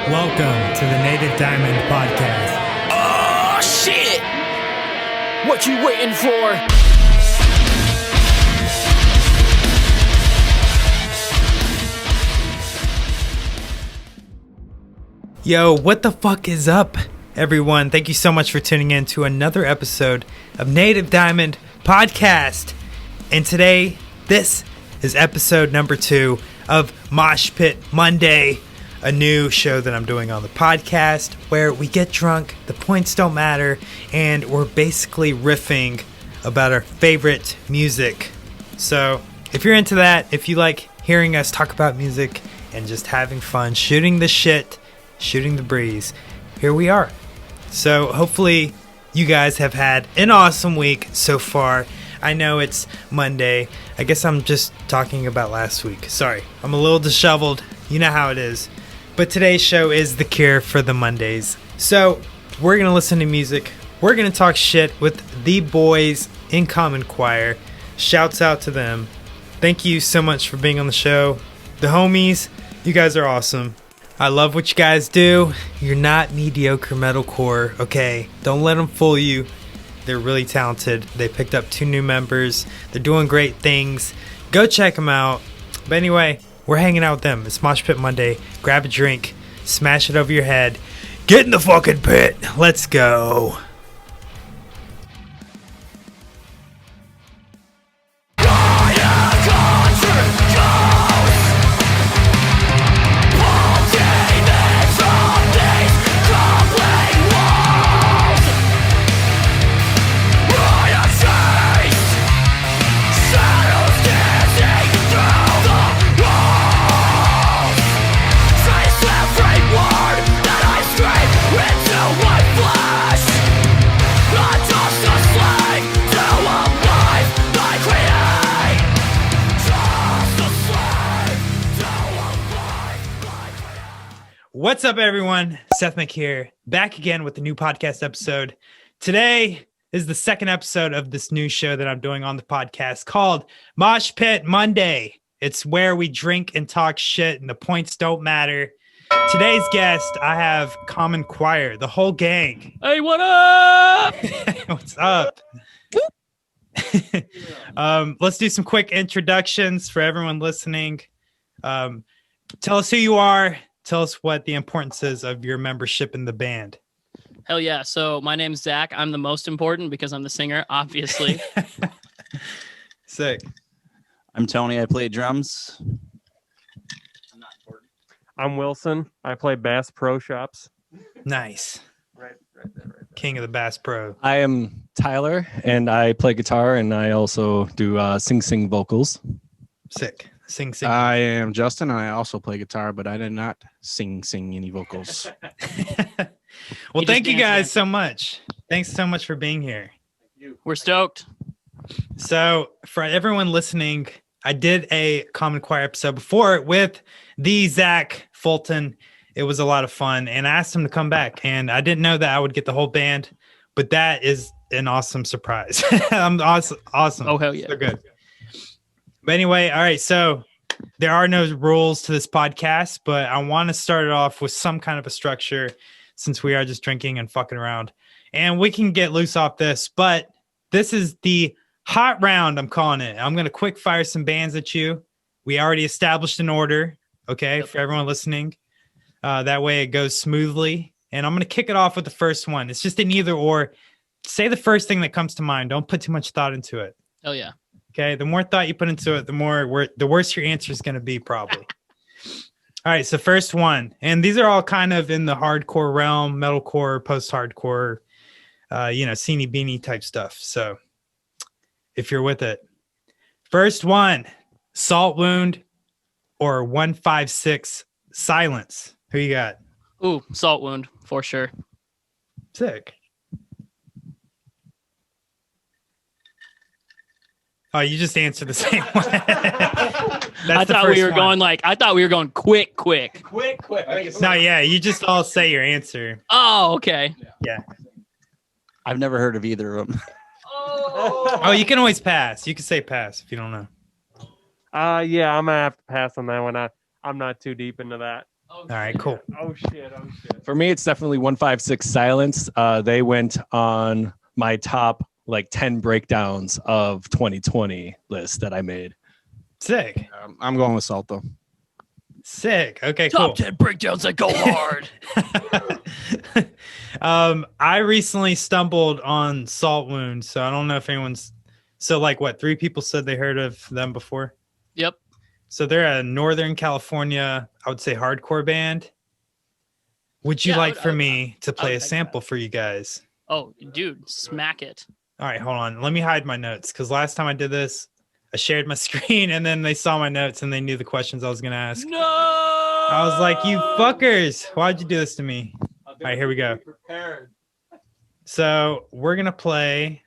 Welcome to the Native Diamond Podcast. Oh, shit! What you waiting for? Yo, what the fuck is up, everyone? Thank you so much for tuning in to another episode of Native Diamond Podcast. And today, this is episode number 2 of MOSHPIT Monday, a new show that I'm doing on the podcast where we get drunk, the points don't matter, and we're basically riffing about our favorite music. So if you're into that, if you like hearing us talk about music and just having fun, shooting the shit, shooting the breeze, here we are. So hopefully you guys have had an awesome week so far. I know it's Monday. I guess I'm just talking about last week. Sorry, I'm a little disheveled. You know how it is. But today's show is the cure for the Mondays. So we're going to listen to music. We're going to talk shit with the boys in Common Choir. Shouts out to them. Thank you so much for being on the show. The homies, you guys are awesome. I love what you guys do. You're not mediocre metalcore, okay? Don't let them fool you. They're really talented. They picked up 2 new members. They're doing great things. Go check them out. But anyway, we're hanging out with them. It's Mosh Pit Monday. Grab a drink. Smash it over your head. Get in the fucking pit. Let's go. What's up, everyone? Seth here, back again with a new podcast episode. Today is the second episode of this new show that I'm doing on the podcast called Mosh Pit Monday. It's where we drink and talk shit and the points don't matter. Today's guest, I have Common Choir, the whole gang. Hey, what up? What's up? Let's do some quick introductions for everyone listening. Tell us who you are. Tell us what the importance is of your membership in the band. Hell yeah. So my name's Zach. I'm the most important because I'm the singer, obviously. Sick. I'm Tony. I play drums. I'm not important. I'm Wilson. I play bass pro shops. Nice. Right there. King of the Bass Pro. I am Tyler, and I play guitar, and I also do sing vocals. Sick. Sing. I am Justin, and I also play guitar, but I did not sing any vocals. Well, thank you guys so much. Thanks so much for being here. We're stoked. So for everyone listening, I did a Common Choir episode before with the Zach Fulton. It was a lot of fun, and I asked him to come back, and I didn't know that I would get the whole band, but that is an awesome surprise. I'm awesome. Oh, hell yeah. So good. But anyway, all right, so there are no rules to this podcast, but I want to start it off with some kind of a structure since we are just drinking and fucking around. And we can get loose off this, but this is the hot round, I'm calling it. I'm going to quick fire some bands at you. We already established an order, okay, for everyone listening. That way it goes smoothly. And I'm going to kick it off with the first one. It's just an either or. Say the first thing that comes to mind. Don't put too much thought into it. Hell yeah. Okay, the more thought you put into it, the worse your answer is going to be, probably. All right, so first one, and these are all kind of in the hardcore realm, metalcore, post-hardcore, Seenie Beanie type stuff. So if you're with it. First one, Salt Wound or 156 Silence. Who you got? Ooh, Salt Wound, for sure. Sick. Oh, you just answered the same one. I thought we were going quick. No, yeah, you just all say your answer. Oh, okay. Yeah. I've never heard of either of them. Oh, you can always pass. You can say pass if you don't know. Yeah, I'm gonna have to pass on that one. I'm not too deep into that. All right, cool. Oh shit. For me, it's definitely 156 Silence. They went on my top like 10 breakdowns of 2020 list that I made. Sick. I'm going with Salt though. Sick. Okay, cool. Top 10 breakdowns that go hard. I recently stumbled on Salt Wound, so I don't know if anyone's. So, like, what? 3 people said they heard of them before. Yep. So they're a Northern California, I would say, hardcore band. Would you Yeah, like for me to play would a like sample for you guys? Oh, dude, smack it. All right, hold on. Let me hide my notes because last time I did this, I shared my screen and then they saw my notes and they knew the questions I was going to ask. No. I was like, you fuckers, why'd you do this to me? All right, here we go. So we're going to play.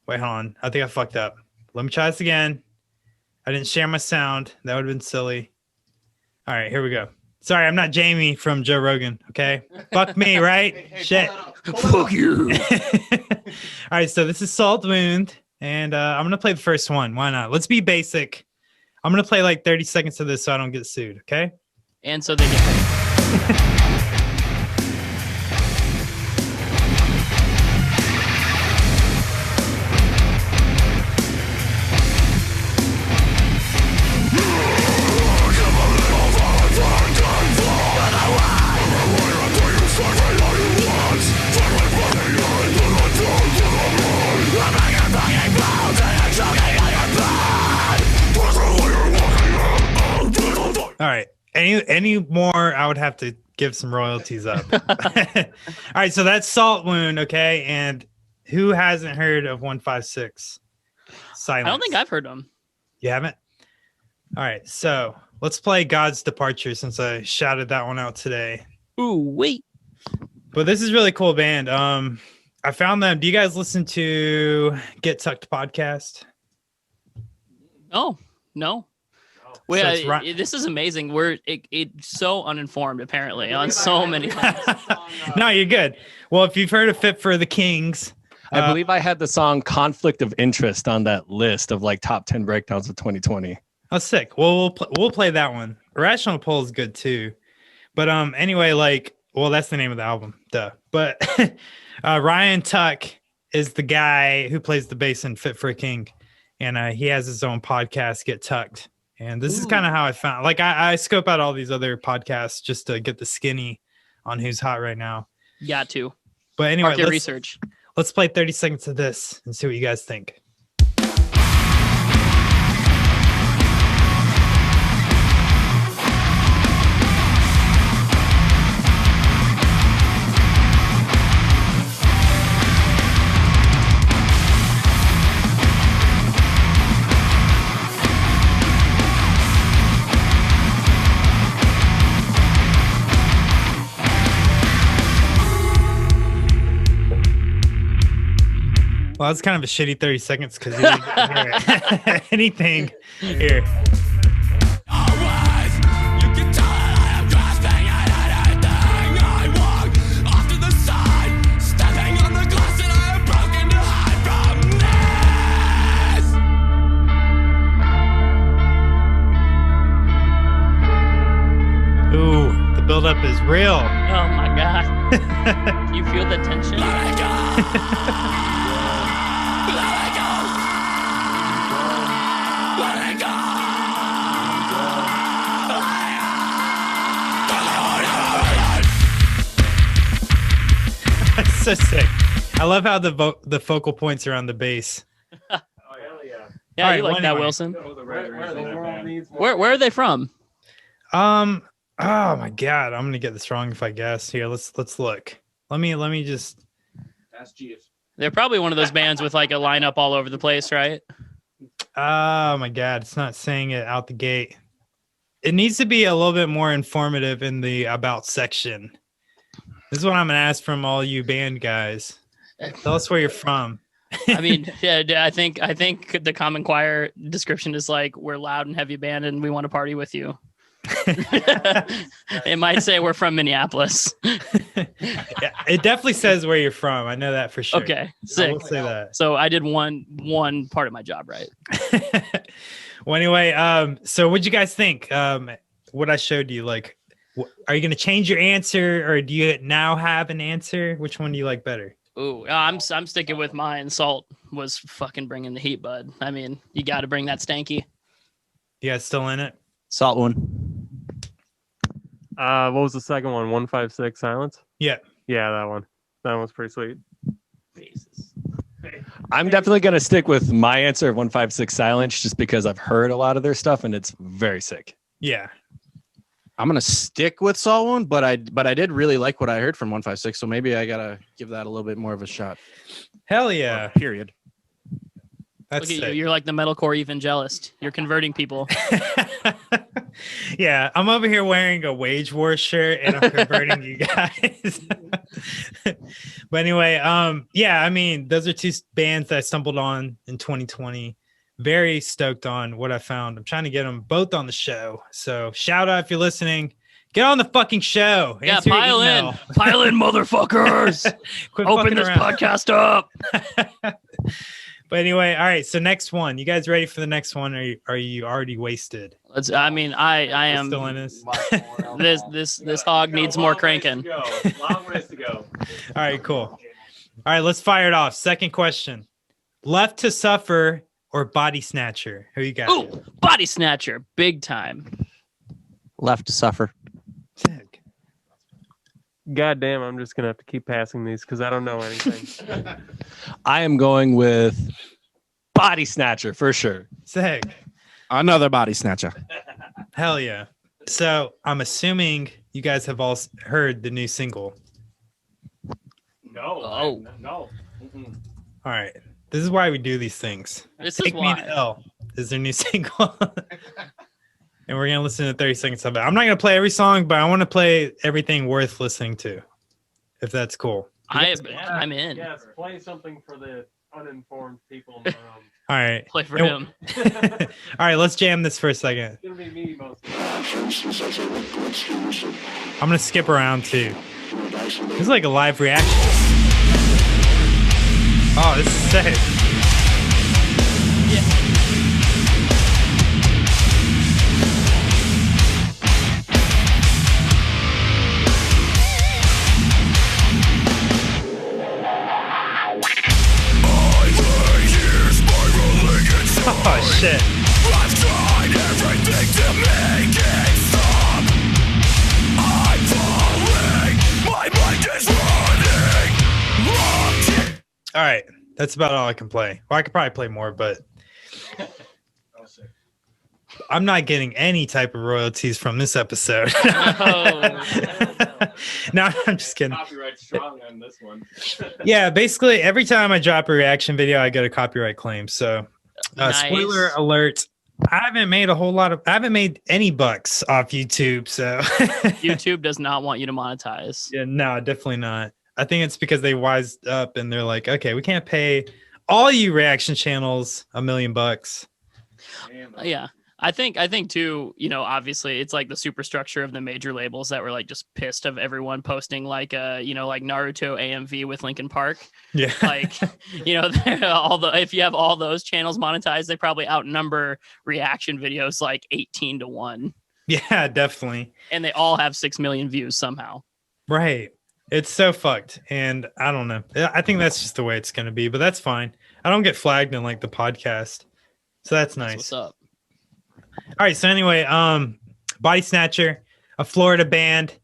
Wait, hold on. I think I fucked up. Let me try this again. I didn't share my sound. That would have been silly. All right, here we go. Sorry, I'm not Jamie from Joe Rogan, okay? Fuck me, right? Shit. Fuck you. All right, so this is Salt Wound, and I'm going to play the first one. Why not? Let's be basic. I'm going to play like 30 seconds of this so I don't get sued, okay? And so they get paid. All right. Any more, I would have to give some royalties up. All right, so that's Salt Wound, okay? And who hasn't heard of 156? Silence. I don't think I've heard them. You haven't? All right, so let's play God's Departure since I shouted that one out today. Ooh, wait. But this is really cool band. I found them. Do you guys listen to Get Tucked podcast? Oh, no. Wait, So it's this is amazing. It's so uninformed, apparently, on so many things. No, you're good. Well, if you've heard of Fit for the Kings, I believe I had the song Conflict of Interest on that list of like top 10 breakdowns of 2020. oh, sick. Well, we'll play that one. Irrational Pull is good too. But anyway, well, that's the name of the album, duh. But Ryan Tuck is the guy who plays the bass in Fit for a King, and he has his own podcast, Get Tucked. And this is kind of how I found. Like, I scope out all these other podcasts just to get the skinny on who's hot right now. Got to. But anyway, Market research. Let's play 30 seconds of this and see what you guys think. Well, that's kind of a shitty 30 seconds because you didn't get to hear anything here. Ooh, the buildup is real. Oh, my God. You feel the tension? That's so sick. I love how the focal points are on the bass. Yeah, All right, you like well, that, anyway. Wilson. Where are they from? Oh my God, I'm gonna get this wrong if I guess. Here, let's look. Let me just. They're probably one of those bands with like a lineup all over the place, right? Oh my God, it's not saying it out the gate. It needs to be a little bit more informative in the about section. This is what I'm gonna ask from all you band guys. Tell us where you're from. I mean, yeah, I think the Common Choir description is like, we're loud and heavy band and we want to party with you. It might say we're from Minneapolis. Yeah, it definitely says where you're from. I know that for sure. Okay, I sick. will say that. So I did one part of my job right. Well, anyway, so what'd you guys think? What I showed you, like, Are you going to change your answer, or do you now have an answer? Which one do you like better? Ooh, I'm sticking with mine. Salt was fucking bringing the heat, bud. I mean, you got to bring that stanky. You guys still in it? Salt one. What was the second one? 156 Silence? Yeah. Yeah, that one. That one's pretty sweet. I'm definitely going to stick with my answer of 156 Silence just because I've heard a lot of their stuff and it's very sick. Yeah. I'm gonna stick with Salt One, but I did really like what I heard from 156, so maybe I gotta give that a little bit more of a shot. Hell yeah. Period. That's Look at sick. you. You're like the metalcore evangelist. You're converting people. Yeah, I'm over here wearing a Wage War shirt and I'm converting you guys. But anyway, yeah, I mean, those are two bands that I stumbled on in 2020. Very stoked on what I found. I'm trying to get them both on the show. So shout out if you're listening. Get on the fucking show. Yeah, Answer your pile email. in. Pile in, motherfuckers. Quit Open fucking this around. podcast up. But anyway, all right. So next one. You guys ready for the next one? Or are you already wasted? I mean, I am. Still in this? This hog needs more cranking. Long ways to go. All right, cool. All right, let's fire it off. Second question. Left to Suffer or Body Snatcher? Who you got? Ooh, body snatcher, big time. Left to Suffer. Sick. God damn, I'm just gonna have to keep passing these because I don't know anything. I am going with Body Snatcher for sure. Sick. Another Body Snatcher. Hell yeah. So I'm assuming you guys have all heard the new single. No. Oh. No. All right. This is why we do these things. This is Take Me why. to Hell is their new single. And we're going to listen to 30 seconds of it. I'm not going to play every song, but I want to play everything worth listening to, if that's cool. I'm in. Yes, play something for the uninformed people in the room. All right. Play for And- him. All right, let's jam this for a second. It's gonna be me most of I'm going to skip around too. This is like a live reaction. Oh, this is sick. Oh, shit. I've tried everything to make it stop. I'm falling. My mind is running. All right. That's about all I can play. Well, I could probably play more, but I'm not getting any type of royalties from this episode. No, I'm just kidding. Copyright strong on this one. Yeah, basically every time I drop a reaction video, I get a copyright claim. So, Nice. spoiler alert. I haven't made any bucks off YouTube. So, YouTube does not want you to monetize. yeah, no, definitely not. I think it's because they wised up and they're like, okay, we can't pay all you reaction channels $1 million. Yeah. I think too, you know, obviously it's like the superstructure of the major labels that were like just pissed of everyone posting like you know, like Naruto AMV with Linkin Park. Yeah. Like, you know, if you have all those channels monetized, they probably outnumber reaction videos like 18-1. Yeah, definitely. And they all have 6 million views somehow. Right. It's so fucked. And I don't know. I think that's just the way it's going to be, but that's fine. I don't get flagged in like the podcast. So that's nice. What's up? All right. So anyway, Body Snatcher, a Florida band,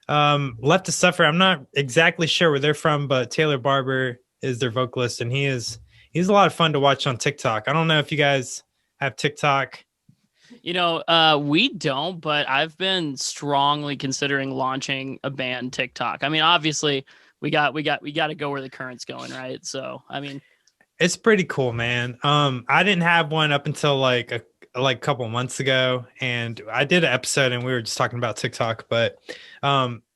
Left to Suffer. I'm not exactly sure where they're from, but Taylor Barber is their vocalist, and he's a lot of fun to watch on TikTok. I don't know if you guys have TikTok. You know, we don't, but I've been strongly considering launching a band TikTok. I mean, obviously, we got to go where the current's going, right? So, I mean, It's pretty cool, man. I didn't have one up until like a couple months ago, and I did an episode and we were just talking about TikTok, but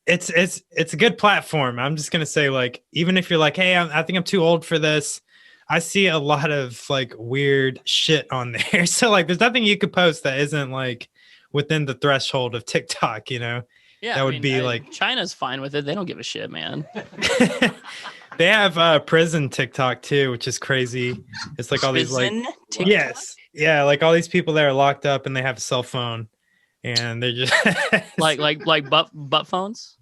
it's a good platform. I'm just gonna say, like, even if you're like, hey, I think I'm too old for this, I see a lot of like weird shit on there. So like, there's nothing you could post that isn't like within the threshold of TikTok, you know? yeah, That would be like- China's fine with it. They don't give a shit, man. They have prison TikTok too, which is crazy. It's like all these like Prison TikTok? yes, yeah, like all these people that are locked up and they have a cell phone, and they're just like butt phones.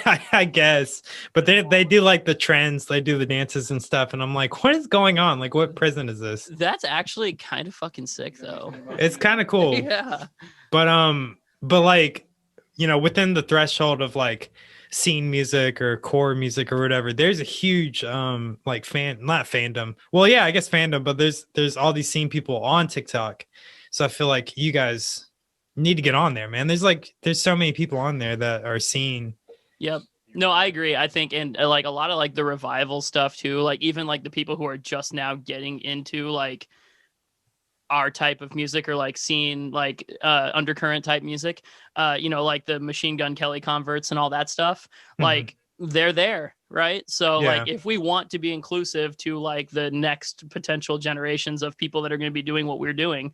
I guess, but they do like the trends, they do the dances and stuff, and I'm like, what is going on? Like, what prison is this? That's actually kind of fucking sick, though. It's kind of cool. Yeah, but like, you know, within the threshold of like scene music or core music or whatever, there's a huge like not fandom. Well, yeah, I guess fandom, but there's all these scene people on TikTok, so I feel like you guys need to get on there, man. There's so many people on there that are seen. Yep. No, I agree. I think, and like a lot of like the revival stuff too, like even like the people who are just now getting into like our type of music or like seeing like undercurrent type music, you know, like the Machine Gun Kelly converts and all that stuff, like they're there, right? So like if we want to be inclusive to like the next potential generations of people that are going to be doing what we're doing,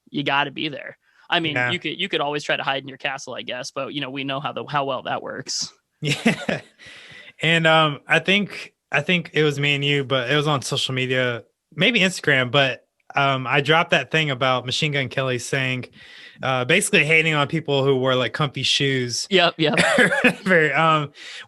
you got to be there. I mean, you could always try to hide in your castle, I guess, but you know, we know how well that works. Yeah. And I think it was me and you, but it was on social media, maybe Instagram, but I dropped that thing about Machine Gun Kelly saying basically hating on people who wore like comfy shoes. Yep.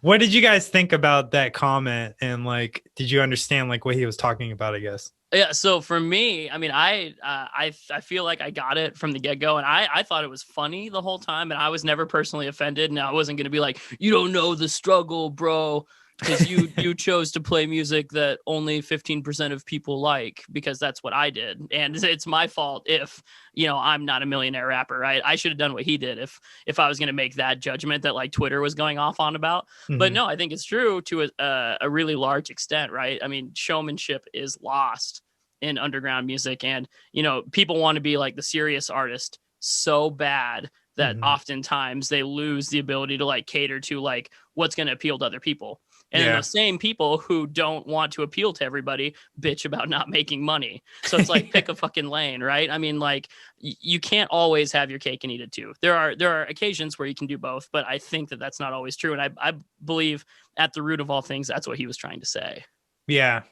What did you guys think about that comment, and like did you understand like what he was talking about, I guess? Yeah, so for me, I mean, I feel like I got it from the get-go, and I thought it was funny the whole time, and I was never personally offended, and I wasn't going to be like, you don't know the struggle, bro, because you chose to play music that only 15% of people like, because that's what I did, and it's my fault if, you know, I'm not a millionaire rapper, right? I should have done what he did if I was going to make that judgment that like Twitter was going off on about. But no, I think it's true to a really large extent, right? I mean, showmanship is lost in underground music, and you know, people want to be like the serious artist so bad that oftentimes they lose the ability to like cater to like what's going to appeal to other people. And then those same people who don't want to appeal to everybody bitch about not making money. So it's like pick a fucking lane, right? I mean, like you can't always have your cake and eat it too. There are occasions where you can do both, but I think that that's not always true. And I believe at the root of all things, that's what he was trying to say. Yeah.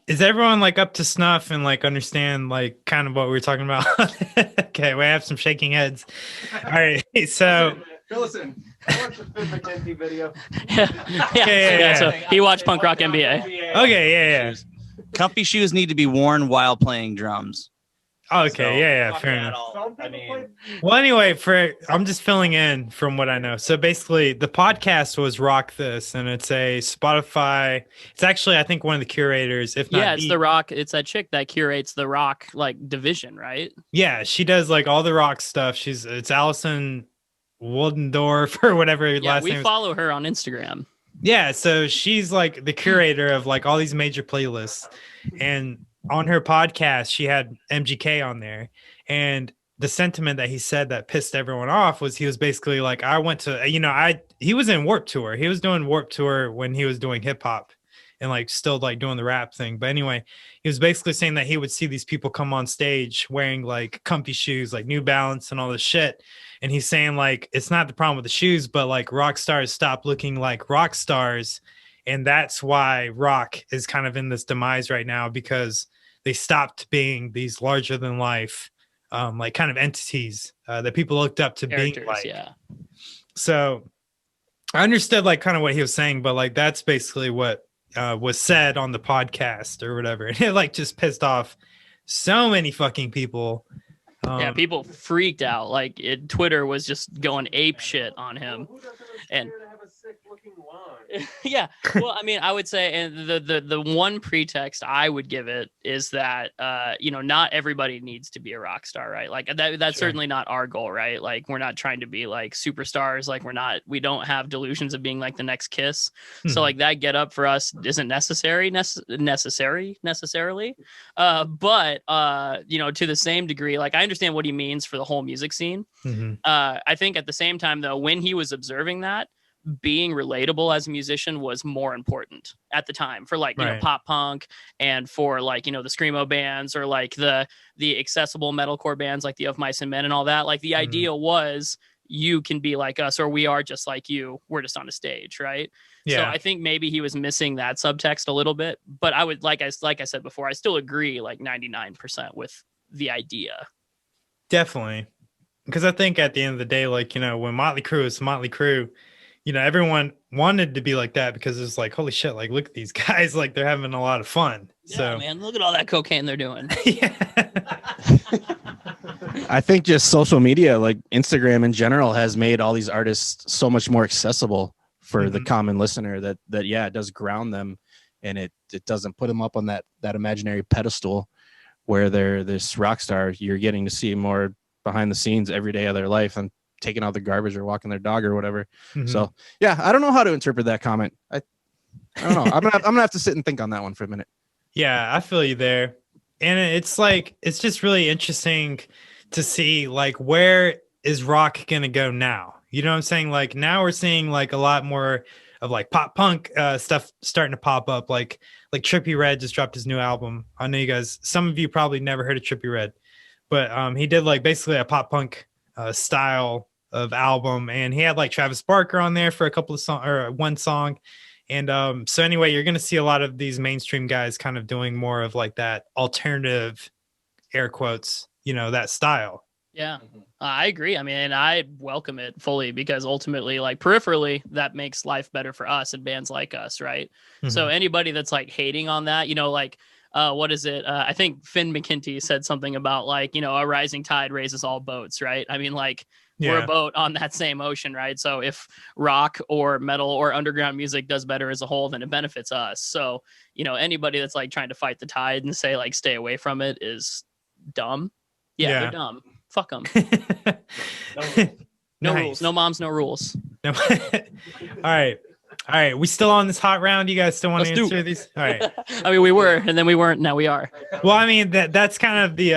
Is everyone like up to snuff and like understand like kind of what we were talking about? Okay, we have some shaking heads. All right, so Listen, I watched the Fit McKenzie video. Yeah. So he watched Punk Rock NBA. Okay, yeah. Comfy shoes need to be worn while playing drums. Okay, yeah, fair enough. Well, anyway, I'm just filling in from what I know. So basically, the podcast was Rock This, and it's a Spotify. It's actually, I think, one of the curators, if not. Yeah, it's the rock. It's that chick that curates the rock like division, right? Yeah, she does like all the rock stuff. It's Allison Woldendorf or whatever her last name is. We follow her on Instagram. Yeah, so she's like the curator of like all these major playlists, and on her podcast, she had MGK on there, and the sentiment that he said that pissed everyone off was he was basically like, I went to, you know, he was in Warped Tour. He was doing Warped Tour when he was doing hip hop and like still like doing the rap thing. But anyway, he was basically saying that he would see these people come on stage wearing like comfy shoes, like New Balance and all this shit. And he's saying like, it's not the problem with the shoes, but like rock stars stop looking like rock stars. And that's why rock is kind of in this demise right now, because they stopped being these larger than life, like kind of entities that people looked up to being like. Yeah. So I understood like kind of what he was saying, but like that's basically what was said on the podcast or whatever. And it like just pissed off so many fucking people. Yeah, people freaked out. Like Twitter was just going ape shit on him. And yeah, well, I mean, I would say, and the one pretext I would give it is that you know, not everybody needs to be a rock star, right? Like that's certainly not our goal, right? Like we're not trying to be like superstars. Like we don't have delusions of being like the next Kiss. So like that get up for us isn't necessarily. But you know, to the same degree, like I understand what he means for the whole music scene. I think at the same time though, when he was observing that, being relatable as a musician was more important at the time for like, you know, pop punk and for like, you know, the screamo bands or like the accessible metalcore bands like the Of Mice and Men and all that. Like the idea was you can be like us, or we are just like you. We're just on a stage, right? Yeah. So I think maybe he was missing that subtext a little bit, but I would like I said before, I still agree like 99% with the idea. Definitely. because I think at the end of the day, like, you know, when Motley Crue is Motley Crue, you know, everyone wanted to be like that because it's like, holy shit, like, look at these guys, like, they're having a lot of fun. Yeah, So, man, look at all that cocaine they're doing. yeah. I think just social media, like Instagram in general, has made all these artists so much more accessible for the common listener that yeah, it does ground them, and it doesn't put them up on that imaginary pedestal where they're this rock star. You're getting to see more behind the scenes every day of their life and taking out the garbage or walking their dog or whatever. So yeah, I don't know how to interpret that comment. I don't know. I'm gonna have to sit and think on that one for a minute. Yeah, I feel you there. And it's like, it's just really interesting to see, like, where is rock going to go now? You know what I'm saying? Like, now we're seeing like a lot more of like pop punk stuff starting to pop up. Like Trippie Redd just dropped his new album. I know you guys, some of you probably never heard of Trippie Redd, but he did like basically a pop punk style of album. And he had like Travis Barker on there for a couple of songs, or one song. And so anyway, you're going to see a lot of these mainstream guys kind of doing more of like that alternative, air quotes, you know, that style. Yeah, I agree. I mean, I welcome it fully because ultimately, like peripherally, that makes life better for us and bands like us, right? So anybody that's like hating on that, you know, like what is it? I think Finn McKenty said something about like, you know, a rising tide raises all boats, right? I mean, like we're a boat on that same ocean, right? So if rock or metal or underground music does better as a whole, then it benefits us. So, you know, anybody that's like trying to fight the tide and say like stay away from it is dumb. Yeah. They're dumb. Fuck them. No rules. No moms, no rules. No. All right. We still on this hot round? You guys still want to answer these? All right. I mean, we were, and then we weren't. Now we are. Well, I mean, that's kind of the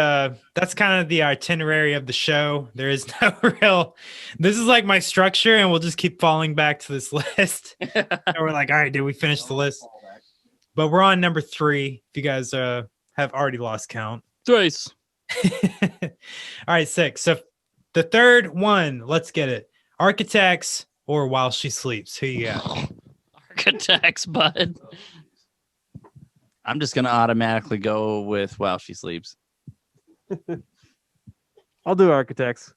itinerary of the show. There is no real. This is like my structure, and we'll just keep falling back to this list. And we're like, all right, did we finish the list? But we're on number 3. If you guys have already lost count. Thrice. All right, 6. So the third one, let's get it. Architects or While She Sleeps. Who you got? Architects, bud. I'm just gonna automatically go with While She Sleeps. I'll do Architects.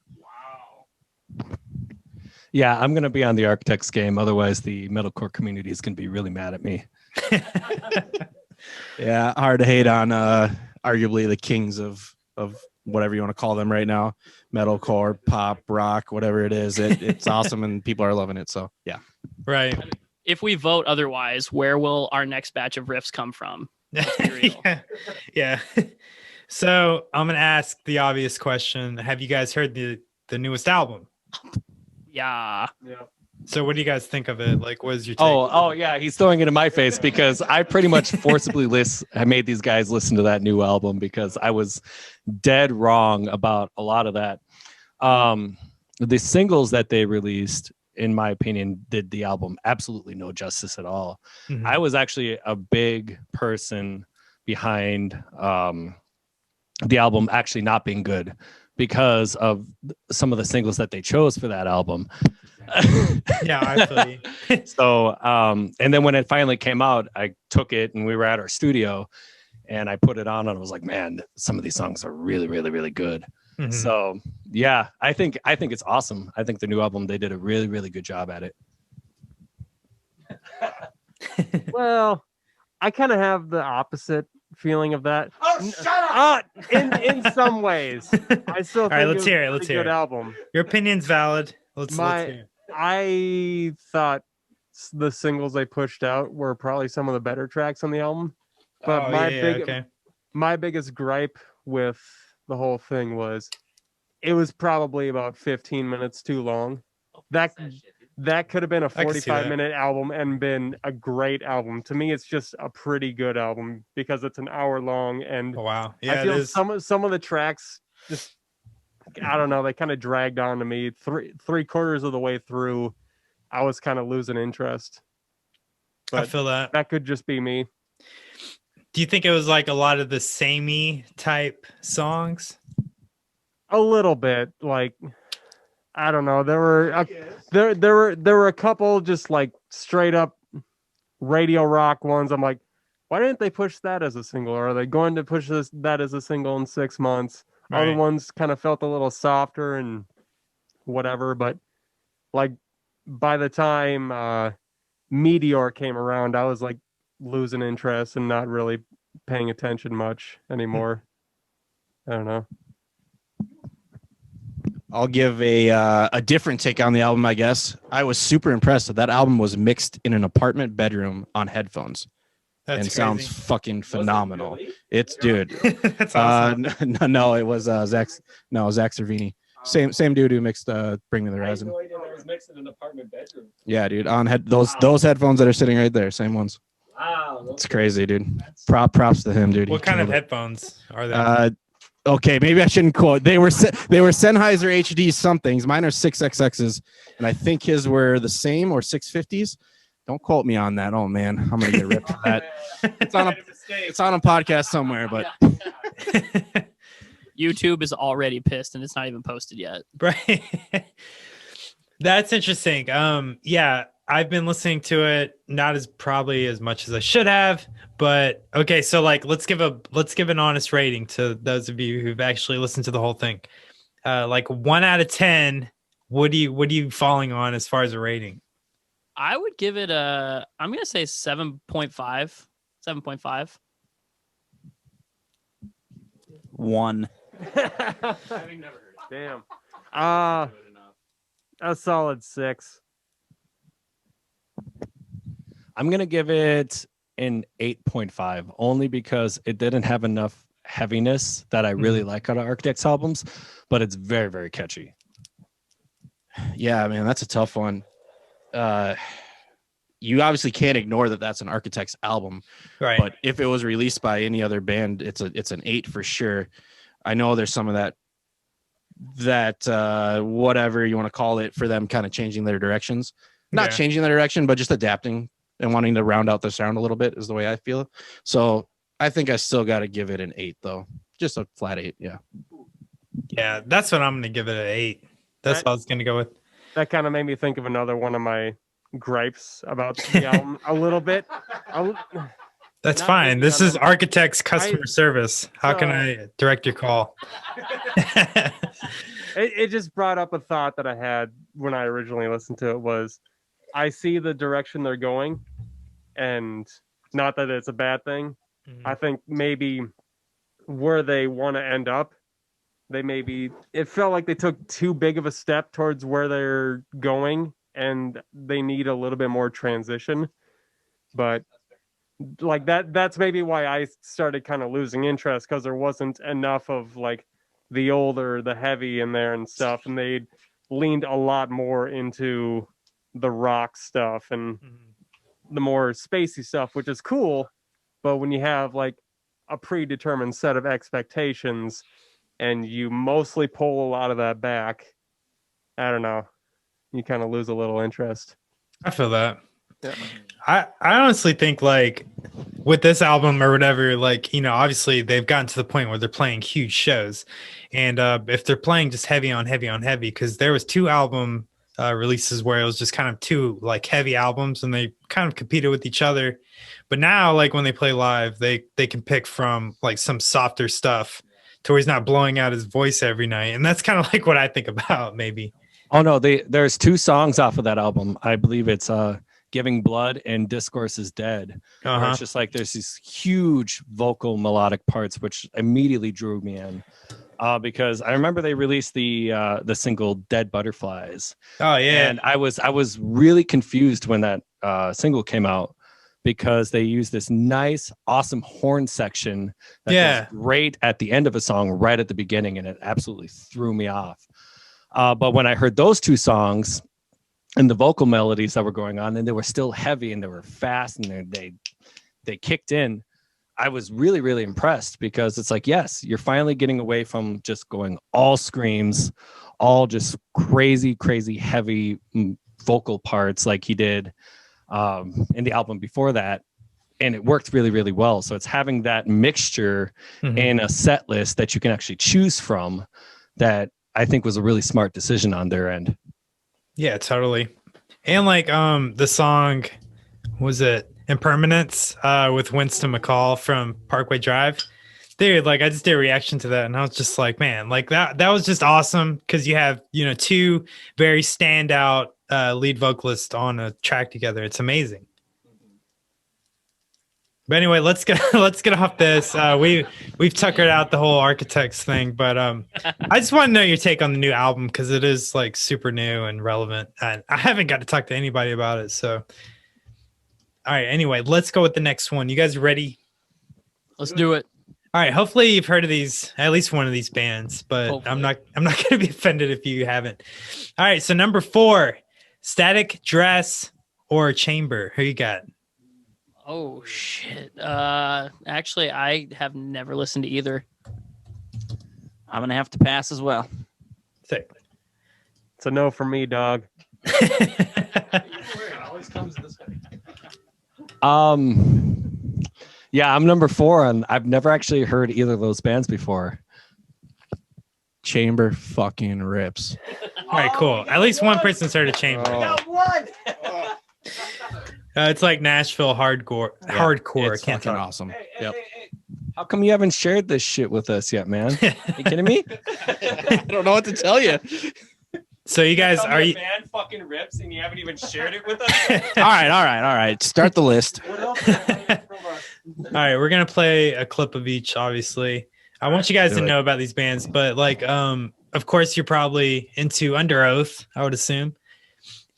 Yeah, I'm gonna be on the Architects game. Otherwise, the metalcore community is gonna be really mad at me. Yeah, hard to hate on arguably the kings of whatever you want to call them right now. Metalcore, pop, rock, whatever it is. It's awesome and people are loving it. So yeah. Right. If we vote otherwise, where will our next batch of riffs come from? Let's be real. Yeah. So I'm gonna ask the obvious question. Have you guys heard the newest album? Yeah. So what do you guys think of it? Like, what is your take? Oh yeah, he's throwing it in my face because I pretty much forcibly I made these guys listen to that new album because I was dead wrong about a lot of that. The singles that they released, in my opinion, did the album absolutely no justice at all. I was actually a big person behind the album actually not being good because of some of the singles that they chose for that album. Yeah, I feel you. So, and then when it finally came out, I took it and we were at our studio and I put it on and I was like, man, some of these songs are really, really, really good. So yeah, I think it's awesome. I think the new album, they did a really, really good job at it. Well, I kind of have the opposite feeling of that. Oh, shut up! In some ways, I still think right, let's it was hear it. a Let's pretty hear good it. album. Your opinion's valid. Let's hear it. I thought the singles they pushed out were probably some of the better tracks on the album. But my biggest gripe with the whole thing was it was probably about 15 minutes too long. That could have been a 45-minute album and been a great album. To me, it's just a pretty good album because it's an hour long. And wow. Yeah, I feel some of the tracks just, I don't know, they kind of dragged on to me. Three quarters of the way through, I was kind of losing interest. But I feel that. That could just be me. Do you think it was like a lot of the samey type songs? A little bit, like, I don't know. There were a couple just like straight up radio rock ones. I'm like, why didn't they push that as a single? Or are they going to push that as a single in 6 months? Right. Other ones kind of felt a little softer, and whatever. But like by the time Meteor came around, I was like losing interest and not really paying attention much anymore. I don't know. I'll give a different take on the album, I guess. I was super impressed that album was mixed in an apartment bedroom on headphones. That's and crazy. sounds fucking phenomenal. Really? It's dude. That's awesome. No, it was Zach. No, Zach Cervini. Same dude who mixed Bring Me the Horizon. I had no idea that was mixed in an apartment bedroom. Yeah, dude. On those headphones that are sitting right there, same ones. Wow, it's crazy, dude. Props to him, dude. What kind of headphones are they? Okay, maybe I shouldn't quote. They were Sennheiser HD somethings. Mine are 6XXs, and I think his were the same or 650s. Don't quote me on that. Oh man, I'm gonna get ripped for that. It's on a podcast somewhere, but YouTube is already pissed and it's not even posted yet. Right. That's interesting. Yeah, I've been listening to it, not as probably as much as I should have, but okay. So like, let's give an honest rating to those of you who've actually listened to the whole thing. Like 1 out of 10, what are you falling on as far as a rating? I would give it I'm going to say 7.5. 7.5. 1. Damn. A solid 6. I'm going to give it an 8.5 only because it didn't have enough heaviness that I really like out of Architects albums, but it's very, very catchy. Yeah, man, that's a tough one. You obviously can't ignore that that's an Architects album, right? But if it was released by any other band, it's an 8 for sure. I know there's some of that whatever you want to call it for them kind of changing their directions, not changing their direction, but just adapting and wanting to round out the sound a little bit is the way I feel. So I think I still got to give it an 8 though, just a flat 8. Yeah, that's what I'm going to give it an 8. That's what I was going to go with. That kind of made me think of another one of my gripes about the album a little bit. That's fine. This is Architects customer service. How can I direct your call? It just brought up a thought that I had when I originally listened to it was I see the direction they're going, and not that it's a bad thing. I think maybe where they want to end up, it felt like they took too big of a step towards where they're going, and they need a little bit more transition. But like that's maybe why I started kind of losing interest, because there wasn't enough of like the older, the heavy in there and stuff, and they leaned a lot more into the rock stuff and the more spacey stuff, which is cool. But when you have like a predetermined set of expectations and you mostly pull a lot of that back, I don't know, you kind of lose a little interest. I feel that. Yeah. I honestly think like with this album or whatever, like, you know, obviously they've gotten to the point where they're playing huge shows, and if they're playing just heavy on heavy, because there was 2 album releases where it was just kind of 2 like heavy albums and they kind of competed with each other. But now like when they play live, they can pick from like some softer stuff to where he's not blowing out his voice every night, and that's kind of like what I think about maybe. Oh no, there's 2 songs off of that album. I believe it's Giving Blood and Discourse is Dead. It's just like there's these huge vocal melodic parts which immediately drew me in, because I remember they released the single Dead Butterflies. Oh yeah. And I was really confused when that single came out, because they used this nice awesome horn section that was great at the end of a song right at the beginning, and it absolutely threw me off. But when I heard those 2 songs and the vocal melodies that were going on, and they were still heavy and they were fast and they kicked in, I was really, really impressed, because it's like, yes, you're finally getting away from just going all screams, all just crazy, crazy heavy vocal parts like he did in the album before that. And it worked really, really well. So it's having that mixture in a set list that you can actually choose from, that I think was a really smart decision on their end. Yeah, totally. And like the song, was it Impermanence with Winston McCall from Parkway Drive? Dude, like I just did a reaction to that and I was just like, man, like that was just awesome because you have, two very standout lead vocalists on a track together. It's amazing. But anyway, let's get off this. We've tuckered out the whole Architects thing, but I just want to know your take on the new album because it is like super new and relevant. And I haven't got to talk to anybody about it. So, all right. Anyway, let's go with the next one. You guys ready? Let's do it. All right. Hopefully you've heard of these, at least one of these bands, but Hopefully. I'm not going to be offended if you haven't. All right. So number 4, Static Dress or Chamber. Who you got? Oh shit. Actually, I have never listened to either. I'm gonna have to pass as well. Sick. It's a no for me, dog. Yeah, I'm number 4, and I've never actually heard either of those bands before. Chamber fucking rips. All right, cool. At least one person's heard of Chamber. It's like Nashville hardcore. Hardcore. It's I can't fucking talk. awesome. Yep. How come you haven't shared this shit with us yet, man? You kidding me? I don't know what to tell you. So you guys are you? band fucking rips and you haven't even shared it with us? All right. Start the list. All right, we're gonna play a clip of each. Obviously, I want you guys to know about these bands, but like, of course, you're probably into Under Oath. I would assume.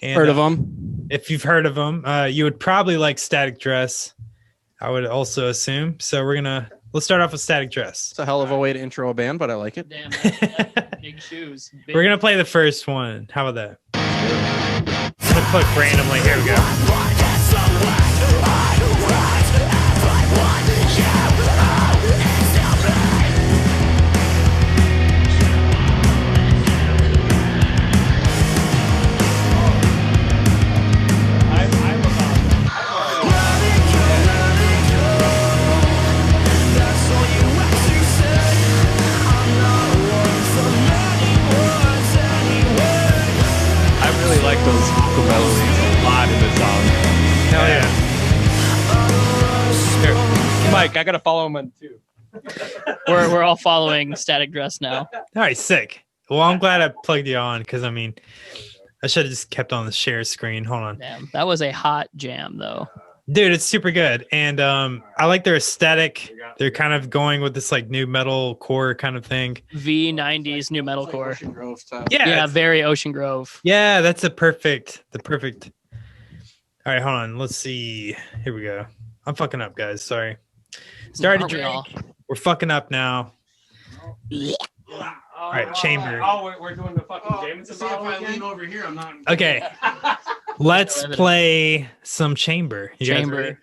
And, Heard of them? If you've heard of them, you would probably like Static Dress. I would also assume. So let's start off with Static Dress. It's a hell of a way to intro a band, but I like it. Damn, that's big shoes. Big. We're gonna play the first one. How about that? I'm gonna click randomly. Here we go. I really like those vocal melodies a lot in this song. Hell yeah. Here, Mike, I gotta follow him on too. We're all following Static Dress now. All right, sick. Well, I'm glad I plugged you on because I mean, I should have just kept on the share screen. Hold on. Damn, that was a hot jam though. Dude, it's super good. And I like their aesthetic. They're kind of going with this like new metal core kind of thing. V90s new metalcore. Yeah. Yeah, very Ocean Grove. Yeah, that's the perfect. All right, hold on. Let's see. Here we go. I'm fucking up, guys. Sorry. Started to Aren't we drink. We're fucking up now. All right, Chamber. We're doing the fucking Jameson bottle again? over here, I'm not. Okay. Let's play some Chamber. You guys Chamber. ready?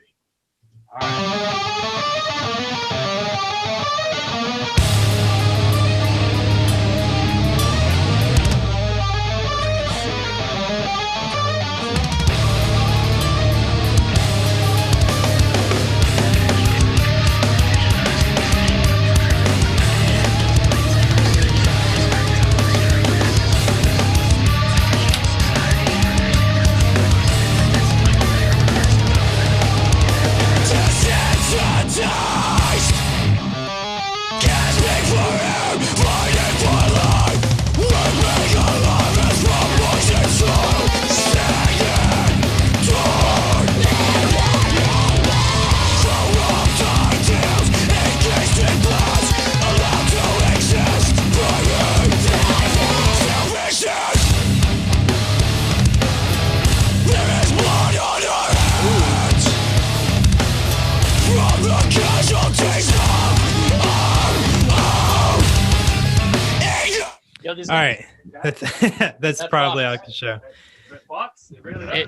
All right. That's probably all I can show.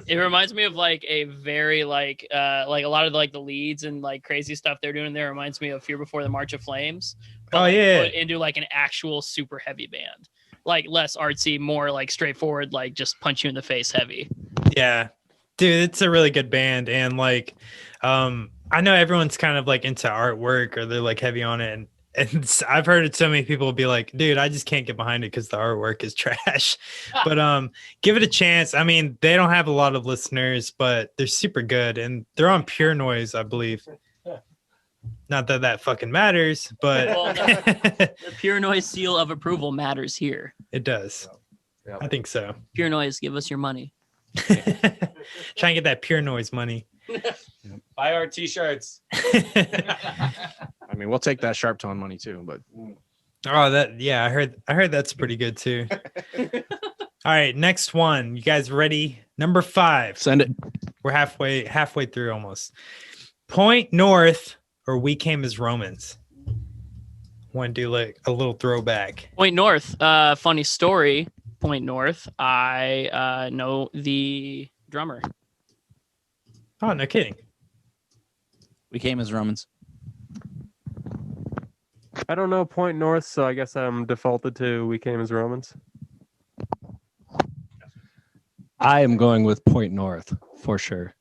It reminds me of like a very like a lot of like the leads and like crazy stuff they're doing there reminds me of Fear Before the March of Flames. But, Oh, like, yeah. put into like an actual super heavy band. Like less artsy, more like straightforward, like just punch you in the face heavy. Yeah. Dude, it's a really good band. And like, I know everyone's kind of like into artwork or they're like heavy on it. And I've heard it so many people be like, dude, I just can't get behind it because the artwork is trash. But give it a chance. I mean, they don't have a lot of listeners, but they're super good. And they're on Pure Noise, I believe. Not that that fucking matters, but Well, the Pure Noise seal of approval matters here. it does. Yep. I think so. Pure Noise, give us your money. Try and get that Pure Noise money. Buy our t-shirts. I mean, we'll take that Sharp Tone money too, but Oh, I heard that's pretty good too. All right, next one. You guys ready? Number 5. send it. We're halfway through almost. Point North or We Came as Romans. Want to do like a little throwback. Point North. Funny story. Point North. I know the drummer. Oh, no kidding. We came as Romans. I don't know Point North, so I guess I'm defaulted to We Came as Romans. I am going with Point North for sure.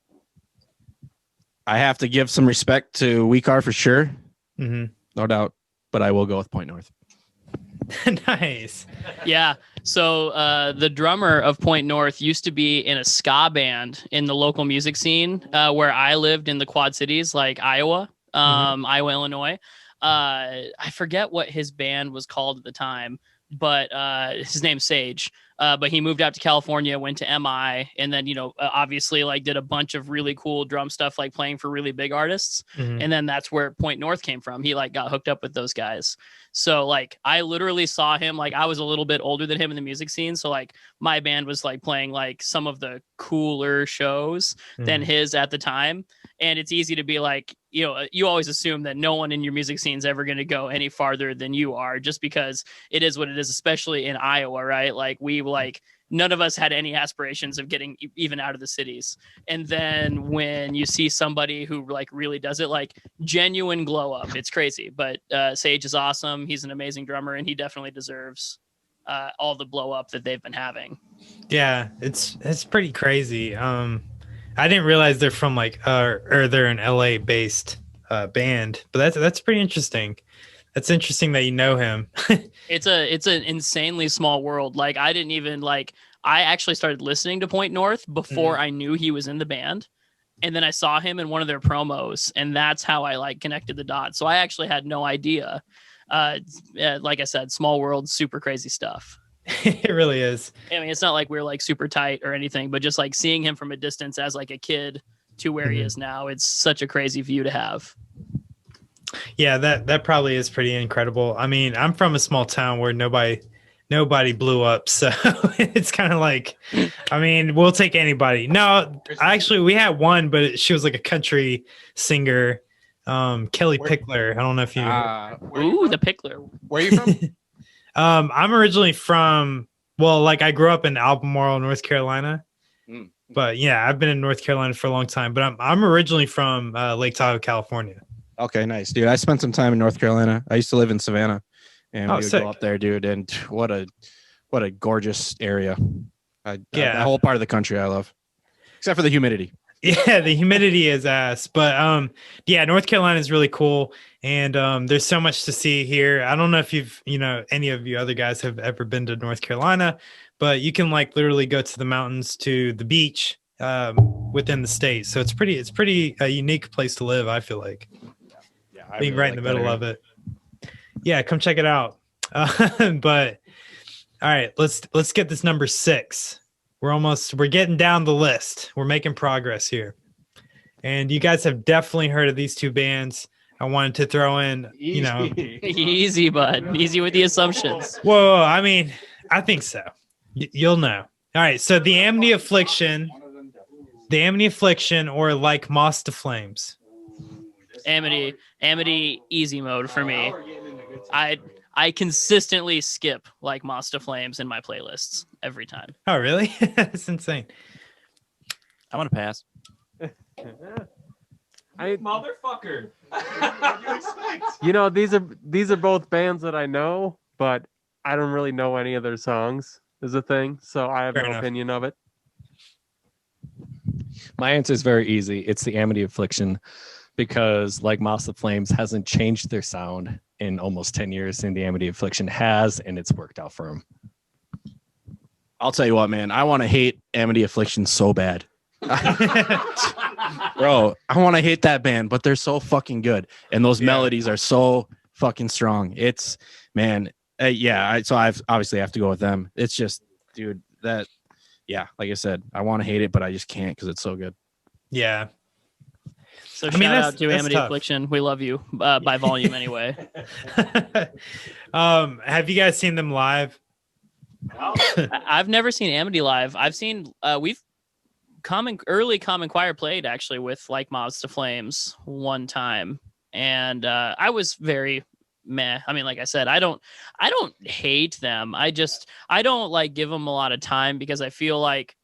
I have to give some respect to We Car for sure, Mm-hmm. no doubt, but I will go with Point North. Nice. Yeah. So the drummer of Point North used to be in a ska band in the local music scene where I lived in the Quad Cities, like Iowa, Iowa, Illinois. I forget what his band was called at the time, but his name's Sage. But he moved out to California, went to MI, and then, obviously like did a bunch of really cool drum stuff, like playing for really big artists. Mhm. And then that's where Point North came from. He like got hooked up with those guys. So like I literally saw him, like I was a little bit older than him in the music scene. So like my band was like playing like some of the cooler shows than his at the time. And it's easy to be like, you always assume that no one in your music scene is ever going to go any farther than you are, just because it is what it is, especially in Iowa, right? Like none of us had any aspirations of getting even out of the cities. And then when you see somebody who like really does it, like genuine glow up, it's crazy. But Sage is awesome. He's an amazing drummer, and he definitely deserves all the blow up that they've been having. Yeah, it's pretty crazy. I didn't realize they're from like or they're an LA based band, but that's pretty interesting. That's interesting that you know him. It's an insanely small world. Like I actually started listening to Point North before I knew he was in the band. And then I saw him in one of their promos, and that's how I like connected the dots. So I actually had no idea. Like I said, small world, super crazy stuff. It really is. I mean, it's not like we're like super tight or anything, but just like seeing him from a distance as like a kid to where he is now, it's such a crazy view to have. Yeah, that probably is pretty incredible. I mean, I'm from a small town where nobody blew up, so it's kind of like, I mean, we'll take anybody. No, actually, we had one, but she was like a country singer, Kelly Pickler. I don't know if you. Ooh, the Pickler. Where are you from? I'm originally from, I grew up in Albemarle, North Carolina. But yeah, I've been in North Carolina for a long time. But I'm originally from Lake Tahoe, California. Okay, nice, dude. I spent some time in North Carolina. I used to live in Savannah, and we would sick. go up there, dude. And what a gorgeous area. Yeah, that whole part of the country I love, except for the humidity. Yeah, the humidity is ass. But yeah, North Carolina is really cool, and there's so much to see here. I don't know if you've, any of you other guys have ever been to North Carolina, but you can like literally go to the mountains, to the beach within the state. So it's pretty a unique place to live, I feel like. Yeah, being right in the middle of it. Yeah, come check it out. But all right, let's get this number 6. We're getting down the list. We're making progress here. And you guys have definitely heard of these two bands. I wanted to throw in, Easy, bud. Easy with the assumptions. Whoa, I mean, I think so. You'll know. All right, so the Amity Affliction, or like Moss to Flames. Amity, easy mode for me. I consistently skip like Moss to Flames in my playlists every time. Oh, really? That's insane. I'm gonna pass. Motherfucker. What do you expect? These are both bands that I know, but I don't really know any of their songs is a thing, so I have Fair no enough. opinion of it. My answer is very easy. It's the Amity Affliction, because like Moss to Flames hasn't changed their sound in almost 10 years, and the Amity Affliction has, and it's worked out for them. I'll tell you what, man. I want to hate Amity Affliction so bad. Bro, I want to hate that band, but they're so fucking good, and those Yeah. melodies are so fucking strong. It's man, so I've obviously have to go with them. It's just, dude, that like I said, I want to hate it, but I just can't because it's so good. Yeah. So I mean, shout out to that's Amity tough. Affliction. We love you by volume anyway. Have you guys seen them live? I've never seen Amity live. I've seen we've early Common Choir played actually with like Moths to Flames one time, and I was very meh. I mean, like I said, I don't hate them. I don't like give them a lot of time because I feel like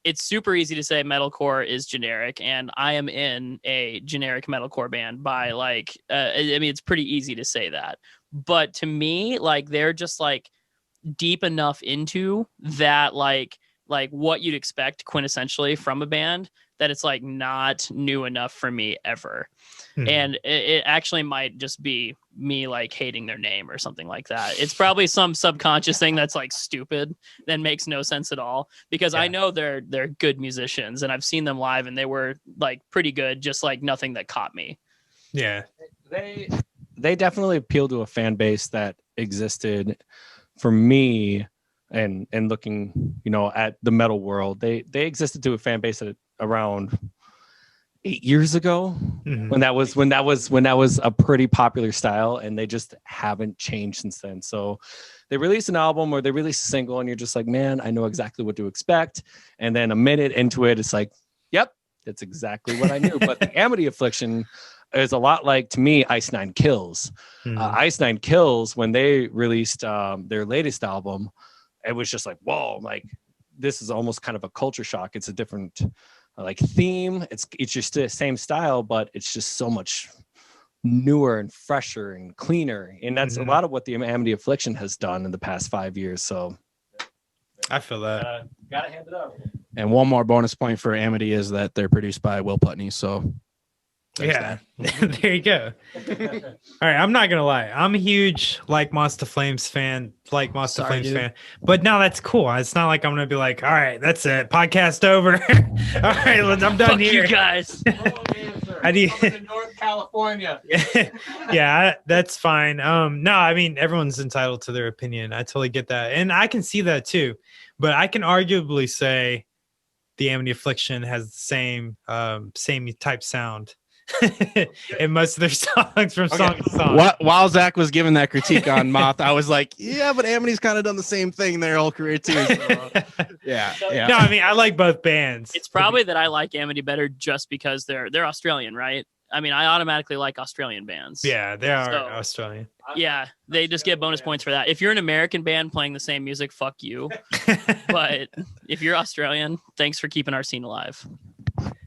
it's super easy to say metalcore is generic, and I am in a generic metalcore band by like I mean, it's pretty easy to say that. But to me, like they're just like deep enough into that like what you'd expect quintessentially from a band that it's like not new enough for me ever. And it actually might just be me like hating their name or something like that. It's probably some subconscious thing that's like stupid that makes no sense at all, because I know they're good musicians and I've seen them live and they were like pretty good, just like nothing that caught me. Yeah. They definitely appeal to a fan base that existed for me, and looking, at the metal world. They existed to a fan base at around 8 years ago, when that was a pretty popular style, and they just haven't changed since then. So they release an album or they release a single and you're just like, man, I know exactly what to expect. And then a minute into it, it's like, yep, that's exactly what I knew. But the Amity Affliction is a lot like, to me, Ice Nine Kills. Ice Nine Kills, when they released their latest album, it was just like, whoa, like this is almost kind of a culture shock. It's a different like theme. It's just the same style, but it's just so much newer and fresher and cleaner. And that's a lot of what the Amity Affliction has done in the past 5 years. So I feel that. Gotta hand it up. And one more bonus point for Amity is that they're produced by Will Putney. So yeah, there you go. All right, I'm not gonna lie, I'm a huge like Moths to Flames fan, fan. But no, that's cool. It's not like I'm gonna be like, all right, that's it, podcast over. All right, I'm done. Fuck here, you guys. I need in North California. yeah, that's fine. No, I mean everyone's entitled to their opinion. I totally get that, and I can see that too. But I can arguably say the Amity Affliction has the same type sound in most of their songs from song to song. While Zach was giving that critique on Moth, I was like, yeah, but Amity's kind of done the same thing their whole career too. So, yeah. No, I mean I like both bands. It's probably that I like Amity better just because they're Australian, right? I mean, I automatically like Australian bands. Yeah, they are Australian. Yeah, they just get bonus points for that. If you're an American band playing the same music, fuck you. But if you're Australian, thanks for keeping our scene alive.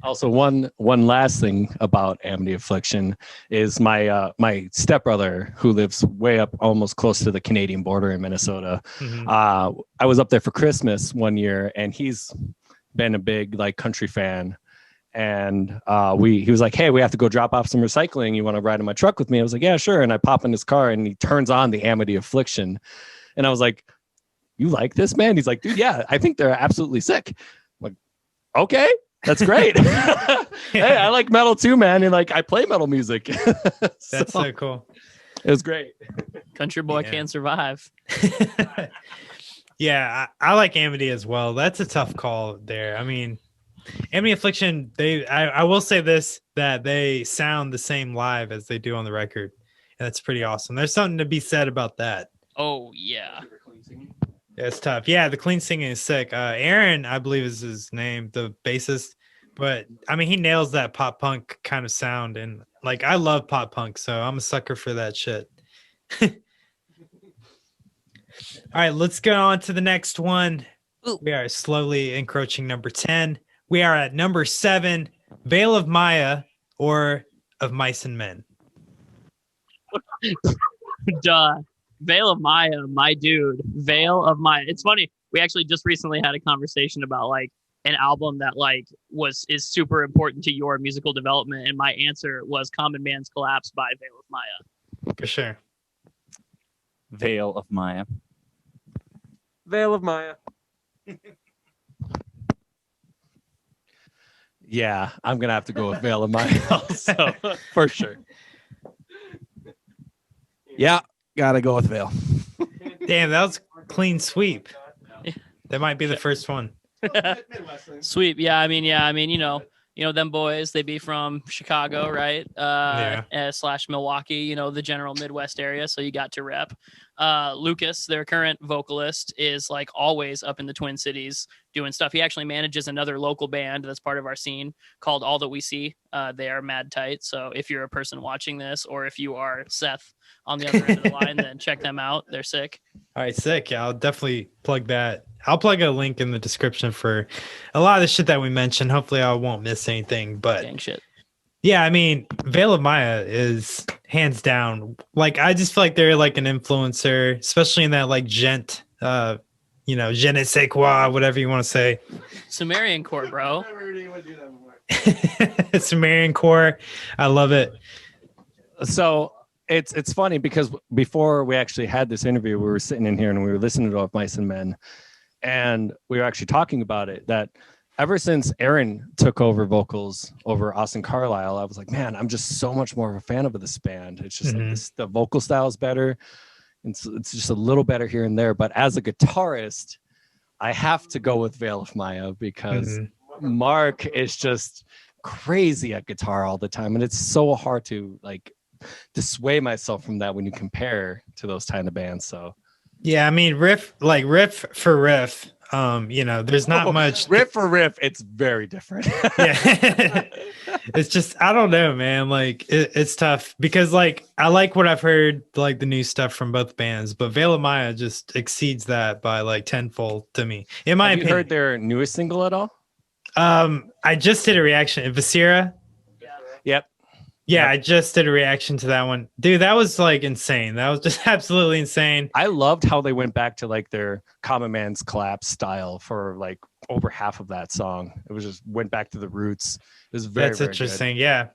Also, one last thing about Amity Affliction is my stepbrother, who lives way up almost close to the Canadian border in Minnesota. I was up there for Christmas one year, and he's been a big like country fan. And he was like, hey, we have to go drop off some recycling. You want to ride in my truck with me? I was like, yeah, sure. And I pop in his car and he turns on the Amity Affliction. And I was like, you like this, man? He's like, dude, yeah, I think they're absolutely sick. I'm like, okay, that's great. Hey, I like metal too, man. And like, I play metal music. That's so cool. It was great. Country boy can't survive. Yeah, I like Amity as well. That's a tough call there. I mean, Amity Affliction, I will say this, that they sound the same live as they do on the record. And that's pretty awesome. There's something to be said about that. Oh, yeah. Yeah, it's tough. Yeah, the clean singing is sick. Aaron, I believe is his name, the bassist. But, I mean, he nails that pop punk kind of sound. And, like, I love pop punk, so I'm a sucker for that shit. All right, let's go on to the next one. Ooh. We are slowly encroaching number 10. We are at number 7, Veil of Maya, or Of Mice and Men. Duh. Veil of Maya, my dude. Veil of Maya. It's funny. We actually just recently had a conversation about like an album that like is super important to your musical development, and my answer was Common Man's Collapse by Veil of Maya. For sure. Veil of Maya. Veil of Maya. Yeah, I'm gonna have to go with Veil of Maya also for sure. Yeah, gotta go with Veil. Damn, that was clean sweep. That might be the first one. Sweep. Yeah, I mean, them boys, they be from Chicago, right? Slash Milwaukee, the general Midwest area. So you got to rep. Lucas, their current vocalist, is like always up in the Twin Cities doing stuff. He actually manages another local band that's part of our scene called All That We See. They are mad tight. So if you're a person watching this, or if you are Seth on the other end of the line, then check them out. They're sick. All right, sick. Yeah, I'll definitely plug that. I'll plug a link in the description for a lot of the shit that we mentioned. Hopefully I won't miss anything, but gang shit. Yeah, I mean, Veil of Maya is hands down. Like, I just feel like they're like an influencer, especially in that like gent, je ne sais quoi, whatever you want to say. Sumerian core, bro. Sumerian core. I love it. So it's funny because before we actually had this interview, we were sitting in here and we were listening to Of Mice and Men, and we were actually talking about it, that ever since Aaron took over vocals over Austin Carlisle, I was like, man, I'm just so much more of a fan of this band. It's just like the vocal style is better. It's just a little better here and there. But as a guitarist, I have to go with Veil of Maya because Mark is just crazy at guitar all the time. And it's so hard to like dissuade myself from that when you compare to those kind of bands. So yeah, I mean, riff for riff. There's not much riff for riff. It's very different. Yeah. It's just, I don't know, man. Like it's tough because like, I like what I've heard, like the new stuff from both bands, but Veil of Maya just exceeds that by like tenfold to me. In my opinion. You heard their newest single at all? I just did a reaction. Viscera. Yep. Yeah, I just did a reaction to that one. Dude, that was like insane. That was just absolutely insane. I loved how they went back to like their Common Man's Collapse style for like over half of that song. It was just went back to the roots. It was very interesting. Good. Yeah.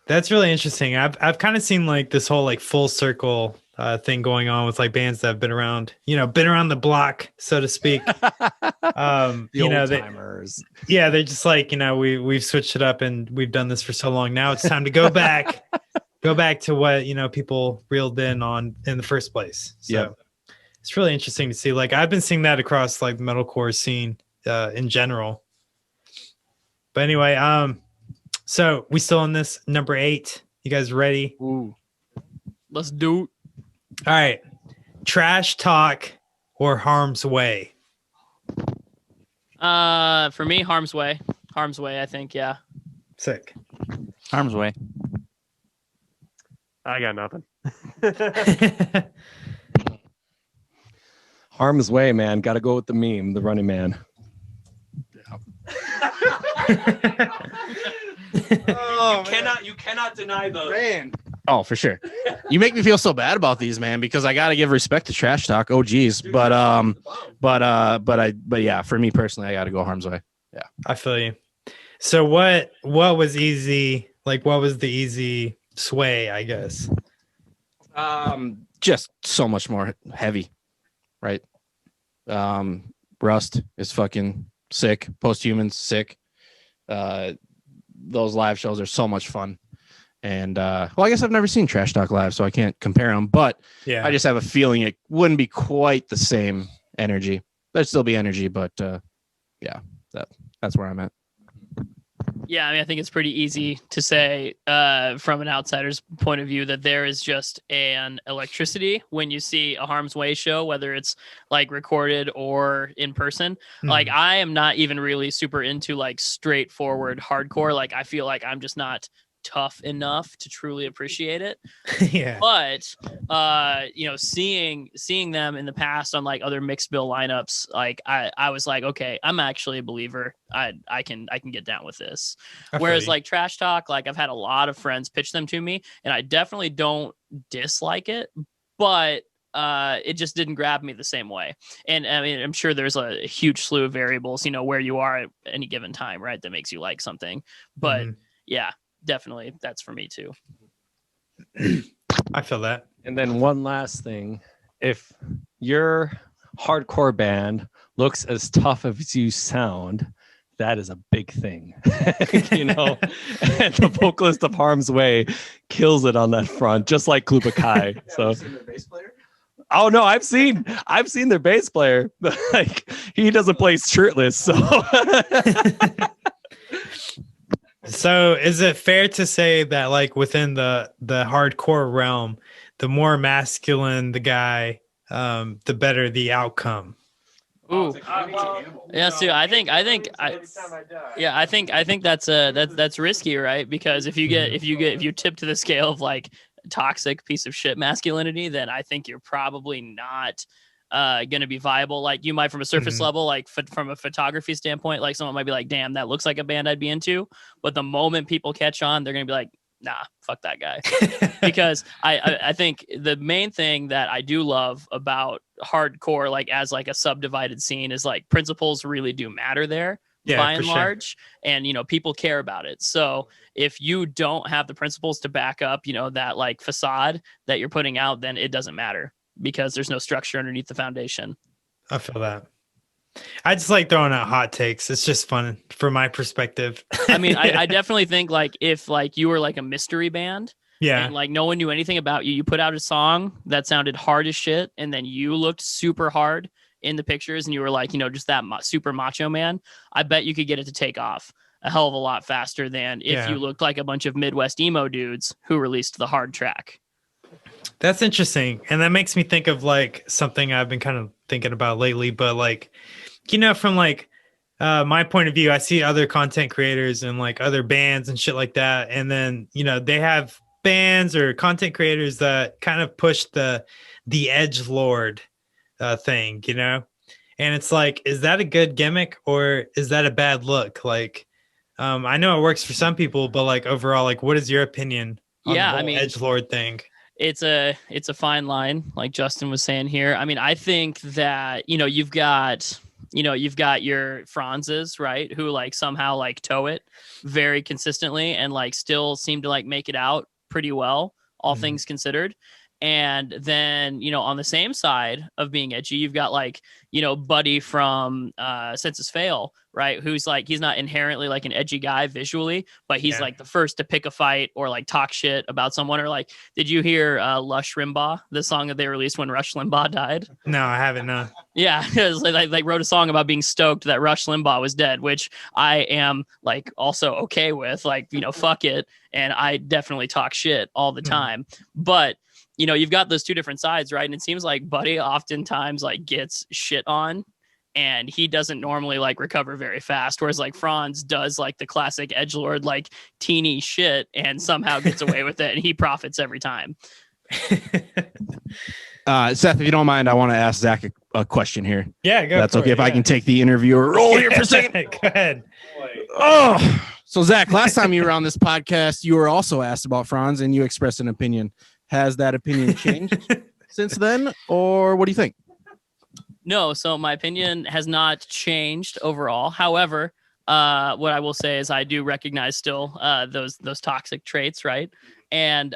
That's really interesting. I've kind of seen like this whole like full circle thing going on with like bands that have been around the block, so to speak. The old timers. They're just like, we've switched it up and we've done this for so long. Now it's time to go back, to what, people reeled in on in the first place. So It's really interesting to see. Like I've been seeing that across like the metalcore scene in general. But anyway, so we still on this number 8. You guys ready? Ooh. Let's do it. All right. Trash Talk or Harm's Way? For me, Harm's Way. Harm's Way, I think, yeah. Sick. Harm's Way. I got nothing. Harm's Way, man. Got to go with the meme, the Running Man. You cannot deny the man. Oh, for sure. You make me feel so bad about these, man, because I gotta give respect to Trash Talk. Oh, geez, but yeah, for me personally, I gotta go Harm's Way. Yeah, I feel you. So what was easy? Like, what was the easy sway? I guess. Just so much more heavy, right? Rust is fucking sick. Posthumans sick. Those live shows are so much fun. And I guess I've never seen Trash Talk live, so I can't compare them. But I just have a feeling it wouldn't be quite the same energy. There'd still be energy, but that's where I'm at. Yeah, I mean, I think it's pretty easy to say from an outsider's point of view that there is just an electricity when you see a Harm's Way show, whether it's like recorded or in person. Mm-hmm. Like I am not even really super into like straightforward hardcore. Like I feel like I'm just not tough enough to truly appreciate it. Yeah. But seeing them in the past on like other mixed bill lineups, like I was like, okay, I'm actually a believer. I can get down with this. Whereas like Trash Talk, like I've had a lot of friends pitch them to me, and I definitely don't dislike it, but it just didn't grab me the same way. And I mean, I'm sure there's a huge slew of variables, where you are at any given time, right, that makes you like something. But yeah, definitely that's for me too. I feel that. And then one last thing, if your hardcore band looks as tough as you sound, that is a big thing, you know. And the vocalist of Harm's Way kills it on that front, just like Kluba Kai. So, oh no, I've seen their bass player, but like he doesn't play shirtless. So, so is it fair to say that like within the hardcore realm, the more masculine the guy, the better the outcome? Ooh, yeah, Sue. I think that's risky, right? Because if you tip to the scale of like toxic piece of shit masculinity, then I think you're probably not going to be viable. Like you might from a surface level, like from a photography standpoint, like someone might be like, damn, that looks like a band I'd be into. But the moment people catch on, they're going to be like, nah, fuck that guy. Because I think the main thing that I do love about hardcore, like as like a subdivided scene, is like principles really do matter there, by and large. And, you know, people care about it. So if you don't have the principles to back up, you know, that like facade that you're putting out, then it doesn't matter because there's no structure underneath the foundation. I feel that. I just like throwing out hot takes. It's just fun from my perspective. I mean, I definitely think like if like you were like a mystery band, and like no one knew anything about you, you put out a song that sounded hard as shit, and then you looked super hard in the pictures, and you were like, you know, just that super macho man. I bet you could get it to take off a hell of a lot faster than if you looked like a bunch of Midwest emo dudes who released the hard track. That's interesting, and that makes me think of like something I've been kind of thinking about lately, but like, you know, from like my point of view, I see other content creators and like other bands and shit like that. And then, you know, they have bands or content creators that kind of push the edgelord thing, you know? And it's like, is that a good gimmick or is that a bad look? Like, I know it works for some people, but like overall, like, what is your opinion on the whole edgelord thing? It's a fine line, like Justin was saying here. I mean, I think that, you know, you've got your Franzes, right, who like somehow like toe it very consistently and like still seem to like make it out pretty well, all things considered. And then, you know, on the same side of being edgy, you've got like, you know, Buddy from Census Fail, right? Who's like, he's not inherently like an edgy guy visually, but he's like the first to pick a fight or like talk shit about someone. Or like, did you hear Lush Limbaugh, the song that they released when Rush Limbaugh died? No, I haven't. No. Yeah, because like wrote a song about being stoked that Rush Limbaugh was dead, which I am like also okay with. Like, you know, fuck it. And I definitely talk shit all the time. But you know, you've got those two different sides, right? And it seems like Buddy oftentimes like gets shit on and he doesn't normally like recover very fast. Whereas like Franz does like the classic edgelord, like teeny shit and somehow gets away with it and he profits every time. Seth, if you don't mind, I want to ask Zach a question here. Yeah, go. That's okay if I can take the interviewer role here for a second. Go ahead. Oh, so Zach, last time you were on this podcast, you were also asked about Franz and you expressed an opinion. Has that opinion changed since then, or what do you think? No, so my opinion has not changed overall. However, what I will say is I do recognize still those toxic traits, right? And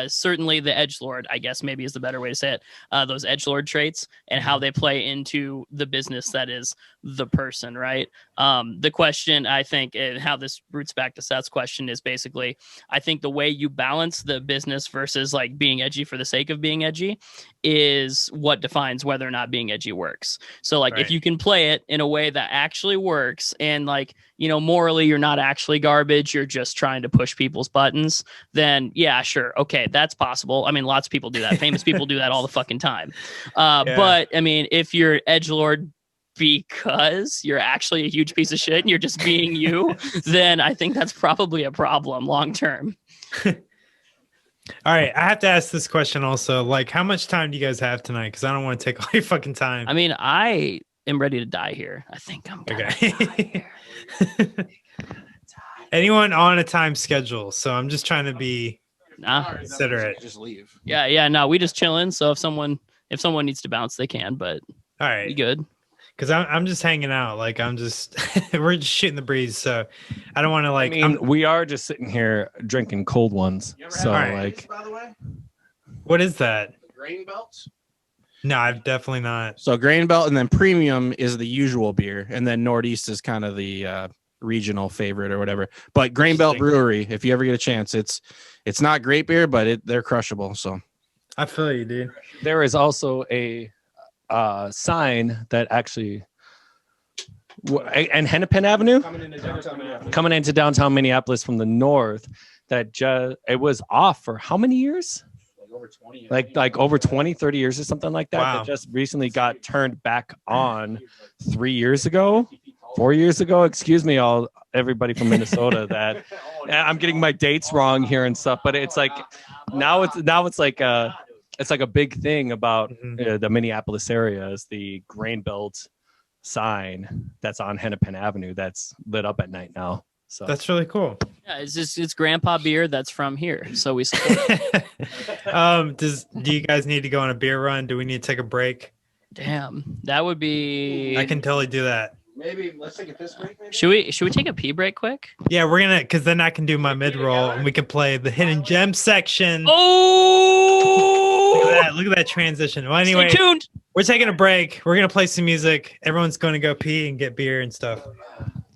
certainly the edgelord, I guess maybe is the better way to say it. Those edgelord traits and how they play into the business that is the person, right? The question, I think, and how this roots back to Seth's question is basically, I think the way you balance the business versus like being edgy for the sake of being edgy is what defines whether or not being edgy works. So like if you can play it in a way that actually works and like, you know, morally you're not actually garbage, you're just trying to push people's buttons, then yeah, sure. Okay, that's possible. I mean, lots of people do that. Famous people do that all the fucking time. But I mean, if you're edgelord because you're actually a huge piece of shit and you're just being you, then I think that's probably a problem long term. All right, I have to ask this question also. Like, how much time do you guys have tonight? Because I don't want to take all your fucking time. I mean, I am ready to die here. I think I'm okay. Anyone on a time schedule? So I'm just trying to be considerate. Just leave. Yeah. No, we just chilling. So if someone needs to bounce, they can. But all right, be good. Because I'm just hanging out. Like I'm just we're just shooting the breeze. So I don't want to like. I mean, we are just sitting here drinking cold ones. So like, by the way, what is that? Grain belts. No, I've definitely not. So Grain Belt and then Premium is the usual beer, and then Northeast is kind of the regional favorite or whatever. But Grain Belt Brewery, if you ever get a chance, it's not great beer, but they're crushable. So I feel you, dude. There is also a sign that actually and Hennepin Avenue coming into downtown Minneapolis from the north that it was off for how many years? Like over 20, 30 years or something like that. Wow. That just recently got turned back on 3 years ago, 4 years ago. Excuse me, everybody from Minnesota that I'm getting my dates wrong here and stuff, but it's like now it's like a big thing about the Minneapolis area is the Grain Belt sign that's on Hennepin Avenue that's lit up at night now. So that's really cool. Yeah, it's grandpa beer that's from here. So we support do you guys need to go on a beer run? Do we need to take a break? Damn, that would be. I can totally do that. maybe let's take a piss break. Maybe? Should we take a pee break quick? Yeah, we're gonna, because then I can do my mid roll and we can play the hidden gem section. Oh, Look at that transition. Well, anyway, stay tuned. we're taking a break. We're gonna play some music. Everyone's going to go pee and get beer and stuff.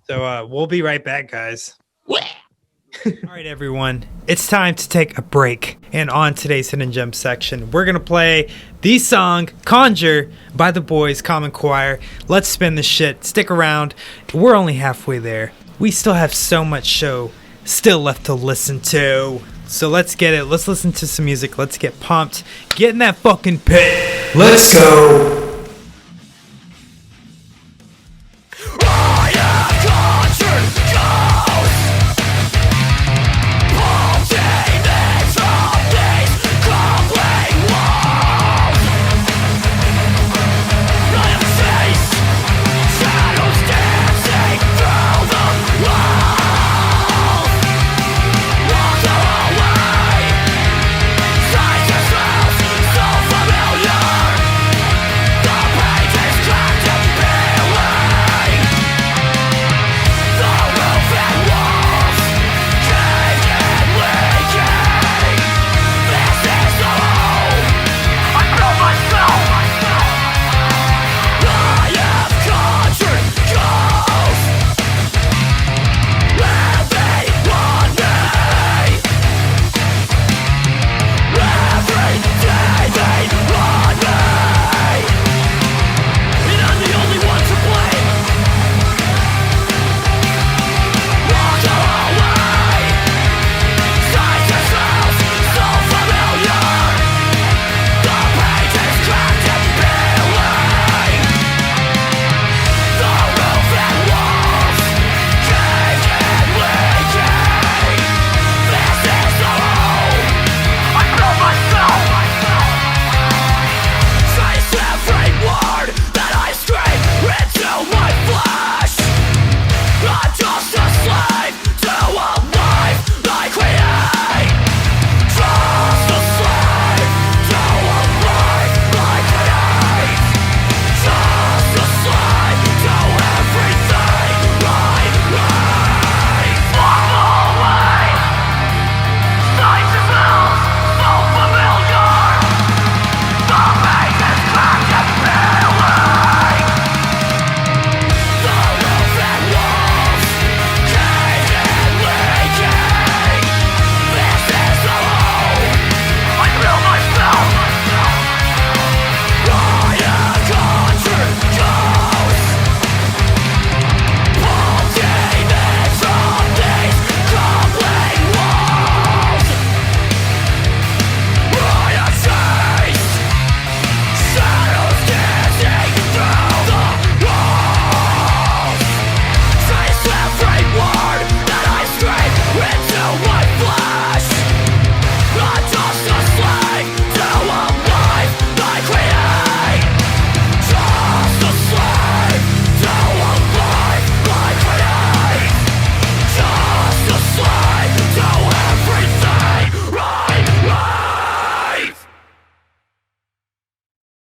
So we'll be right back, guys. All right, everyone. It's time to take a break. And on today's Hidden Gem section, we're going to play the song Conjure by the Boys Common Choir. Let's spin the shit. Stick around. We're only halfway there. We still have so much show still left to listen to. So let's get it. Let's listen to some music. Let's get pumped. Get in that fucking pit. Let's go.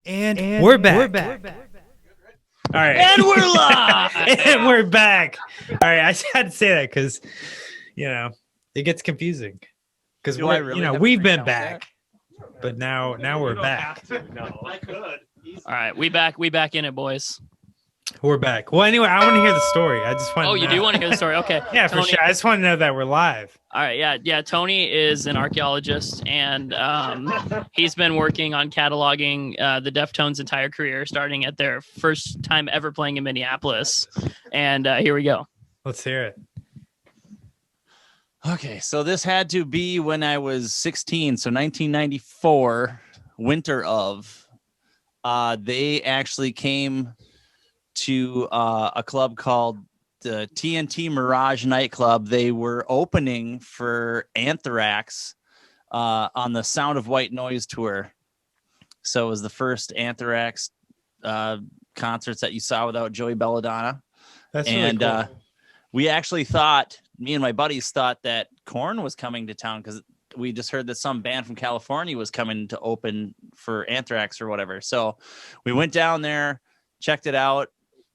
And we're back. All right. And we're live. And we're back. All right. I just had to say that because, it gets confusing. Because we've been back. but now we're back. No, I could. All right, we back in it, boys. We're back. Well, anyway, I want to hear the story. I just want. Oh, you do want to hear the story? Okay. Yeah, Tony, for sure. I just want to know that we're live. All right, yeah. Tony is an archaeologist, and he's been working on cataloging the Deftones' entire career, starting at their first time ever playing in Minneapolis. And here we go. Let's hear it. Okay, so this had to be when I was 16, so 1994, winter of. They actually came to a club called the TNT Mirage nightclub. They were opening for Anthrax on the Sound of White Noise tour. So it was the first Anthrax concerts that you saw without Joey Belladonna. That's really cool. We actually thought, me and my buddies thought that Korn was coming to town because we just heard that some band from California was coming to open for Anthrax or whatever. So we went down there, checked it out.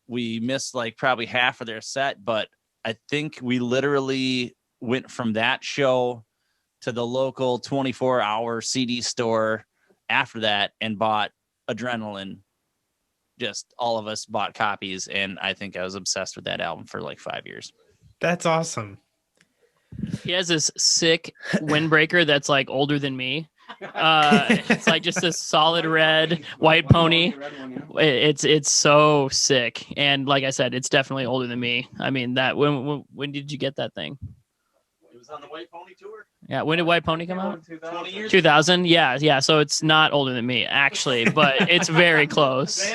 We missed like probably half of their set, but I think we literally went from that show to the local 24-hour CD store after that and bought Adrenaline. Just all of us bought copies, and I think I was obsessed with that album for like 5 years. That's awesome. He has this sick windbreaker that's like older than me. It's like just a solid red white pony. It's so sick, and like I said, it's definitely older than me. I mean, that when did you get that thing? It was on the White Pony tour. Yeah, when did White Pony come out? 20 years. 2000. Yeah. So it's not older than me actually, but it's very close.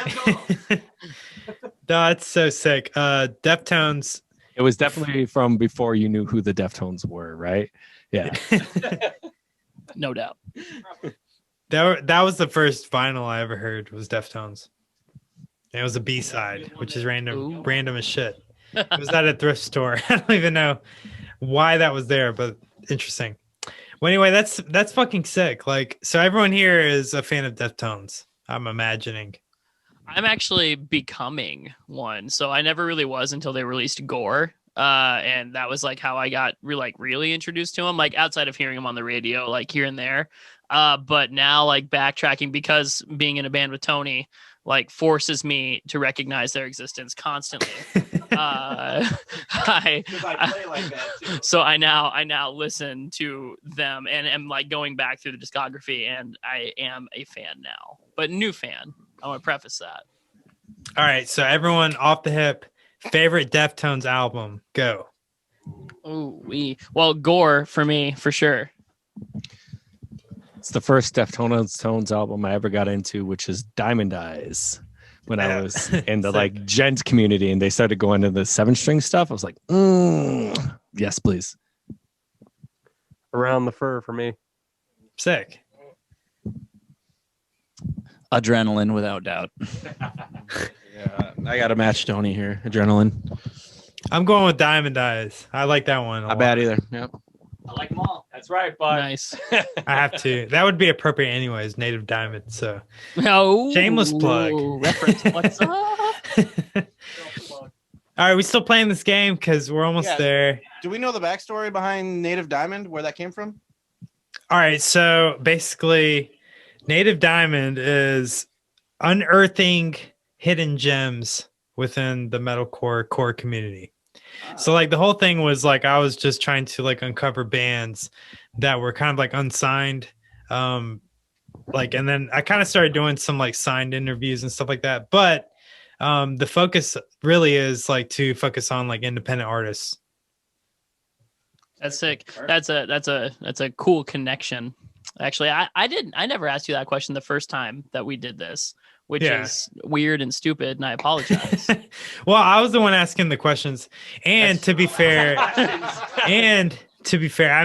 That's so sick. Deftones. It was definitely from before you knew who the Deftones were, right? Yeah. No doubt. That was the first vinyl I ever heard was Deftones. It was a B-side, which is random as shit. It was at a thrift store. I don't even know why that was there, but interesting. Well, anyway, that's fucking sick. Like, so everyone here is a fan of Deftones, I'm imagining. I'm actually becoming one. So I never really was until they released Gore. And that was like how I got really introduced to them, like outside of hearing them on the radio, like here and there. But now like backtracking, because being in a band with Tony like forces me to recognize their existence constantly. So I now listen to them and am like going back through the discography, and I am a fan now, but new fan. I want to preface that. All right, so everyone off the hip, favorite Deftones album, go. Well, Gore for me, for sure. It's the first Deftones album I ever got into, which is Diamond Eyes. When I was in the like gent community and they started going to the 7-string stuff, I was like, yes, please. Around the Fur for me. Sick. Adrenaline, without doubt. Yeah, I got to match Tony here. Adrenaline. I'm going with Diamond Eyes. I like that one. Not bad either. Yep. I like them all. That's right, bud. Nice. I have to. That would be appropriate anyways. Native Diamond. So Oh, shameless plug. Reference. What's up? All right, we still playing this game because we're almost there. Do we know the backstory behind Native Diamond, where that came from? All right, so basically, Native Diamond is unearthing hidden gems within the metalcore core community. So like the whole thing was like I was just trying to like uncover bands that were kind of like unsigned, like, and then I kind of started doing some like signed interviews and stuff like that. But the focus really is like to focus on like independent artists. That's sick. That's a cool connection. Actually, I never asked you that question the first time that we did this, which is weird and stupid, and I apologize. Well, I was the one asking the questions, and to be fair, I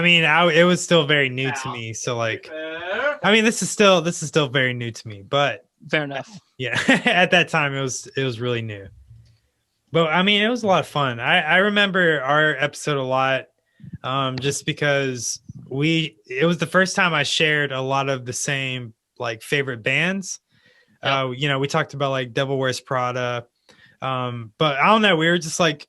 mean, it was still very new to me. So like, I mean, this is still very new to me, but fair enough. Yeah, at that time it was really new. But I mean, it was a lot of fun. I remember our episode a lot, just because it was the first time I shared a lot of the same like favorite bands. Yep. We talked about like Devil Wears Prada, but I don't know, we were just like,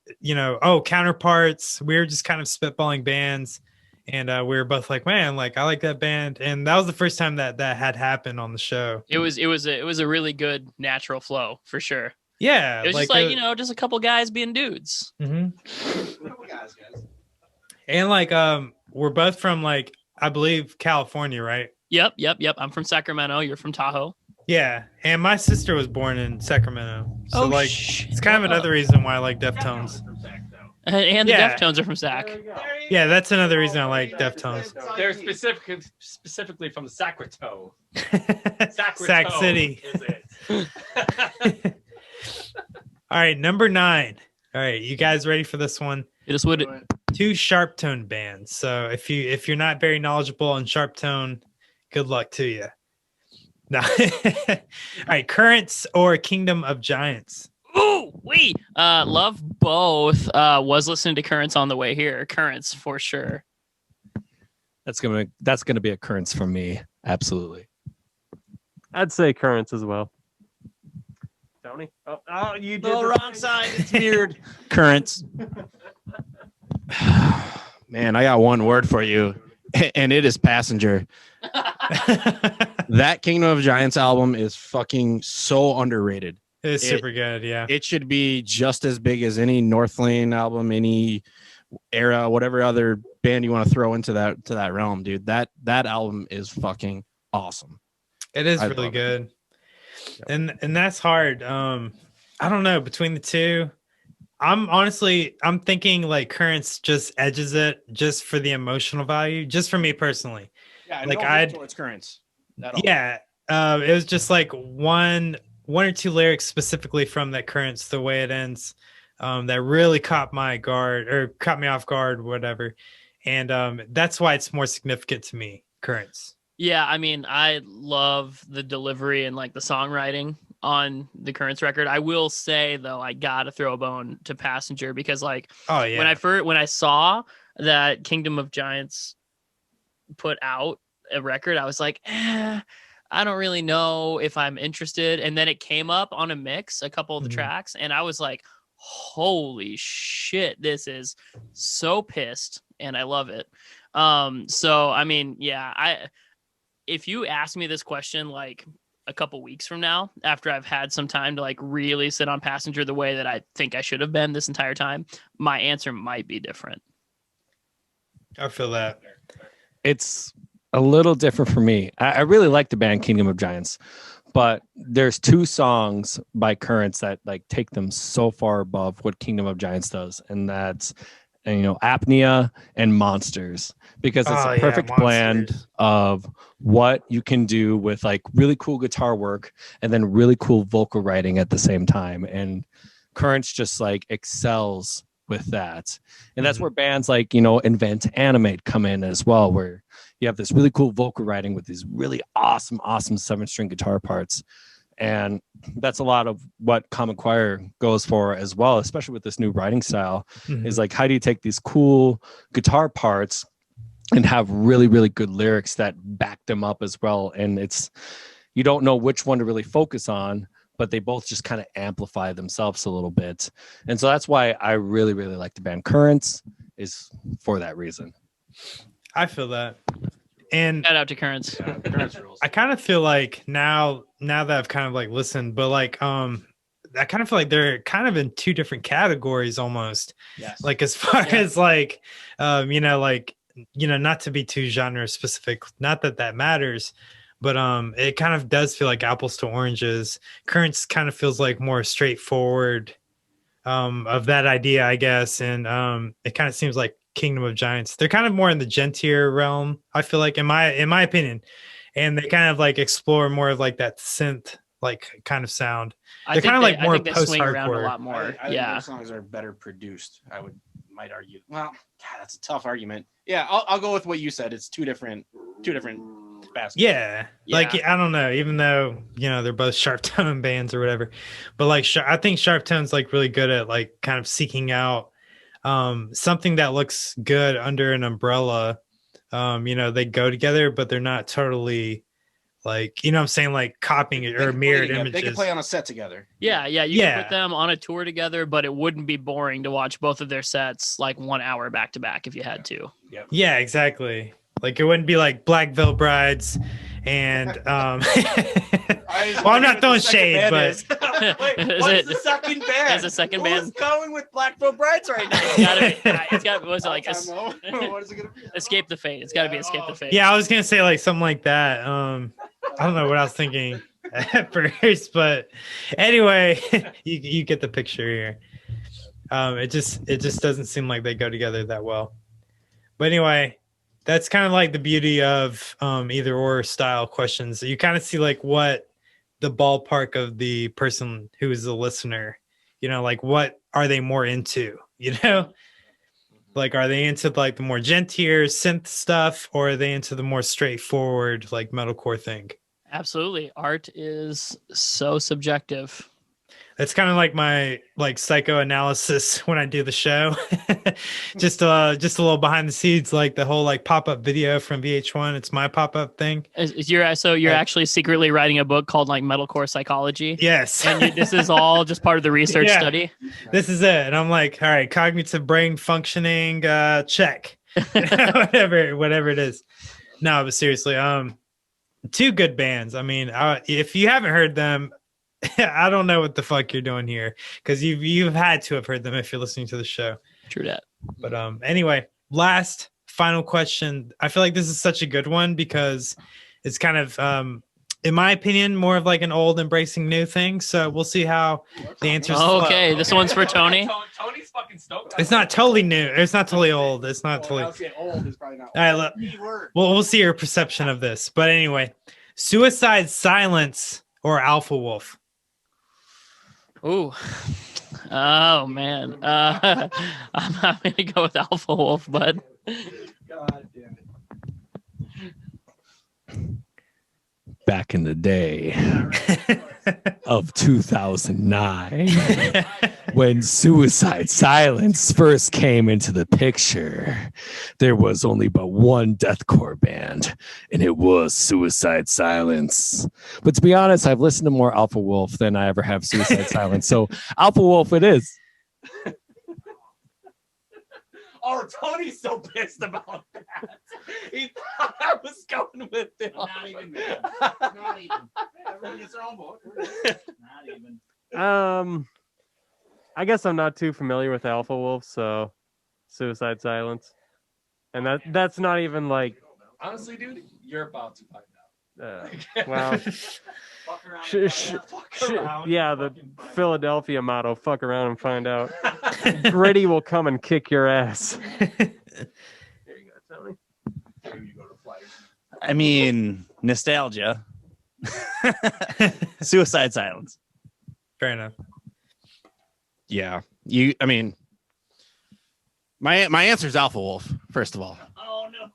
Counterparts. We were just kind of spitballing bands, and we were both like, man, like I like that band, and that was the first time that had happened on the show. It was a really good natural flow for sure. Yeah, it was just like just a couple guys being dudes. Mm-hmm. And like we're both from like I believe California, right? Yep. I'm from Sacramento. You're from Tahoe. Yeah, and my sister was born in Sacramento, so it's kind of another reason why I like Deftones. And the Deftones are from Sac. Yeah, that's another reason I like Deftones. They're specifically from Sacramento. Sac City. Is it? All right, number 9. All right, you guys ready for this one? It is what it. 2 sharp tone bands. So if you're not very knowledgeable in sharp tone, good luck to you. No. All right, Currents or Kingdom of Giants? Ooh, love both. Was listening to Currents on the way here. Currents for sure. That's gonna be a Currents from me. Absolutely. I'd say Currents as well. Tony? Oh, you did the wrong side. It's weird. Currents. Man, I got one word for you, and it is Passenger. That Kingdom of Giants album is fucking so underrated. It's super good, yeah. It should be just as big as any Northlane album, any era, whatever other band you want to throw into that realm, dude. That album is fucking awesome. It is really good. Yep. And that's hard. I don't know, between the two. I'm thinking like Currents just edges it just for the emotional value, just for me personally. Yeah, like I'd towards Currents. Yeah. It was just like one or two lyrics specifically from that Currents, the way it ends, that really caught me off guard, whatever. And that's why it's more significant to me, Currents. Yeah, I mean, I love the delivery and like the songwriting on the Currents record. I will say though, I gotta throw a bone to Passenger because like when I saw that Kingdom of Giants put out a record, I was like, I don't really know if I'm interested. And then it came up on a mix, a couple of the tracks, and I was like, holy shit, this is so pissed, and I love it. So I mean, yeah, if you ask me this question like a couple weeks from now, after I've had some time to like really sit on Passenger the way that I think I should have been this entire time, my answer might be different. I feel that. It's a little different for me. I really like the band Kingdom of Giants, but there's 2 songs by Currents that like take them so far above what Kingdom of Giants does, and that's Apnea and Monsters, because it's a perfect blend of what you can do with like really cool guitar work and then really cool vocal writing at the same time. And Currents just like excels with that. And that's where bands like, Invent Animate come in as well, where you have this really cool vocal writing with these really awesome 7-string guitar parts. And that's a lot of what Common Choir goes for as well, especially with this new writing style, is like, how do you take these cool guitar parts and have really, really good lyrics that back them up as well? And you don't know which one to really focus on, but they both just kind of amplify themselves a little bit. And so that's why I really, really like the band Currents, is for that reason. I feel that. And shout out to Currents. Yeah, Currents rules. I kind of feel like now that I've kind of like listened, but like I kind of feel like they're kind of in 2 different categories almost. Yes. Like as far as like not to be too genre specific, not that matters, but it kind of does feel like apples to oranges. Currents kind of feels like more straightforward of that idea, I guess, and it kind of seems like Kingdom of Giants, they're kind of more in the gentier realm, I feel like, in my opinion, and they kind of like explore more of like that synth like kind of sound. They're kind of like more post-hardcore. A lot more. I think their songs are better produced. Might argue. Well, God, that's a tough argument. Yeah, I'll go with what you said. It's two different baskets. Yeah, like I don't know. Even though they're both sharp tone bands or whatever, but like I think Sharp Tone's like really good at like kind of seeking out something that looks good under an umbrella. They go together, but they're not totally Like, you know what I'm saying? Like copying it or mirrored images. They can play on a set together. Yeah, you can put them on a tour together, but it wouldn't be boring to watch both of their sets like 1 hour back to back if you had to. Yep. Yeah, exactly. Like it wouldn't be like Black Veil Brides and well, I'm not throwing shade, but Wait, what's the second band? There's a second band. Who's going with Black Veil Brides right now? It's got was it like what is it gonna be? Escape the Fate. It's got to be Escape the Fate. yeah, I was gonna say like something like that. I don't know what I was thinking at first, but anyway, you get the picture here. It just doesn't seem like they go together that well. But anyway, that's kind of like the beauty of either or style questions. You kind of see like what the ballpark of the person who is the listener, you know, like what are they more into, you know? Like, are they into like the more gentler synth stuff, or are they into the more straightforward like metalcore thing? Absolutely. Art is so subjective. It's kind of like my like psychoanalysis when I do the show. just a little behind the scenes, like the whole like pop-up video from VH1. It's my pop-up thing. You're actually secretly writing a book called like Metalcore Psychology. Yes. And this is all just part of the research study. This is it. And I'm like, all right, cognitive brain functioning, check. whatever it is. No, but seriously, two good bands. I mean, if you haven't heard them, I don't know what the fuck you're doing here, because you've had to have heard them if you're listening to the show. True that. But anyway, last final question. I feel like this is such a good one because it's kind of in my opinion more of like an old embracing new thing. So we'll see how the answers flow. Okay, this one's for Tony. Tony's fucking stoked. It's not totally new. It's not totally old. It's not totally old is probably not. All right, look. We'll see your perception of this. But anyway, Suicide Silence or Alpha Wolf? Ooh. Oh man. I'm gonna go with Alpha Wolf, bud. God damn it. Back in the day of 2009, when Suicide Silence first came into the picture, there was only but one deathcore band, and it was Suicide Silence. But to be honest, I've listened to more Alpha Wolf than I ever have Suicide Silence. So Alpha Wolf it is. Oh, Tony's so pissed about that. He thought I was going with him. Not even. Not even. Everyone gets their own book. Not even. I guess I'm not too familiar with Alpha Wolf, so Suicide Silence. And that's not even like. Honestly, dude, you're about to find out. Well, yeah, the Philadelphia motto: "Fuck around and find out." Gritty will come and kick your ass. There you go, Tony. I mean, nostalgia. Suicide Silence. Fair enough. Yeah, I mean, my answer is Alpha Wolf. First of all. Oh no.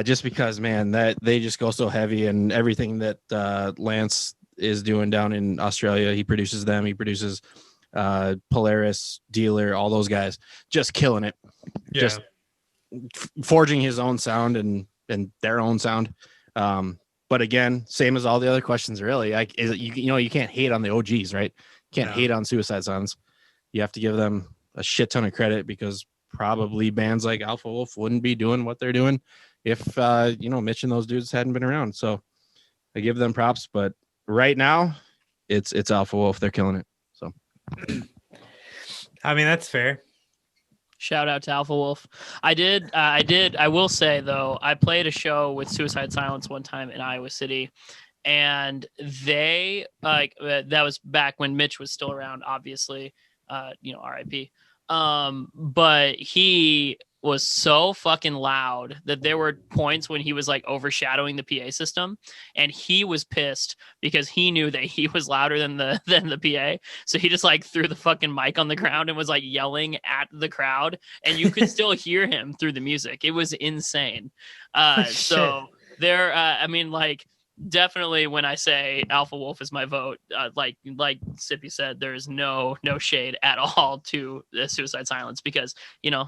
Just because, man, that they just go so heavy, and everything that Lance is doing down in Australia, he produces them. He produces Polaris, Dealer, all those guys, just killing it. Yeah. Just forging his own sound and their own sound. But again, same as all the other questions, really. You can't hate on the OGs, right? You can't hate on Suicide Silence. You have to give them a shit ton of credit, because probably bands like Alpha Wolf wouldn't be doing what they're doing if Mitch and those dudes hadn't been around. So I give them props, but right now it's Alpha Wolf. They're killing it. So I mean, that's fair. Shout out to Alpha Wolf. I will say though, I played a show with Suicide Silence one time in Iowa City, and they that was back when Mitch was still around, obviously, RIP. But he was so fucking loud that there were points when he was like overshadowing the PA system, and he was pissed because he knew that he was louder than the PA. So he just like threw the fucking mic on the ground and was like yelling at the crowd, and you could still hear him through the music. It was insane. So there, I mean, like, definitely when I say Alpha Wolf is my vote, like Sippy said, there is no shade at all to the Suicide Silence, because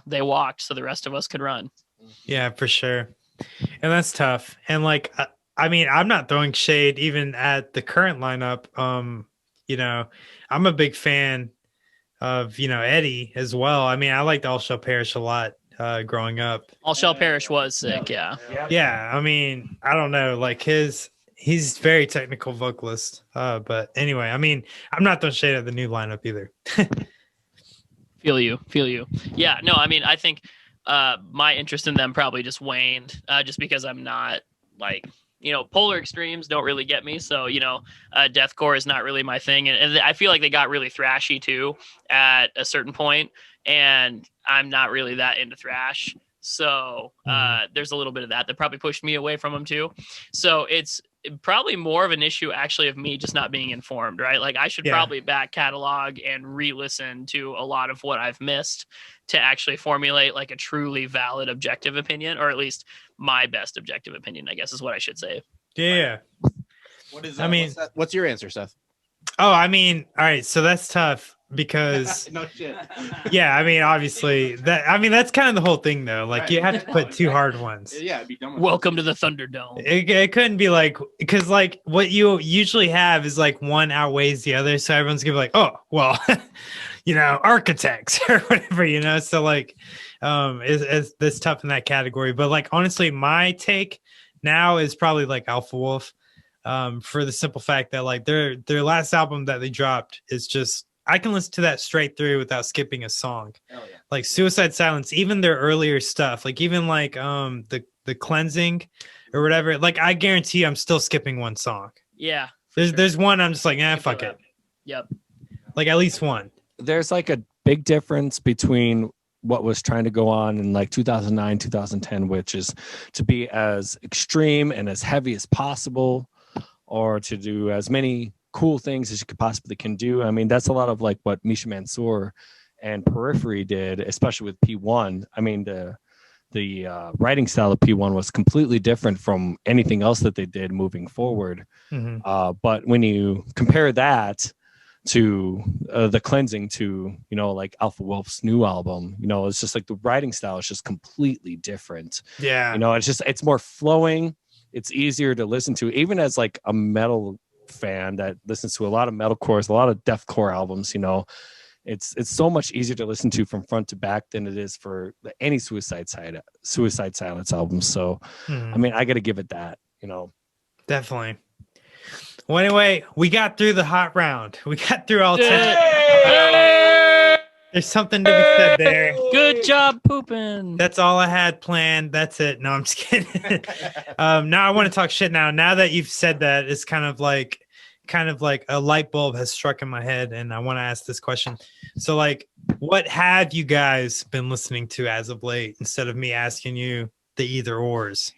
they walked so the rest of us could run. Yeah, for sure. And that's tough. And like I mean, I'm not throwing shade even at the current lineup. You know, I'm a big fan of, you know, Eddie as well. I mean, I liked All Shall Perish a lot growing up. All Shall Perish was sick, yeah. Yeah, I mean, I don't know, like he's very technical vocalist. But anyway, I mean, I'm not throwing shade at the new lineup either. Feel you. Yeah, no, I mean, I think my interest in them probably just waned just because I'm not like, you know, polar extremes don't really get me. So, you know, deathcore is not really my thing. And I feel like they got really thrashy too at a certain point, and I'm not really that into thrash. So there's a little bit of that probably pushed me away from them too. So it's probably more of an issue actually of me just not being informed, right? Like I should probably back catalog and re-listen to a lot of what I've missed to actually formulate like a truly valid objective opinion, or at least my best objective opinion, I guess is what I should say. Yeah. What is? I mean, what's your answer, Seth? Oh, I mean, all right, so that's tough because No shit. yeah, I mean, obviously that's kind of the whole thing though. Like you have to put two hard ones. Yeah, it'd be dumb. Welcome to the Thunderdome. It couldn't be like, because like what you usually have is like one outweighs the other, so everyone's gonna be like, oh well, you know, Architects or whatever, you know. So like it's tough in that category. But like honestly, my take now is probably like Alpha Wolf, for the simple fact that like their last album that they dropped is just, I can listen to that straight through without skipping a song. Hell yeah. Like Suicide Silence, even their earlier stuff, like even like the Cleansing or whatever, like I guarantee I'm still skipping one song. Yeah. There's one I'm just like, fuck it. Yep. Like at least one. There's like a big difference between what was trying to go on in like 2009, 2010, which is to be as extreme and as heavy as possible, or to do as many cool things as you could possibly can do. I mean, that's a lot of like what Misha Mansour and Periphery did, especially with P1. I mean, the writing style of P1 was completely different from anything else that they did moving forward. Mm-hmm. But when you compare that to the Cleansing to, you know, like Alpha Wolf's new album, you know, it's just like the writing style is just completely different. Yeah. You know, it's more flowing. It's easier to listen to, even as like a metal fan that listens to a lot of metalcore, a lot of deathcore albums, you know, it's so much easier to listen to from front to back than it is for any Suicide Silence album. So, I mean, I got to give it that, you know. Definitely. Well, anyway, we got through the hot round. We got through all 10. There's something to be said there. Good job pooping. That's all I had planned. That's it. No, I'm just kidding. Now I want to talk shit now. Now that you've said that, it's kind of like a light bulb has struck in my head, and I want to ask this question. So like, what have you guys been listening to as of late, instead of me asking you the either ors?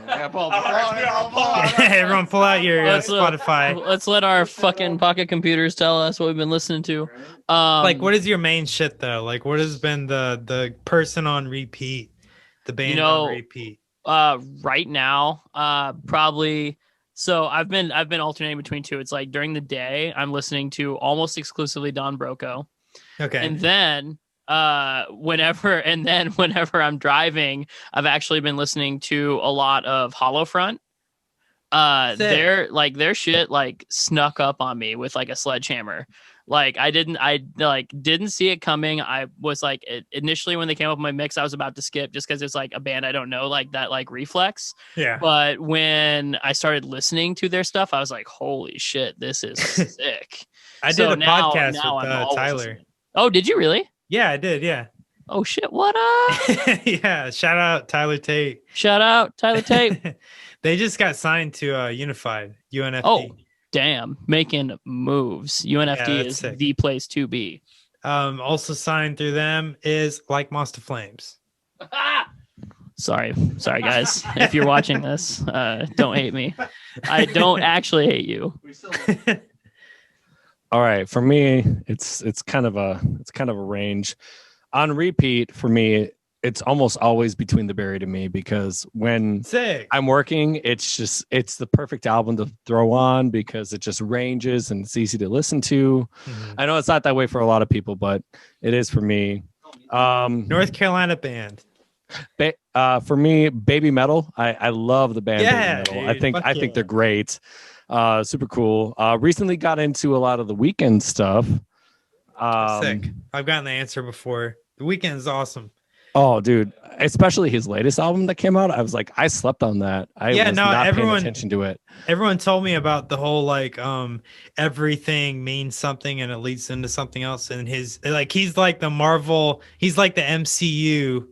Everyone pull out your Spotify. Let's let our fucking pocket computers tell us what we've been listening to. Like, what is your main shit though? Like, what has been the person on repeat, the band on repeat? Right now, probably. So I've been alternating between two. It's like during the day, I'm listening to almost exclusively Don Broco. Okay. And then whenever I'm driving, I've actually been listening to a lot of Hollowfront. Their shit like snuck up on me with like a sledgehammer. Like I didn't see it coming. I was like, initially when they came up with my mix, I was about to skip just because it's like a band I don't know, like that, like reflex. Yeah. But when I started listening to their stuff, I was like, holy shit, this is sick. I did a podcast with Tyler. Listening. Oh, did you really? Yeah, I did. Yeah. Oh shit! What up? Yeah. Shout out Tyler Tate. Shout out Tyler Tate. They just got signed to Unified UNFD. Oh, damn! Making moves. UNFD is sick. The place to be. Also signed through them is Like Moss to Flames. Sorry, guys. If you're watching this, don't hate me. I don't actually hate you. All right, for me, it's kind of a range. On repeat, for me, it's almost always Between the Buried and Me, because when I'm working, it's the perfect album to throw on because it just ranges and it's easy to listen to. Mm-hmm. I know it's not that way for a lot of people, but it is for me. North Carolina band. For me, Baby Metal. I love the band Yeah, Baby Metal. dude, I think they're great. Super cool. Recently got into a lot of the Weeknd stuff. Sick. I've gotten the answer before. The Weeknd is awesome. Oh, dude, especially his latest album that came out. I was like, I slept on that. I was not paying attention to it. Everyone told me about the whole like everything means something and it leads into something else. And he's like the Marvel, he's like the MCU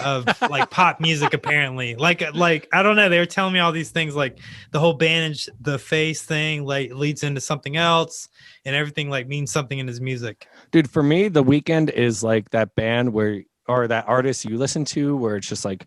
of like pop music apparently. Like I don't know. They were telling me all these things like the whole bandage, the face thing like leads into something else and everything like means something in his music. Dude, for me, The Weeknd is like that band or that artist you listen to where it's just like,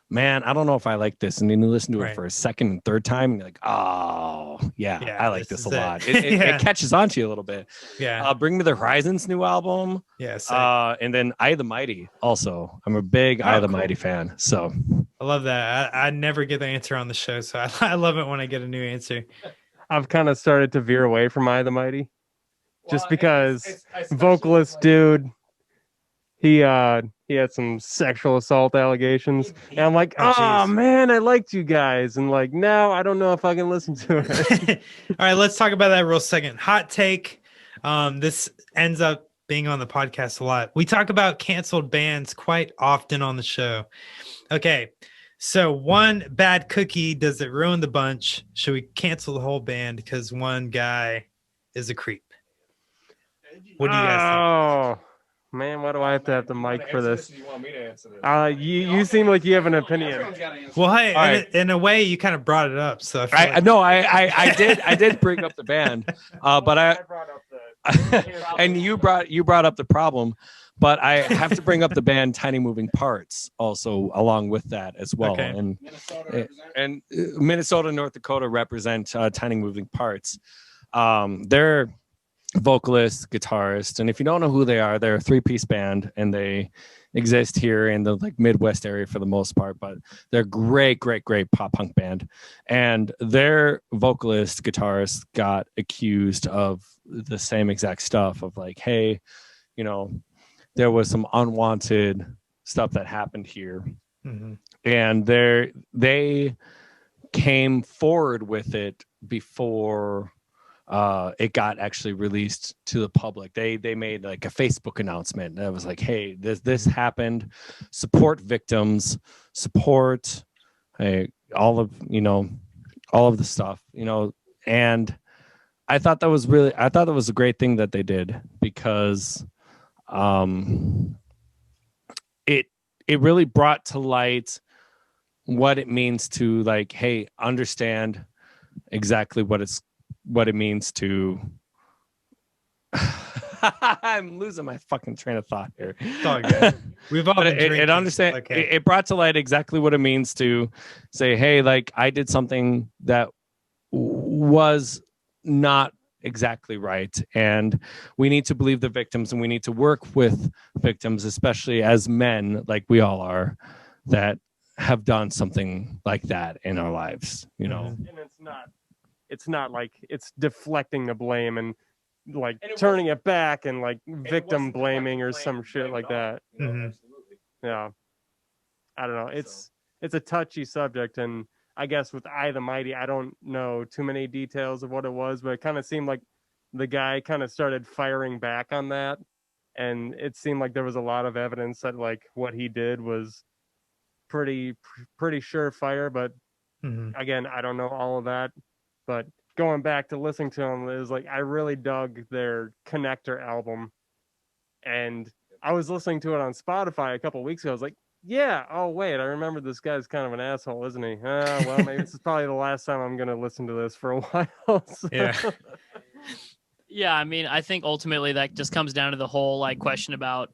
man, I don't know if I like this. And then you listen to it for a second and third time, and you're like, oh, yeah I like this a lot. It catches on to you a little bit. Yeah. Bring Me the Horizon's new album. Yes. And then Eye of the Mighty also. I'm a big Eye of the Mighty fan. So I love that. I never get the answer on the show, so I love it when I get a new answer. I've kind of started to veer away from Eye of the Mighty. Just because vocalist dude, he had some sexual assault allegations, and I'm like, oh man, I liked you guys, and like now I don't know if I can listen to it. All right, let's talk about that real second. Hot take. This ends up being on the podcast a lot. We talk about canceled bands quite often on the show. Okay, so one bad cookie, does it ruin the bunch? Should we cancel the whole band because one guy is a creep? What do you guys think? Man, why do I have to have the mic for this? You want me to answer this? You seem like you have an opinion. Well, hey, in a way, you kind of brought it up. So I did bring up the band, but I brought up the and you brought up the problem, but I have to bring up the band Tiny Moving Parts also along with that as well. Okay. And Minnesota, North Dakota represent Tiny Moving Parts. They're vocalist, guitarist, and if you don't know who they are, they're a 3-piece band and they exist here in the like Midwest area for the most part, but they're great pop punk band. And their vocalist, guitarist got accused of the same exact stuff of like, hey, you know, there was some unwanted stuff that happened here. Mm-hmm. And they came forward with it before it got actually released to the public. They made like a Facebook announcement that was like, hey, this happened, support victims, support all of the stuff, and I thought that was a great thing that they did because it really brought to light what it means to like, hey, understand exactly what it means to I'm losing my fucking train of thought here. It's all good. We've all been drinking. It brought to light exactly what it means to say, hey, like I did something that was not exactly right, and we need to believe the victims, and we need to work with victims, especially as men, like we all are, that have done something like that in our lives, And it's not like it's deflecting the blame and like turning it back and like victim blaming or some shit like that. Mm-hmm. Yeah, I don't know. It's a touchy subject, and I guess with Eye of the Mighty, I don't know too many details of what it was, but it kind of seemed like the guy kind of started firing back on that, and it seemed like there was a lot of evidence that like what he did was pretty surefire. But again, I don't know all of that. But going back to listening to them, it was like I really dug their Connector album, and I was listening to it on Spotify a couple of weeks ago. I was like, yeah, oh wait, I remember this guy's kind of an asshole, isn't he? Well, maybe this is probably the last time I'm gonna listen to this for a while. So. Yeah, I mean, I think ultimately that just comes down to the whole like question about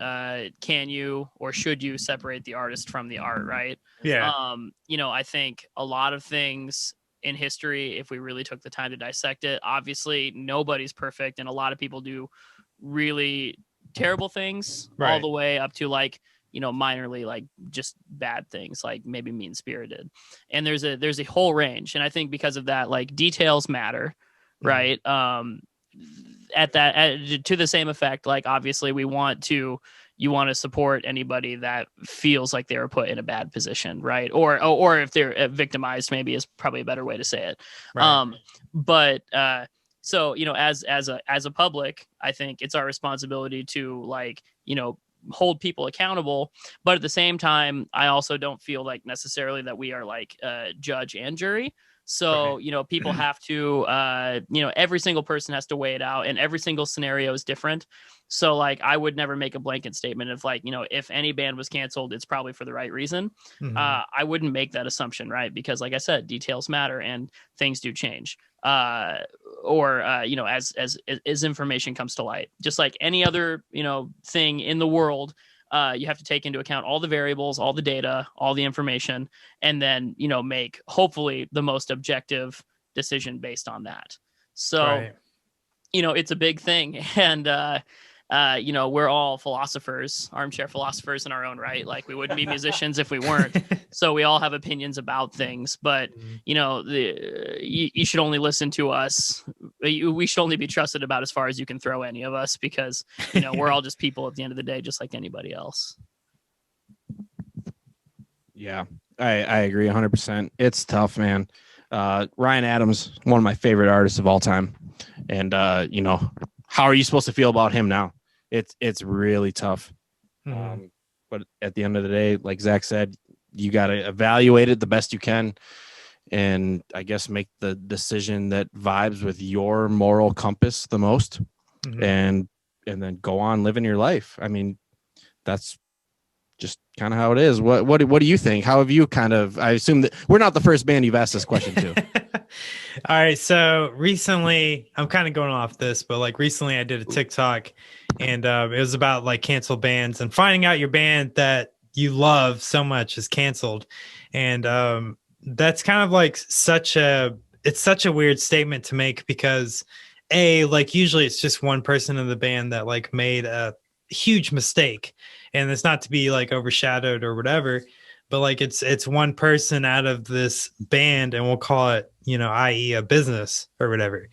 can you or should you separate the artist from the art, right? Yeah. I think a lot of things in history, if we really took the time to dissect it, obviously nobody's perfect, and a lot of people do really terrible things, right, all the way up to like, minorly like just bad things, like maybe mean-spirited. And there's a whole range. And I think because of that, like details matter, right? To the same effect, like obviously we want to, you want to support anybody that feels like they were put in a bad position, right? Or if they're victimized, maybe is probably a better way to say it. Right. So, you know, as a public, I think it's our responsibility to, like, you know, hold people accountable. But at the same time, I also don't feel like necessarily that we are like judge and jury. So, right. You know, people have to, you know, every single person has to weigh it out, and every single scenario is different. So, like, I would never make a blanket statement of, like, you know, if any band was canceled, it's probably for the right reason. Mm-hmm. I wouldn't make that assumption, right? Because, like I said, details matter and things do change. You know, as information comes to light, just like any other, you know, thing in the world, you have to take into account all the variables, all the data, all the information, and then, you know, make hopefully the most objective decision based on that. So, right. You know, it's a big thing. And, you know, we're all philosophers, armchair philosophers in our own right. Like, we wouldn't be musicians if we weren't. So we all have opinions about things, but, you know, you should only listen to us. We should only be trusted about as far as you can throw any of us, because, you know, we're all just people at the end of the day, just like anybody else. Yeah, I agree 100%. It's tough, man. Ryan Adams, one of my favorite artists of all time. And, you know, how are you supposed to feel about him now? It's really tough. Mm-hmm. But at the end of the day, like Zach said, you got to evaluate it the best you can, and I guess make the decision that vibes with your moral compass the most. Mm-hmm. and then go on living your life. I mean, that's just kind of how it is. What do you think? How have you kind of, I assume that we're not the first band you've asked this question to. All right. So recently, I'm kind of going off this, but like recently I did a TikTok, and it was about like canceled bands and finding out your band that you love so much is canceled. And that's kind of like such a weird statement to make, because like usually it's just one person in the band that like made a huge mistake, and it's not to be like overshadowed or whatever, but like it's one person out of this band, and we'll call it, you know, i.e. a business or whatever.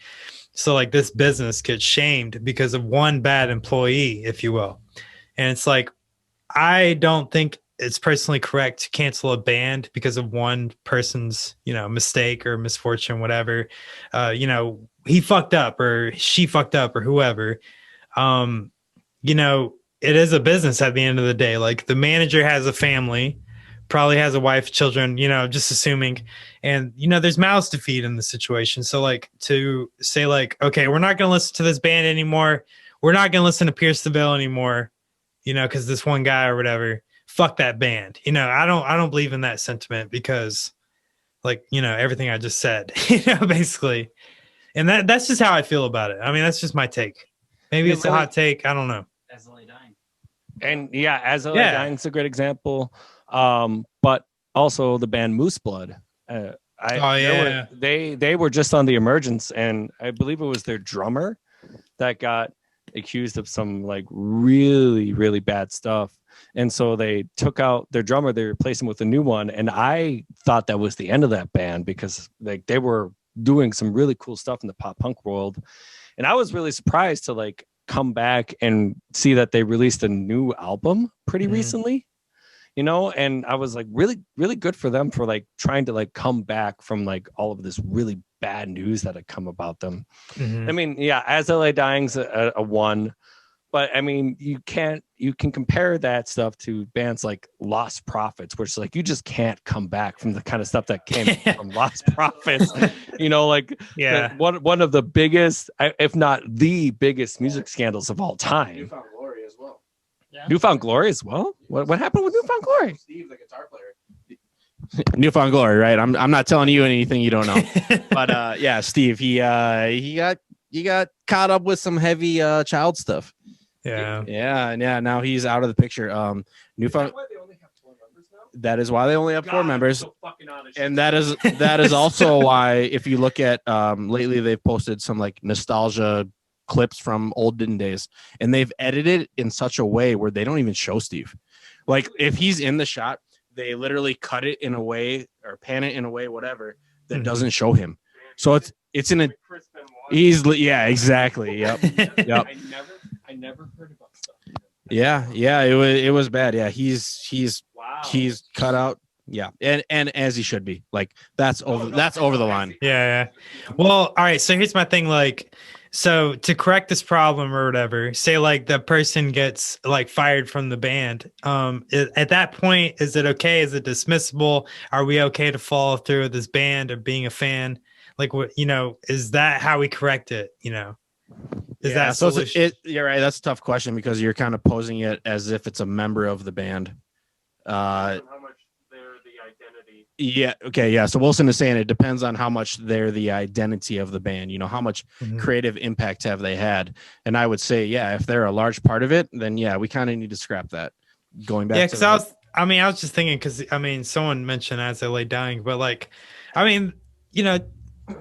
So like this business gets shamed because of one bad employee, if you will. And it's like, I don't think it's personally correct to cancel a band because of one person's, you know, mistake or misfortune, whatever. You know, he fucked up or she fucked up or whoever. You know, it is a business at the end of the day. Like, the manager has a family, probably has a wife, children, you know, just assuming. And, you know, there's mouths to feed in the situation. So like, to say like, okay, we're not going to listen to this band anymore. We're not going to listen to Pierce the Veil anymore, you know, because this one guy or whatever, fuck that band. You know, I don't believe in that sentiment, because like, you know, everything I just said, you know, basically. And that's just how I feel about it. I mean, that's just my take. Maybe it's a hot take. I don't know. As LA Dying. And yeah, As LA Dying is a great example. But also the band Moose Blood. They were just on the Emergence, and I believe it was their drummer that got accused of some like really, really bad stuff. And so they took out their drummer, they replaced him with a new one. And I thought that was the end of that band, because like they were doing some really cool stuff in the pop punk world. And I was really surprised to like come back and see that they released a new album pretty recently, you know, and I was like, really, really good for them for like trying to like come back from like all of this really bad news that had come about them. I mean, yeah, As LA Dying's a one, but I mean, you can compare that stuff to bands like Lost Prophets, which like you just can't come back from the kind of stuff that came from Lost Prophets. You know, like one of the biggest, if not the biggest, music scandals of all time. Newfound Glory as well. Yeah. Newfound Glory as well. What happened with Newfound Glory? Steve, the guitar player. Newfound Glory, right? I'm not telling you anything you don't know. But yeah, Steve, he got caught up with some heavy child stuff. Yeah. Now he's out of the picture. Newfound. That is why they only have 4 members. So and that is also why, if you look at lately, they've posted some like nostalgia clips from olden days, and they've edited it in such a way where they don't even show Steve. Like, if he's in the shot, they literally cut it in a way or pan it in a way, whatever, that doesn't show him. So it's in a easily, yeah, exactly. Yep. I never heard about stuff. Yeah, it was bad. Yeah, he's cut out. Yeah, and as he should be. Like that's over the line. Yeah. Well, all right. So here's my thing. Like, so to correct this problem or whatever, say like the person gets like fired from the band. At that point, is it okay? Is it dismissible? Are we okay to follow through with this band or being a fan? Like, what, is that how we correct it? Is that so you're right. That's a tough question because you're kind of posing it as if it's a member of the band. How much they're the identity. Yeah. Okay. Yeah. So Wilson is saying it depends on how much they're the identity of the band. How much creative impact have they had? And I would say, yeah, if they're a large part of it, then yeah, we kind of need to scrap that. Going back. Yeah, because I was just thinking because someone mentioned As I Lay Dying, but like,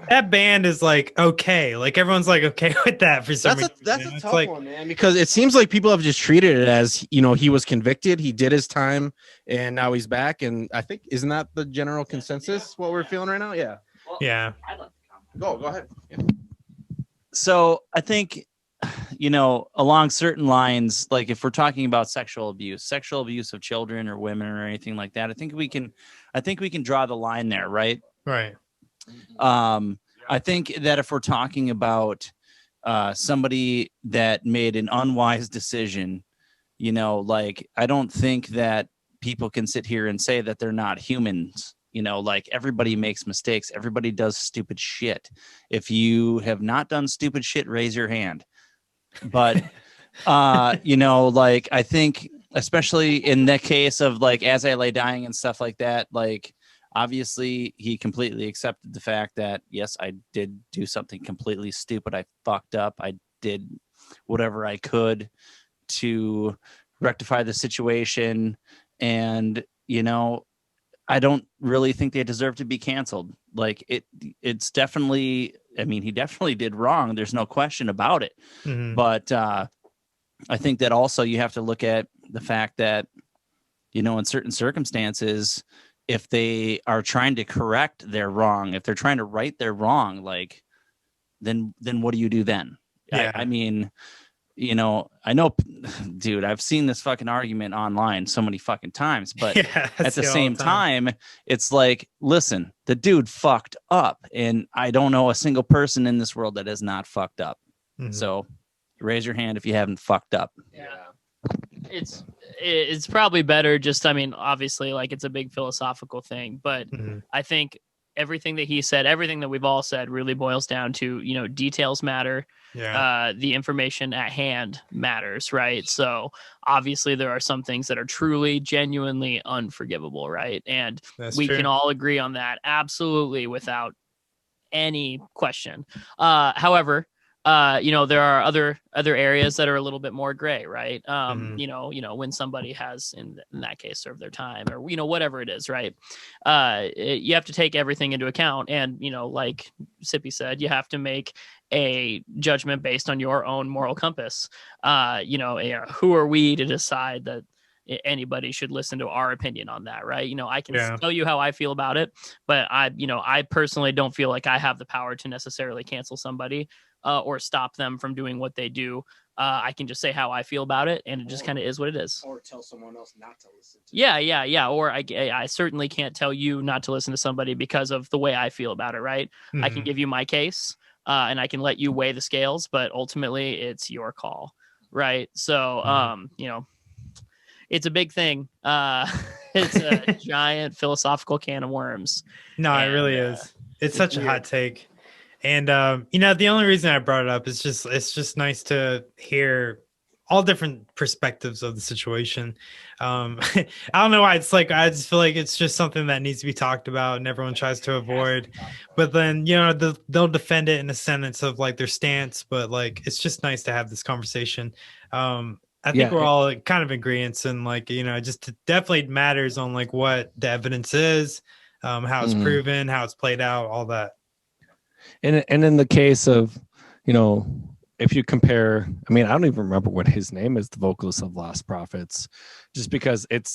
that band is like okay, like everyone's like okay with that for some reason. That's a tough one, man, because it seems like people have just treated it as he was convicted, he did his time, and now he's back. And I think isn't that the general consensus? What we're feeling right now? Yeah. Well, yeah. I'd like to comment. Go ahead. Yeah. So I think, along certain lines, like if we're talking about sexual abuse of children or women or anything like that, I think we can draw the line there, right? Right. I think that if we're talking about somebody that made an unwise decision, like I don't think that people can sit here and say that they're not humans. Like everybody makes mistakes. Everybody does stupid shit. If you have not done stupid shit, raise your hand. But, like I think especially in the case of like As I Lay Dying and stuff like that, like obviously he completely accepted the fact that, yes, I did do something completely stupid. I fucked up. I did whatever I could to rectify the situation. And, I don't really think they deserve to be canceled. Like it's definitely, he definitely did wrong. There's no question about it. Mm-hmm. But I think that also you have to look at the fact that, in certain circumstances, if they are trying to correct their wrong, if they're trying to right their wrong, like, then what do you do then? Yeah. I know, dude, I've seen this fucking argument online so many fucking times, but at the same time, it's like, listen, the dude fucked up, and I don't know a single person in this world that has not fucked up. Mm-hmm. So raise your hand if you haven't fucked up. Yeah. It's probably better just, obviously, like it's a big philosophical thing, but I think everything that he said, everything that we've all said really boils down to, details matter. Yeah. The information at hand matters, right? So obviously there are some things that are truly, genuinely unforgivable, right? And we can all agree on that absolutely without any question. However, there are other areas that are a little bit more gray, right? When somebody has, in that case, served their time or, whatever it is, right? You have to take everything into account. And, like Sippy said, you have to make a judgment based on your own moral compass. Who are we to decide that anybody should listen to our opinion on that, right? I can tell you how I feel about it, but I personally don't feel like I have the power to necessarily cancel somebody or stop them from doing what they do. I can just say how I feel about it, and it just kind of is what it is. Or tell someone else not to listen to. Yeah. Or I certainly can't tell you not to listen to somebody because of the way I feel about it, right? Mm-hmm. I can give you my case, and I can let you weigh the scales, but ultimately it's your call, right? So, it's a big thing. It's a giant philosophical can of worms. No, it really is. It's such a hot take. And, the only reason I brought it up is it's just nice to hear all different perspectives of the situation. I don't know why it's like, I just feel like it's just something that needs to be talked about and everyone tries to avoid, but then, they'll defend it in a sentence of like their stance, but like, it's just nice to have this conversation. I think we're all kind of agreeance and like, just definitely matters on like what the evidence is, how it's proven, how it's played out, all that. And in the case of, if you compare, I don't even remember what his name is, the vocalist of Lost Prophets, just because it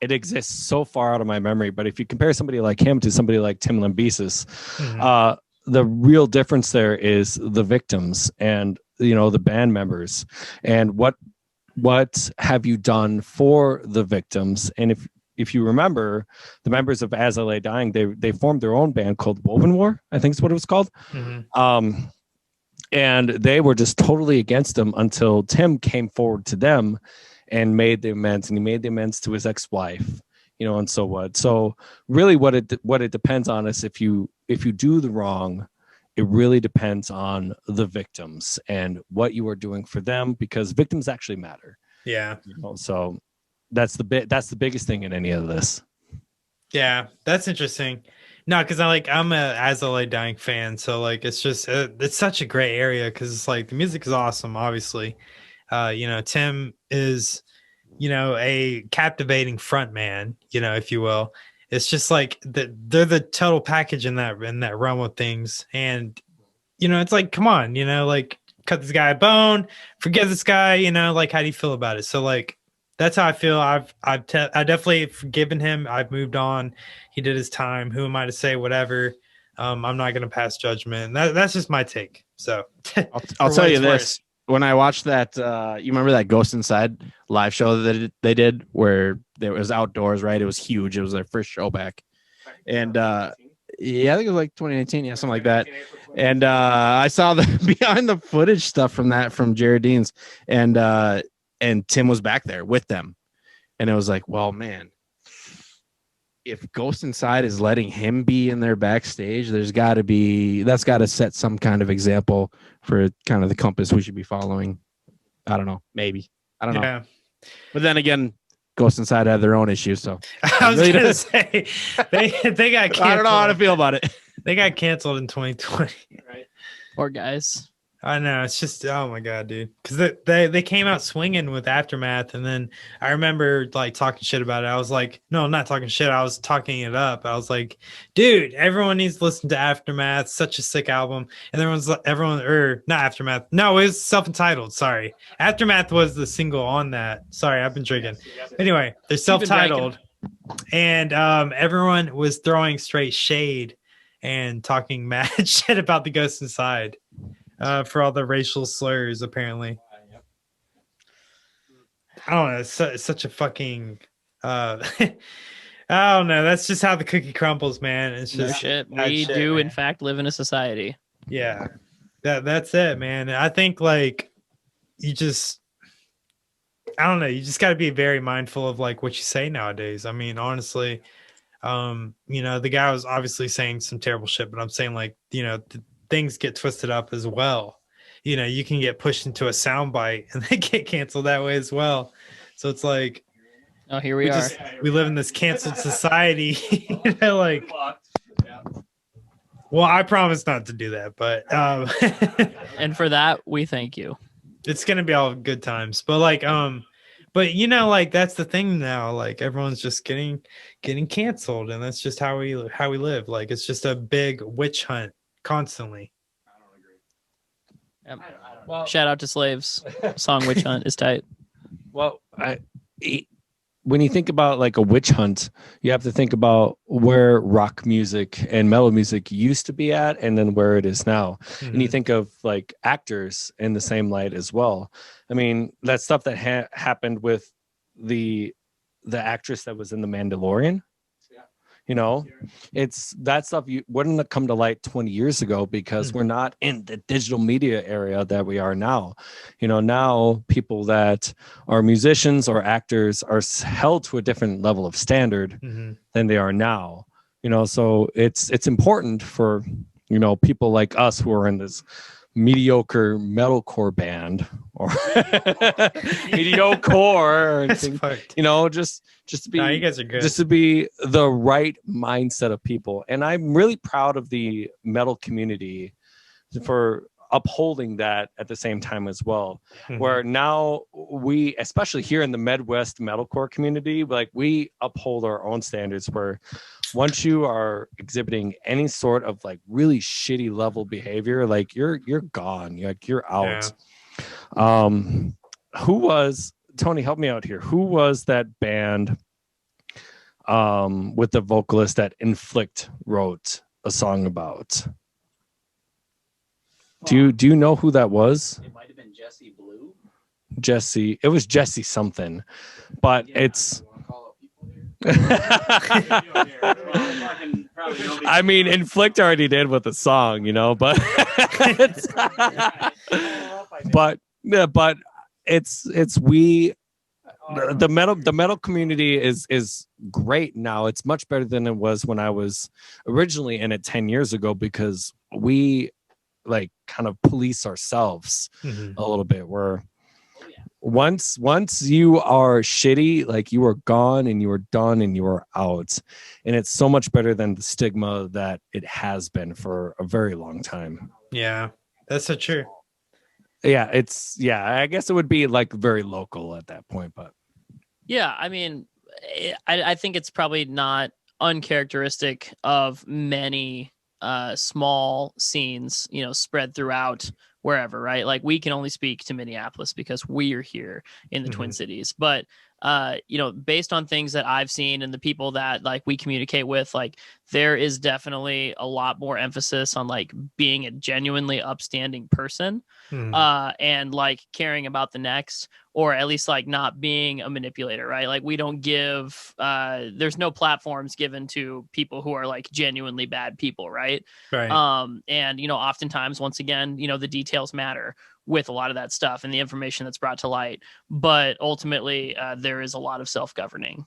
exists so far out of my memory. But if you compare somebody like him to somebody like Tim Lambesis, the real difference there is the victims and, the band members and what what have you done for the victims? And if you remember, the members of As I Lay Dying, they formed their own band called Woven War, I think is what it was called. Mm-hmm. And they were just totally against them until Tim came forward to them and made the amends, and he made the amends to his ex-wife, and so what. So really what it depends on is if you do the wrong, it really depends on the victims and what you are doing for them, because victims actually matter. Yeah. So that's the biggest thing in any of this. Yeah, that's interesting. No, because I'm a As I Lay Dying fan, so like it's just it's such a great area because it's like the music is awesome. Obviously, Tim is a captivating front man, if you will. It's just like they're the total package in that realm of things, and it's like, come on, like cut this guy a bone, forgive this guy, like how do you feel about it? So like that's how I feel. I definitely forgiven him. I've moved on. He did his time. Who am I to say whatever? I'm not going to pass judgment. That's just my take. So I'll tell you this. When I watched that, you remember that Ghost Inside live show that they did where there was outdoors, right? It was huge. It was their first show back. And yeah, I think it was like 2019. Yeah, something like that. And I saw the behind the footage stuff from Jared Dean's, and Tim was back there with them. And it was like, well, man, if Ghost Inside is letting him be in their backstage, that's got to set some kind of example for kind of the compass we should be following. I don't know. Maybe. I don't know. But then again, Ghost Inside had their own issues. So I was going to say they got canceled. I don't know how to feel about it. They got canceled in 2020. Right. Poor guys. I know, it's just, oh my god, dude, because they came out swinging with Aftermath, and then I remember like talking shit about it. I was like, no, I'm not talking shit, I was talking it up. I was like, dude, everyone needs to listen to Aftermath, such a sick album. And not Aftermath, no, it was self-entitled, sorry. Aftermath was the single on that. Sorry, I've been drinking. Anyway, they're self-titled, and everyone was throwing straight shade and talking mad shit about the Ghost Inside. For all the racial slurs, apparently. I don't know. It's such a fucking. I don't know. That's just how the cookie crumbles, man. It's just shit. We do, in fact, live in a society. Yeah, that's it, man. I think like I don't know. You just got to be very mindful of like what you say nowadays. I mean, honestly, the guy was obviously saying some terrible shit, but I'm saying like things get twisted up as well. You can get pushed into a soundbite and they get canceled that way as well. So it's like, oh, here we are. We live in this canceled society. Like, well, I promise not to do that, but and for that we thank you. It's gonna be all good times, but like but like that's the thing now. Like everyone's just getting canceled, and that's just how we live. Like it's just a big witch hunt. Constantly. I don't agree. Yep. Well, shout out to Slaves. Song Witch Hunt is tight. Well, when you think about like a witch hunt, you have to think about where rock music and metal music used to be at and then where it is now. Mm-hmm. And you think of like actors in the same light as well. I mean, that stuff that happened with the actress that was in The Mandalorian. It's that stuff wouldn't have come to light 20 years ago because we're not in the digital media area that we are now. Now people that are musicians or actors are held to a different level of standard than they are now. So it's important for people like us who are in this mediocre metalcore band or mediocre or anything, just to be you guys are good. Just to be the right mindset of people. And I'm really proud of the metal community for upholding that at the same time as well. Where now we, especially here in the Midwest metalcore community, like we uphold our own standards where once you are exhibiting any sort of like really shitty level behavior, like you're gone, you're out. Who was Tony, help me out here. Who was that band with the vocalist that Inflict wrote a song about? Do you know who that was? It might have been Jesse Blue. Jesse. It was Jesse something, but it's. I mean, Inflict already did with the song, you know, but but it's we. The metal community is great now. It's much better than it was when I was originally in it 10 years ago, because we like kind of police ourselves a little bit. Where once you are shitty, like you are gone and you are done and you are out, and it's so much better than the stigma that it has been for a very long time. Yeah, that's so true. Yeah, I guess it would be like very local at that point, but yeah, I mean, I think it's probably not uncharacteristic of many small scenes, you know, spread throughout wherever, right? Like we can only speak to Minneapolis because we're here in the Twin Cities, but you know, based on things that I've seen and the people that like we communicate with, like there is definitely a lot more emphasis on like being a genuinely upstanding person and like caring about the next, or at least like not being a manipulator, right? Like we don't give there's no platforms given to people who are like genuinely bad people, right? And you know, oftentimes, once again, you know, the details matter with a lot of that stuff and the information that's brought to light, but ultimately there is a lot of self-governing,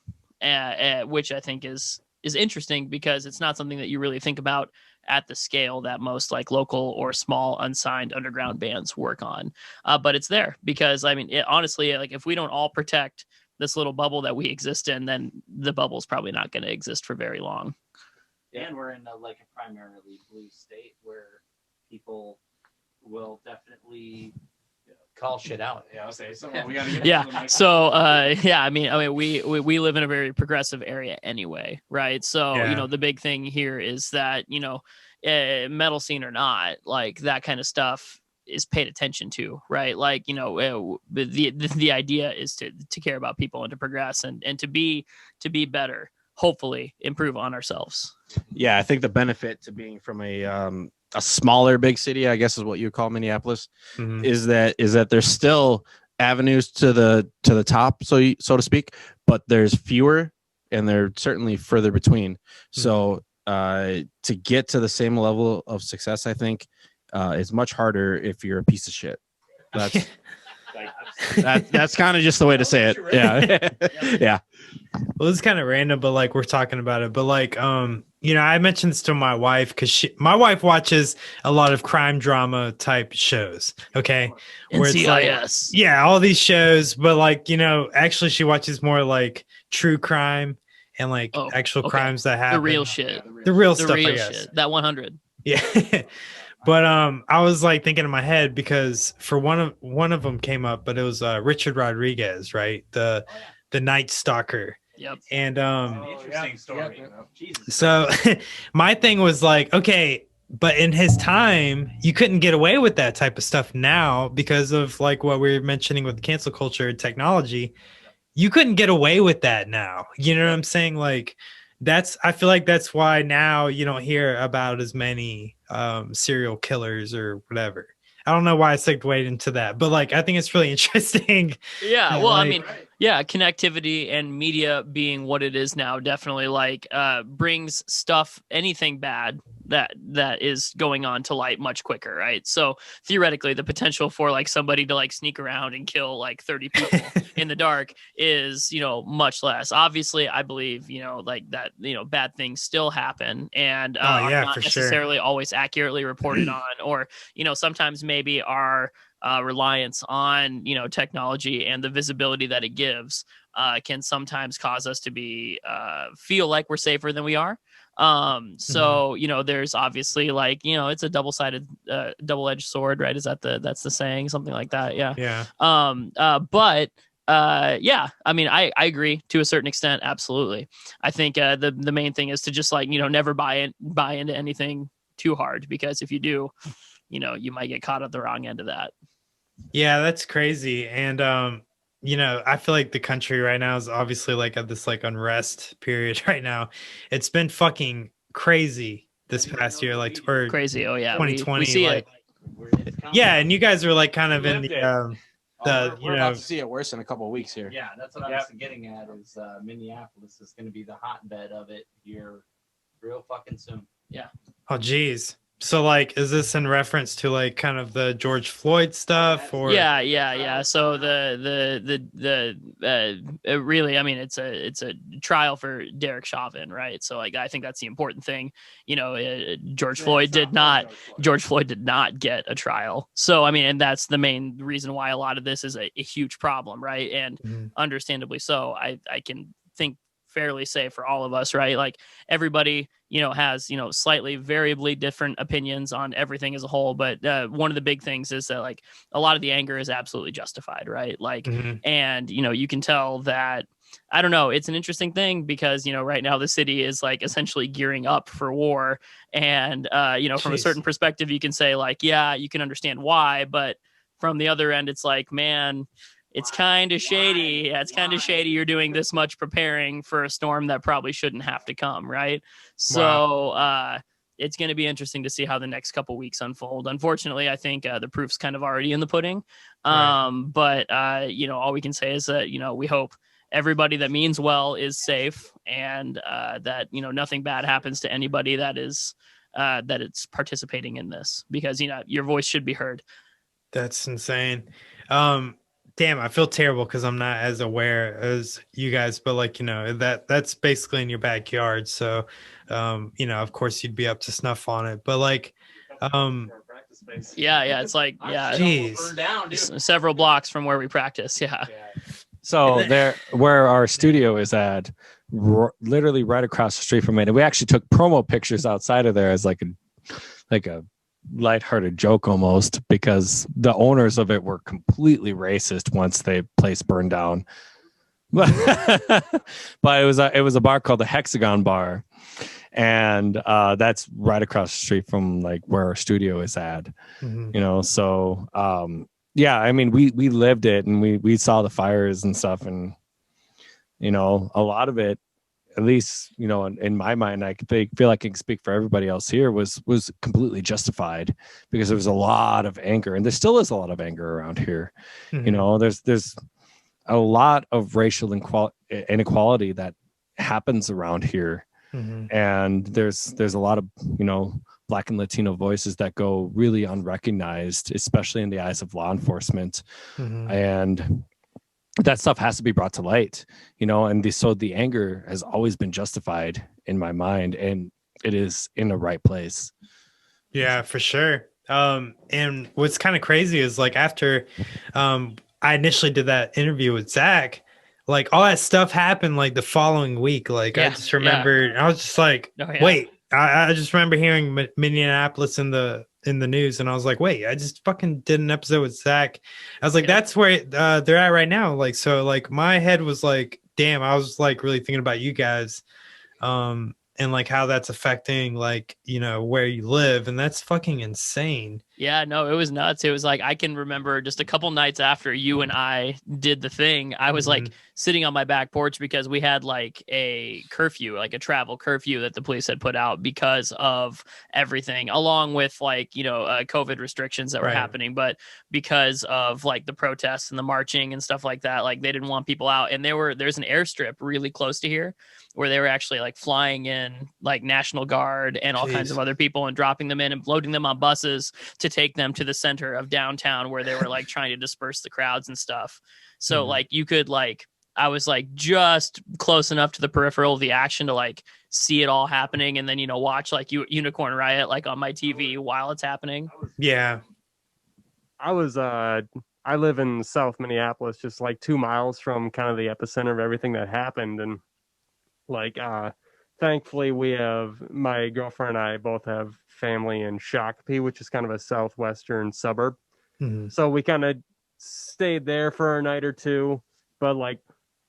which I think is interesting, because it's not something that you really think about at the scale that most like local or small unsigned underground bands work on, but it's there because I mean honestly, like if we don't all protect this little bubble that we exist in, then the bubble's probably not going to exist for very long. And we're in like a primarily blue state where people will definitely call shit out. Yeah, I'll say so. We gotta get yeah. So I mean we live in a very progressive area anyway, right? So you know, the big thing here is that, you know, metal scene or not, like that kind of stuff is paid attention to, right? Like, you know, the idea is to care about people and to progress and to be better, hopefully improve on ourselves. Yeah, I think the benefit to being from a smaller big city, I guess is what you call Minneapolis, is that there's still avenues to the top, so to speak, but there's fewer and they're certainly further between. So to get to the same level of success, I think is much harder if you're a piece of shit. That's kind of just the way to say it. Yeah. Yeah. Well, it's kind of random, but like we're talking about it, but like you know, I mentioned this to my wife because my wife watches a lot of crime drama type shows. Okay, where it's like, yeah, all these shows, but like, you know, actually she watches more like true crime and like actual crimes that happen. The real shit. The real stuff. I guess. Shit. That 100. Yeah. But I was like thinking in my head because for one of them came up, but it was Richard Rodriguez, right? The Night Stalker. Yep. And interesting story. Jesus. So my thing was like, okay, but in his time, you couldn't get away with that type of stuff now because of like what we were mentioning with cancel culture and technology. You couldn't get away with that now. You know what I'm saying? Like I feel like that's why now you don't hear about as many serial killers or whatever. I don't know why I segued into that, but like I think it's really interesting. Yeah, well, like, I mean, yeah, connectivity and media being what it is now definitely like brings stuff, anything bad that is going on to light much quicker, right? So theoretically, the potential for like somebody to like sneak around and kill like 30 people in the dark is, you know, much less. Obviously, I believe, you know, like that, you know, bad things still happen and are not necessarily always accurately reported on, or, you know, sometimes maybe our reliance on, you know, technology and the visibility that it gives can sometimes cause us to be feel like we're safer than we are. So, you know, there's obviously like, you know, it's a double-sided double-edged sword, right? Is that's the saying, something like that? Yeah. But yeah, I mean, I agree to a certain extent. Absolutely. I think the main thing is to just like, you know, never buy into anything too hard, because if you do, you know, you might get caught at the wrong end of that. Yeah, that's crazy. And you know, I feel like the country right now is obviously like at this like unrest period right now. It's been fucking crazy this past year, like crazy. Oh yeah, 2020. we see like, yeah, and you guys are like kind of in the we're about to see it worse in a couple of weeks here. Yeah, that's what I was getting at. Is Minneapolis is going to be the hotbed of it here, real fucking soon. Yeah. Oh, geez. So, like, is this in reference to like kind of the George Floyd stuff, or? Yeah. So really, I mean, it's a trial for Derek Chauvin, right? So, like, I think that's the important thing. You know, George Floyd did not get a trial. So, I mean, and that's the main reason why a lot of this is a huge problem, right? And understandably so. I can think fairly say for all of us, right? Like everybody, you know, has, you know, slightly variably different opinions on everything as a whole. But one of the big things is that like a lot of the anger is absolutely justified, right? Like, and, you know, you can tell that, I don't know, it's an interesting thing because, you know, right now the city is like essentially gearing up for war. And, you know, from a certain perspective, you can say like, yeah, you can understand why. But from the other end, it's like, man, it's kind of shady. Yeah, it's kind of shady. You're doing this much preparing for a storm that probably shouldn't have to come, right? So it's going to be interesting to see how the next couple weeks unfold. Unfortunately, I think the proof's kind of already in the pudding. But, you know, all we can say is that, you know, we hope everybody that means well is safe and that, you know, nothing bad happens to anybody that is that it's participating in this because, you know, your voice should be heard. That's insane. Damn, I feel terrible because I'm not as aware as you guys, but like, you know, that's basically in your backyard. So, you know, of course you'd be up to snuff on it, but like, yeah, it's like, several blocks from where we practice. Yeah. So there, where our studio is at, literally right across the street from it. And we actually took promo pictures outside of there as like a lighthearted joke almost, because the owners of it were completely racist once the place burned down. But it was a bar called the Hexagon Bar, and that's right across the street from like where our studio is at. You know, so yeah, I mean, we lived it and we saw the fires and stuff, and you know, a lot of it, at least, you know, in my mind, I feel like I can speak for everybody else here, was completely justified because there was a lot of anger, and there still is a lot of anger around here. You know, there's a lot of racial inequality that happens around here, and there's a lot of, you know, Black and Latino voices that go really unrecognized, especially in the eyes of law enforcement, and that stuff has to be brought to light, you know, and so the anger has always been justified in my mind, and it is in the right place. Yeah, for sure. And what's kind of crazy is like after I initially did that interview with Zach, like all that stuff happened like the following week. Like I just remember, I was just like, wait, I just remember hearing Minneapolis in the news, and I was like, wait, I just fucking did an episode with Zach. I was like, that's where they're at right now. Like, so like my head was like, damn, I was like really thinking about you guys, and like how that's affecting like, you know, where you live, and that's fucking insane. Yeah, no, it was nuts. It was like, I can remember just a couple nights after you and I did the thing, I was like sitting on my back porch because we had like a curfew, like a travel curfew that the police had put out because of everything, along with like, you know, COVID restrictions that were happening, but because of like the protests and the marching and stuff like that, like they didn't want people out. And there's an airstrip really close to here where they were actually like flying in like National Guard and all kinds of other people and dropping them in and loading them on buses to take them to the center of downtown where they were like trying to disperse the crowds and stuff. So like you could like, I was like just close enough to the peripheral of the action to like see it all happening, and then, you know, watch like Unicorn Riot like on my TV while it's happening. Yeah. I live in South Minneapolis, just like 2 miles from kind of the epicenter of everything that happened. And like, thankfully my girlfriend and I both have family in Shakopee, which is kind of a southwestern suburb. So we kind of stayed there for a night or two, but like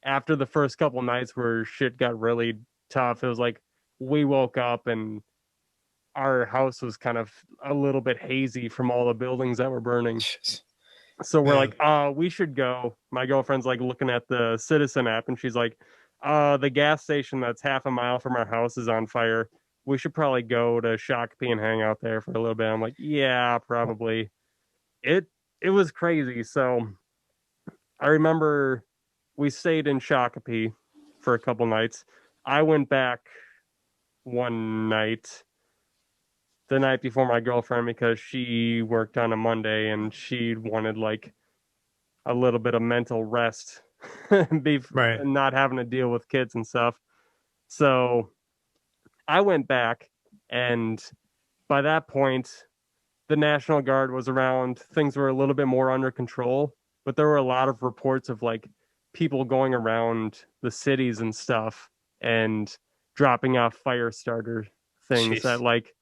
after the first couple nights where shit got really tough, it was like we woke up and our house was kind of a little bit hazy from all the buildings that were burning. So we're like, we should go. My girlfriend's like looking at the Citizen app, and she's like, the gas station that's half a mile from our house is on fire. We should probably go to Shakopee and hang out there for a little bit. I'm like, yeah, probably. It was crazy. So I remember we stayed in Shakopee for a couple nights. I went back one night, the night before my girlfriend, because she worked on a Monday and she wanted like a little bit of mental rest, Right. and not having to deal with kids and stuff. So I went back, and by that point, the National Guard was around. Things were a little bit more under control, but there were a lot of reports of like people going around the cities and stuff and dropping off fire starter things Jeez. at like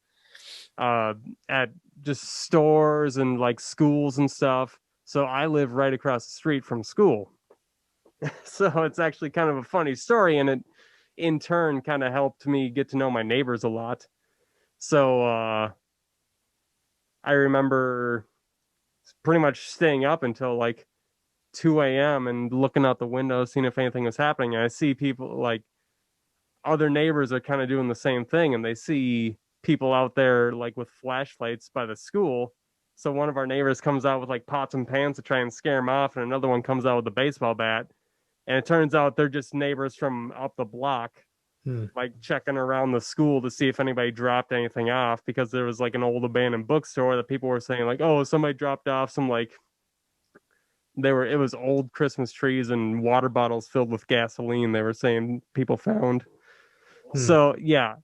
at just stores and like schools and stuff. So I live right across the street from school. So it's actually kind of a funny story, and it in turn kind of helped me get to know my neighbors a lot. So I remember pretty much staying up until like 2 a.m. and looking out the window, seeing if anything was happening. And I see people like other neighbors are kind of doing the same thing, and they see people out there like with flashlights by the school. So one of our neighbors comes out with like pots and pans to try and scare them off, and another one comes out with a baseball bat. And it turns out they're just neighbors from up the block, like checking around the school to see if anybody dropped anything off, because there was like an old abandoned bookstore that people were saying like, oh, somebody dropped off some like it was old Christmas trees and water bottles filled with gasoline. They were saying people found. So yeah,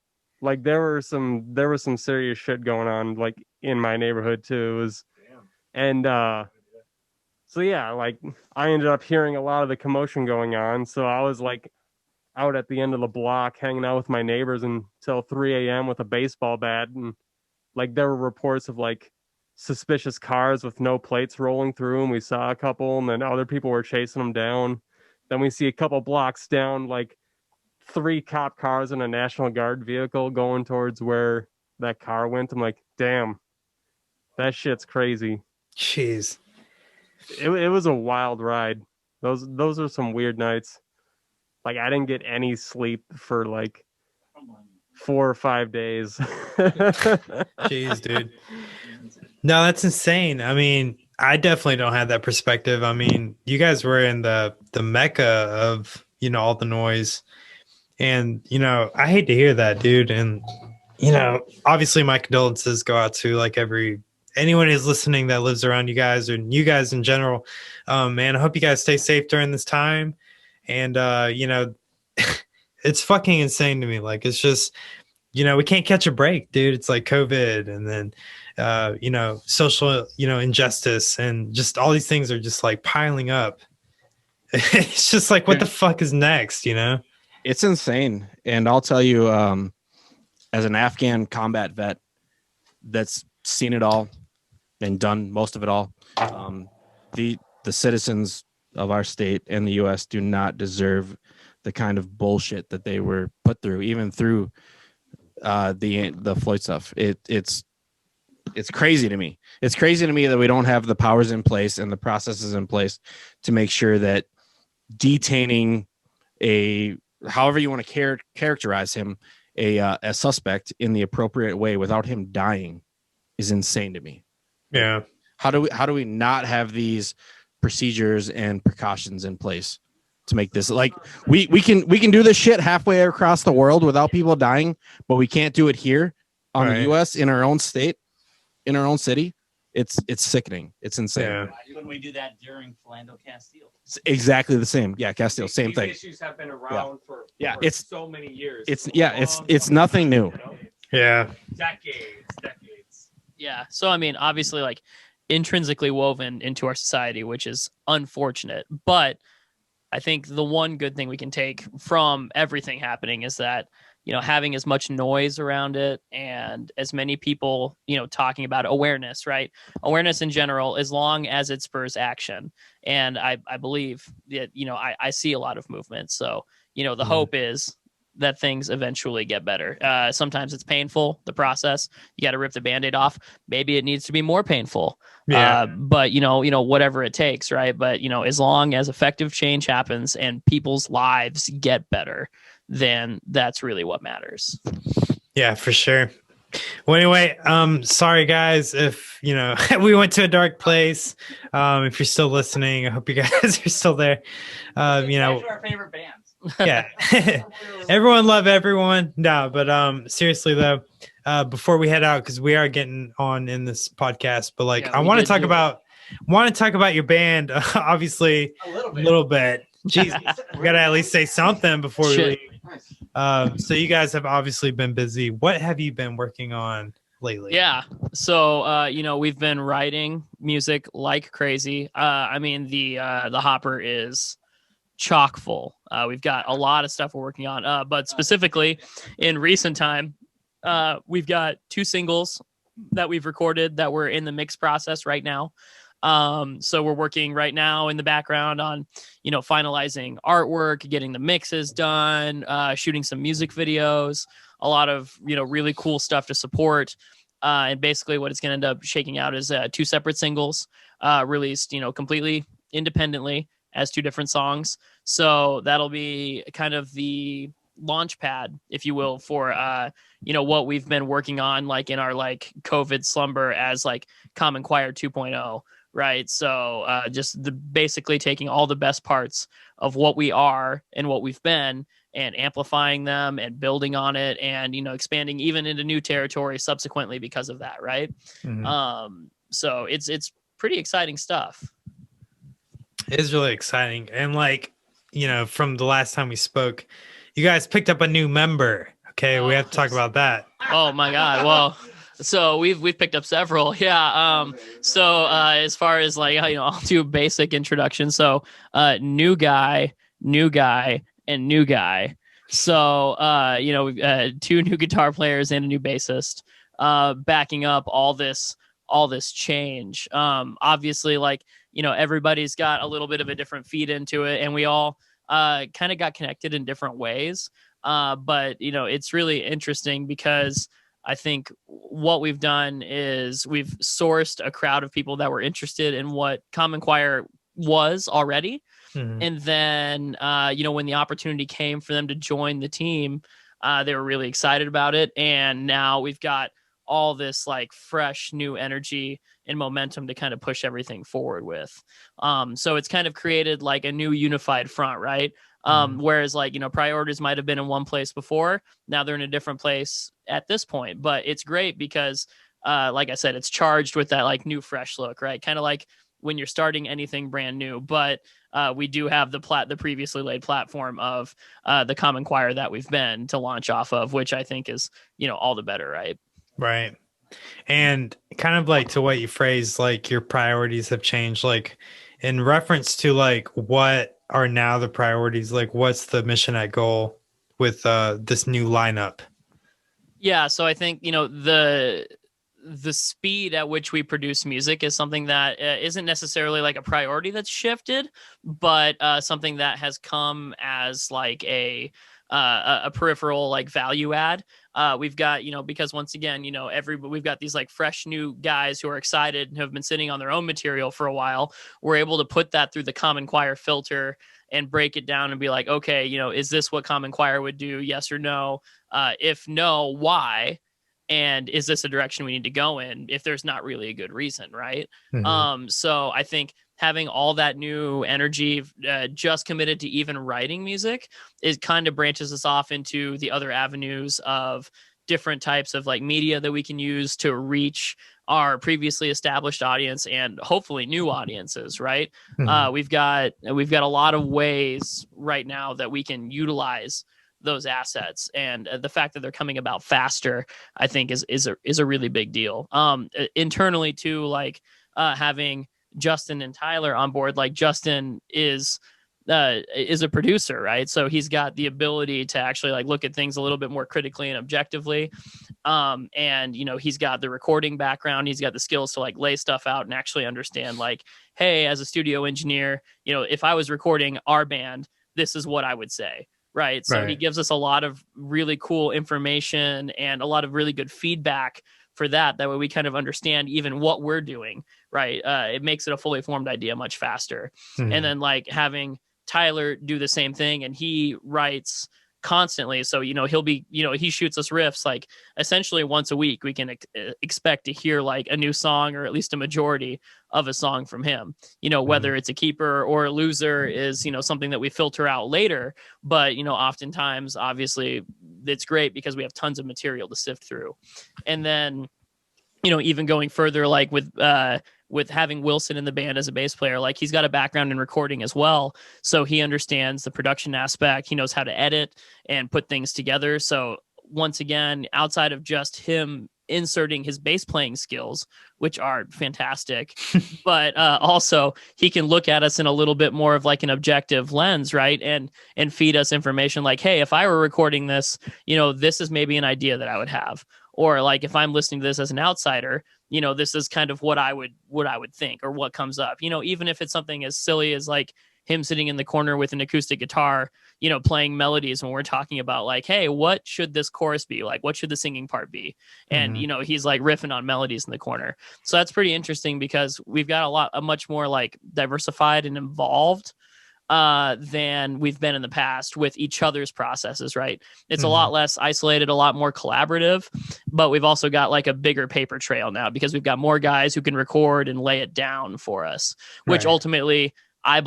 like there was some serious shit going on like in my neighborhood too. It was, and so yeah, like I ended up hearing a lot of the commotion going on. So I was like out at the end of the block hanging out with my neighbors until 3 a.m. with a baseball bat. And like there were reports of like suspicious cars with no plates rolling through, and we saw a couple, and then other people were chasing them down. Then we see a couple blocks down, like 3 cop cars and a National Guard vehicle going towards where that car went. I'm like, damn, that shit's crazy. Jeez. It was a wild ride. Those are some weird nights. Like I didn't get any sleep for like 4 or 5 days. Jeez, dude. No, that's insane. I mean, I definitely don't have that perspective. I mean, you guys were in the mecca of, you know, all the noise. And, you know, I hate to hear that, dude. And, you know, obviously my condolences go out to like anyone who's listening that lives around you guys, or you guys in general. Man, I hope you guys stay safe during this time. And, you know, it's fucking insane to me. Like, it's just, you know, we can't catch a break, dude. It's like COVID, and then, you know, social, you know, injustice, and just all these things are just like piling up. It's just like, what the fuck is next, you know? It's insane. And I'll tell you, as an Afghan combat vet that's seen it all and done most of it all, the citizens of our state and the U.S. do not deserve the kind of bullshit that they were put through, even through the Floyd stuff. It's crazy to me. It's crazy to me that we don't have the powers in place and the processes in place to make sure that detaining however you want to characterize him, a suspect in the appropriate way without him dying is insane to me. Yeah. How do we not have these procedures and precautions in place to make this like we can do this shit halfway across the world without people dying, but we can't do it here on the US in our own state, in our own city? It's sickening. It's insane. Yeah. Why wouldn't we do that during Philando Castile? It's exactly the same. Yeah, Castile, same thing. These issues have been around for it's so many years. It's nothing new. Yeah. Decades. Yeah. So, I mean, obviously, like intrinsically woven into our society, which is unfortunate. But I think the one good thing we can take from everything happening is that, you know, having as much noise around it and as many people, you know, talking about awareness, right? Awareness in general, as long as it spurs action. And I believe that, you know, I see a lot of movement. So, you know, the hope is that things eventually get better. Sometimes it's painful, the process. You got to rip the Band-Aid off. Maybe it needs to be more painful. Yeah. But, you know, whatever it takes, right? But, you know, as long as effective change happens and people's lives get better, then that's really what matters. Yeah, for sure. Well, anyway, sorry guys if we went to a dark place. If you're still listening, I hope you guys are still there. Our favorite bands. Yeah, everyone love everyone. No, but seriously though, before we head out, because we are getting on in this podcast, but like I want to talk about your band. Obviously, a little bit. Jeez, we gotta at least say something before we leave. So you guys have obviously been busy. What have you been working on lately? Yeah. So we've been writing music like crazy. I mean the hopper is chock full. We've got a lot of stuff we're working on. But specifically in recent time, we've got 2 singles that we've recorded that we're in the mix process right now. So we're working right now in the background on, finalizing artwork, getting the mixes done, shooting some music videos, a lot of, really cool stuff to support. And basically what it's going to end up shaking out is 2 separate singles, released, completely independently as 2 different songs. So that'll be kind of the launch pad, if you will, for, what we've been working on, like in our like COVID slumber as like Common Choir 2.0. Right. So just basically taking all the best parts of what we are and what we've been and amplifying them and building on it and, expanding even into new territory subsequently because of that. Right. Mm-hmm. So it's pretty exciting stuff. It is really exciting. And like, from the last time we spoke, you guys picked up a new member. Okay. We have to talk about that. Oh, my God. Well. So we've picked up several. Yeah. So as far as like, I'll do a basic introduction. So new guy, and new guy. So, we've 2 new guitar players and a new bassist backing up all this change. Obviously, like, everybody's got a little bit of a different feed into it, and we all kind of got connected in different ways. But, it's really interesting because I think what we've done is we've sourced a crowd of people that were interested in what Common Choir was already. Mm-hmm. And then, when the opportunity came for them to join the team, they were really excited about it. And now we've got all this like fresh new energy and momentum to kind of push everything forward with. So it's kind of created like a new unified front, right? Whereas like, priorities might've been in one place before, now they're in a different place at this point, but it's great because, like I said, it's charged with that like new, fresh look, right? Kind of like when you're starting anything brand new, but, we do have the previously laid platform of, the Common Choir that we've been to launch off of, which I think is, all the better, right? Right. And kind of like to what you phrased, like your priorities have changed, like in reference to like what are now the priorities, like what's the mission at goal with this new lineup? Yeah, so I think the speed at which we produce music is something that isn't necessarily like a priority that's shifted, but something that has come as like a peripheral like value add. We've got, because once again, we've got these like fresh new guys who are excited and have been sitting on their own material for a while. We're able to put that through the Common Choir filter and break it down and be like, okay, is this what Common Choir would do? Yes or no? If no, why? And is this a direction we need to go in if there's not really a good reason, right? Mm-hmm. So I think having all that new energy, just committed to even writing music, it kind of branches us off into the other avenues of different types of like media that we can use to reach our previously established audience and hopefully new audiences, right? Mm-hmm. We've got a lot of ways right now that we can utilize those assets, and the fact that they're coming about faster, I think is a really big deal. Internally too, like having Justin and Tyler on board, like Justin is a producer, right? So he's got the ability to actually like look at things a little bit more critically and objectively. And he's got the recording background, he's got the skills to like lay stuff out and actually understand like, hey, as a studio engineer, if I was recording our band, this is what I would say. Right. So He gives us a lot of really cool information and a lot of really good feedback for that. That way we kind of understand even what we're doing. Right. It makes it a fully formed idea much faster. Mm-hmm. And then like having Tyler do the same thing, and he writes constantly. So, he'll be, he shoots us riffs like essentially once a week. We can expect to hear like a new song, or at least a majority of a song from him, whether it's a keeper or a loser is, something that we filter out later. But, oftentimes, obviously, it's great because we have tons of material to sift through. And then, even going further, like with having Wilson in the band as a bass player, like he's got a background in recording as well. So he understands the production aspect. He knows how to edit and put things together. So once again, outside of just him inserting his bass playing skills, which are fantastic, but also he can look at us in a little bit more of like an objective lens, right? And feed us information like, hey, if I were recording this, this is maybe an idea that I would have. Or like if I'm listening to this as an outsider, this is kind of what I would think, or what comes up, even if it's something as silly as like him sitting in the corner with an acoustic guitar, playing melodies when we're talking about like, hey, what should this chorus be? Like, what should the singing part be? And, he's like riffing on melodies in the corner. So that's pretty interesting because we've got a much more like diversified and involved than we've been in the past with each other's processes, right? It's a lot less isolated, a lot more collaborative, but we've also got like a bigger paper trail now because we've got more guys who can record and lay it down for us, which ultimately I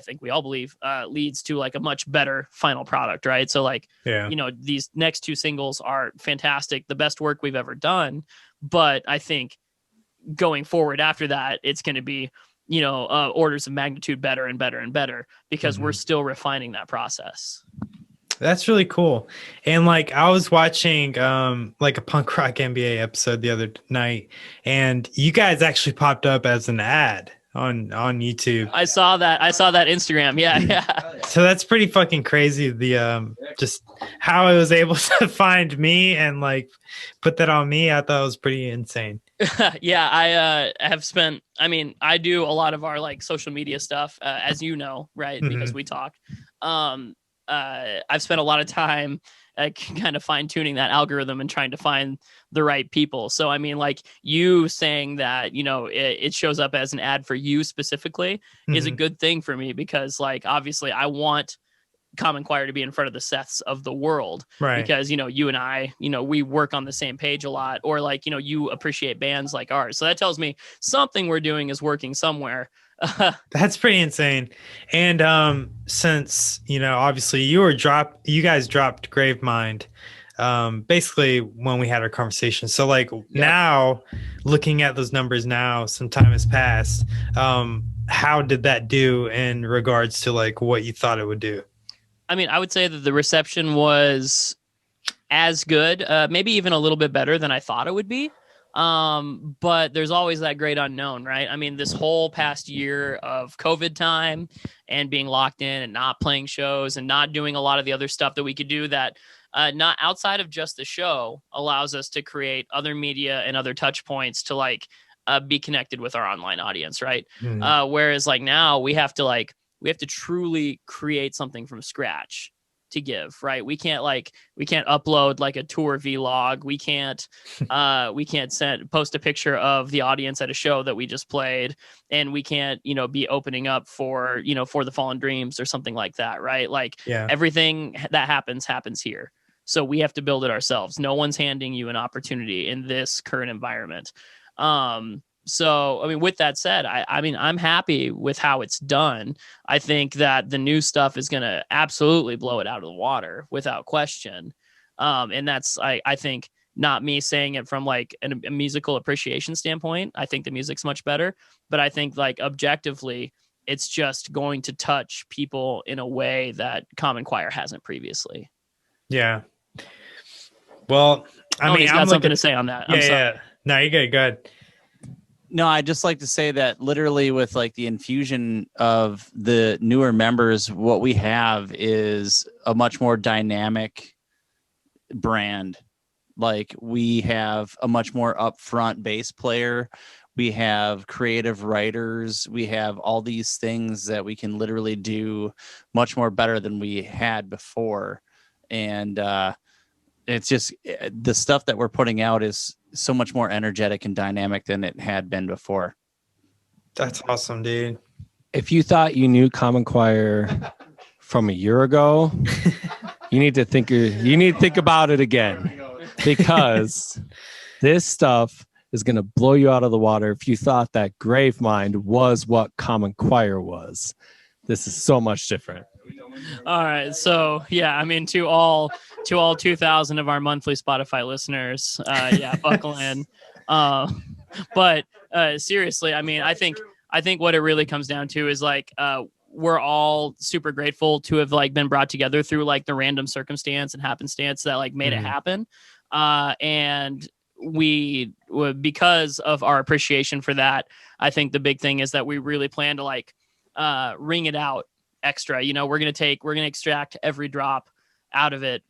think we all believe leads to like a much better final product, right? So like, these next two singles are fantastic, the best work we've ever done, but I think going forward after that, it's going to be orders of magnitude better and better and better because we're still refining that process. That's really cool. And like I was watching like a punk rock NBA episode the other night, and you guys actually popped up as an ad on YouTube. I saw that Instagram. Yeah. So that's pretty fucking crazy. The just how I was able to find me and like put that on me, I thought it was pretty insane. Yeah, I have spent, I do a lot of our like social media stuff, as you know, right? Because we talk. I've spent a lot of time kind of fine tuning that algorithm and trying to find the right people. So, like you saying that, it shows up as an ad for you specifically is a good thing for me because like, obviously I want Common Choir to be in front of the Seths of the world, right? Because, you and I, we work on the same page a lot, or like, you appreciate bands like ours. So that tells me something we're doing is working somewhere. That's pretty insane. And since obviously you guys dropped Gravemind basically when we had our conversation, so like now looking at those numbers now, some time has passed, how did that do in regards to like what you thought it would do? I would say that the reception was as good, maybe even a little bit better than I thought it would be. But there's always that great unknown, right? This whole past year of COVID time and being locked in and not playing shows and not doing a lot of the other stuff that we could do that not outside of just the show allows us to create other media and other touch points to like be connected with our online audience, right? Whereas like now we have to truly create something from scratch to give, right? We can't upload like a tour vlog. We can't post a picture of the audience at a show that we just played, and we can't, be opening up for, for the Fallen Dreams or something like that, right? Like everything that happens here. So we have to build it ourselves. No one's handing you an opportunity in this current environment. So, with that said, I'm happy with how it's done. I think that the new stuff is going to absolutely blow it out of the water without question. And that's, I think, not me saying it from like a musical appreciation standpoint. I think the music's much better, but I think like objectively, it's just going to touch people in a way that Common Choir hasn't previously. Yeah. Well, he's got something to say on that. Yeah. No, you're good. Go ahead. No, I'd just like to say that literally with like the infusion of the newer members, what we have is a much more dynamic brand. Like we have a much more upfront bass player. We have creative writers. We have all these things that we can literally do much more better than we had before. And it's just the stuff that we're putting out is so much more energetic and dynamic than it had been before. That's awesome, dude. If you thought you knew Common Choir from a year ago, You need to think about it again, because this stuff is going to blow you out of the water if you thought that Gravemind was what Common Choir was. This is so much different. All right, so yeah, I mean, to all 2,000 of our monthly Spotify listeners, yeah, buckle in. But seriously, I mean, I think what it really comes down to is like we're all super grateful to have like been brought together through like the random circumstance and happenstance that like made it happen, and we, because of our appreciation for that, I think the big thing is that we really plan to like ring it out extra. You know, we're gonna extract every drop out of it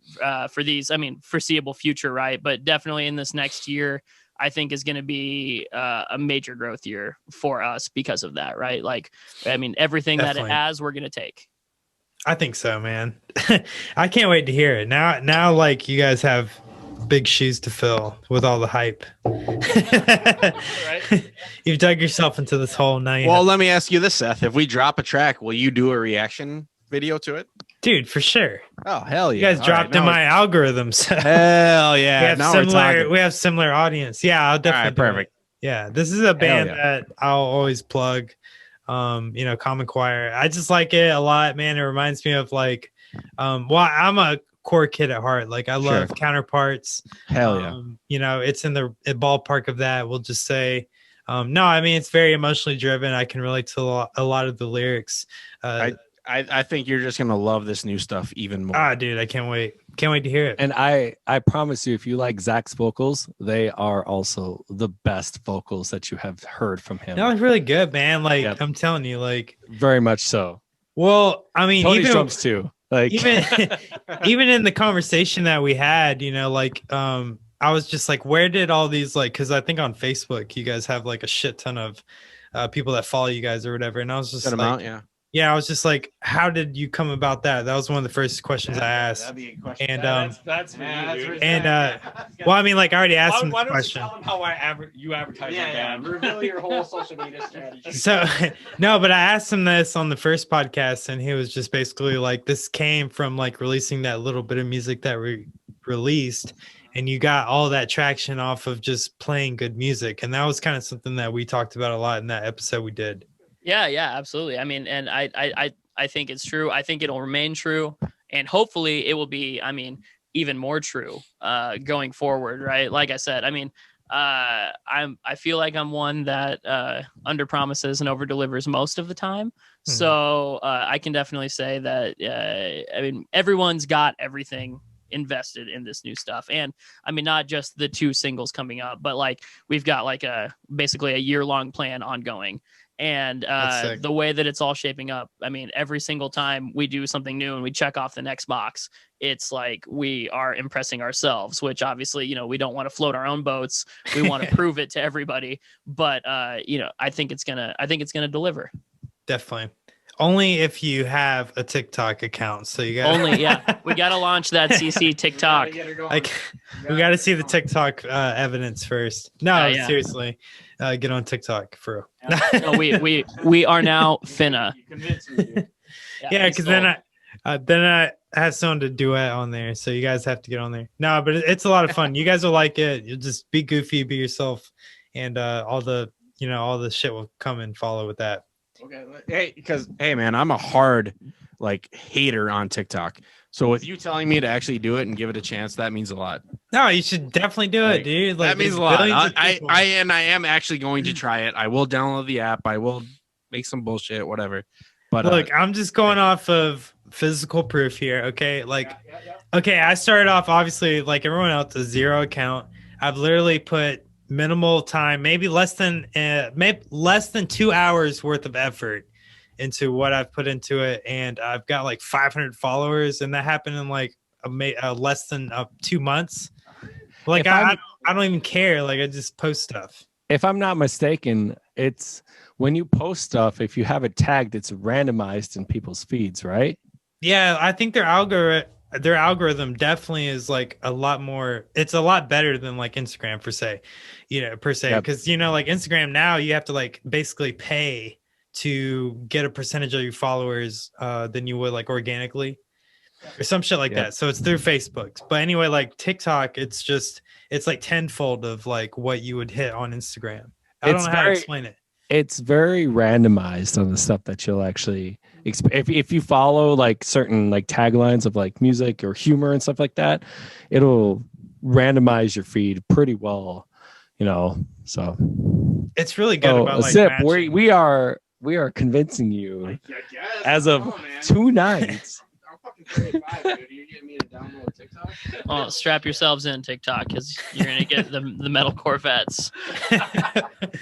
for these, I mean, foreseeable future, right? But definitely in this next year, I think is going to be a major growth year for us because of that, right? Like, I mean, everything Definitely. that it has, we're going to take. I think so, man. I can't wait to hear it. Now, like, you guys have big shoes to fill with all the hype. Right? You've dug yourself into this hole. Now you Well, have... let me ask you this, Seth. If we drop a track, will you do a reaction video to it? Dude, for sure. Oh, hell You yeah. guys dropped in my algorithm. So Hell yeah. we have similar audience. Yeah, I'll definitely do it. Perfect. Yeah, this is a band yeah. that I'll always plug. You know, Common Choir. I just like it a lot, man. It reminds me of like well, I'm a core kid at heart. Like I love Counterparts. Hell yeah. You know, it's in the ballpark of that. We'll just say no, I mean, it's very emotionally driven. I can relate to a lot of the lyrics. I think you're just gonna love this new stuff even more. Ah, dude, I can't wait. Can't wait to hear it. And I promise you, if you like Zach's vocals, they are also the best vocals that you have heard from him. That was really good, man. Like Yep. I'm telling you, like Very much so. well, I mean, Tony's even drums too. Like even in the conversation that we had, you know, like I was just like, where did all these like? Because I think on Facebook you guys have like a shit ton of people that follow you guys or whatever, and I was just Set 'em like, out, yeah. Yeah, I was just like, how did you come about that? That was one of the first questions I asked. That'd be a question. And that's for you, dude. well, I mean, like I already asked him this question. them how you advertise your band? Reveal your whole social media strategy. So no, but I asked him this on the first podcast, and he was just basically like, this came from like releasing that little bit of music that we released, and you got all that traction off of just playing good music, and that was kind of something that we talked about a lot in that episode we did. Yeah, absolutely. I mean, and I think it's true. I think it'll remain true, and hopefully it will be, I mean, even more true going forward, right? Like I said, I mean, I feel like I'm one that under promises and over delivers most of the time. Mm-hmm. So I can definitely say that I mean, everyone's got everything invested in this new stuff, and I mean, not just the 2 singles coming up, but like we've got like basically a year-long plan ongoing. And the way that it's all shaping up, I mean, every single time we do something new and we check off the next box, it's like we are impressing ourselves, which obviously, you know, we don't want to float our own boats. We want to prove it to everybody. But, you know, I think it's gonna deliver. Definitely. Only if you have a TikTok account. So you got yeah. We got to launch that CC TikTok. Like we got to see the TikTok evidence first. No, yeah. Seriously. Get on TikTok for real. No, we are now finna. You convinced me, dude. Yeah, because then I have someone to duet on there, so you guys have to get on there. No, but it's a lot of fun. You guys will like it. You'll just be goofy, be yourself, and all the shit will come and follow with that. Okay. Hey, man, I'm a hard like hater on TikTok. So with you telling me to actually do it and give it a chance, that means a lot. No, you should definitely do it, dude. Like, that means a lot. I am actually going to try it. I will download the app. I will make some bullshit, whatever. But look, I'm just going off of physical proof here. Okay, like, okay, I started off obviously like everyone else, a 0 account. I've literally put minimal time, maybe less than 2 hours worth of effort into what I've put into it, and I've got like 500 followers, and that happened in like less than 2 months. Like I don't even care. Like I just post stuff. If I'm not mistaken, it's when you post stuff, if you have it tagged, it's randomized in people's feeds, right? Yeah, I think their algorithm definitely is like a lot more. It's a lot better than like Instagram per se, because you know, like Instagram now you have to like basically pay to get a percentage of your followers than you would like organically. or some shit like that. So it's through Facebook. But anyway, like TikTok, it's like tenfold of like what you would hit on Instagram. I don't know how to explain it. It's very randomized on the stuff that you'll actually if you follow like certain like taglines of like music or humor and stuff like that, it'll randomize your feed pretty well, so it's really good about like Sip, we are convincing you as of 2 nights. I'm fucking 35, dude. You getting me to download TikTok? Oh, strap yourselves in TikTok, because you're gonna get the metalcore vets,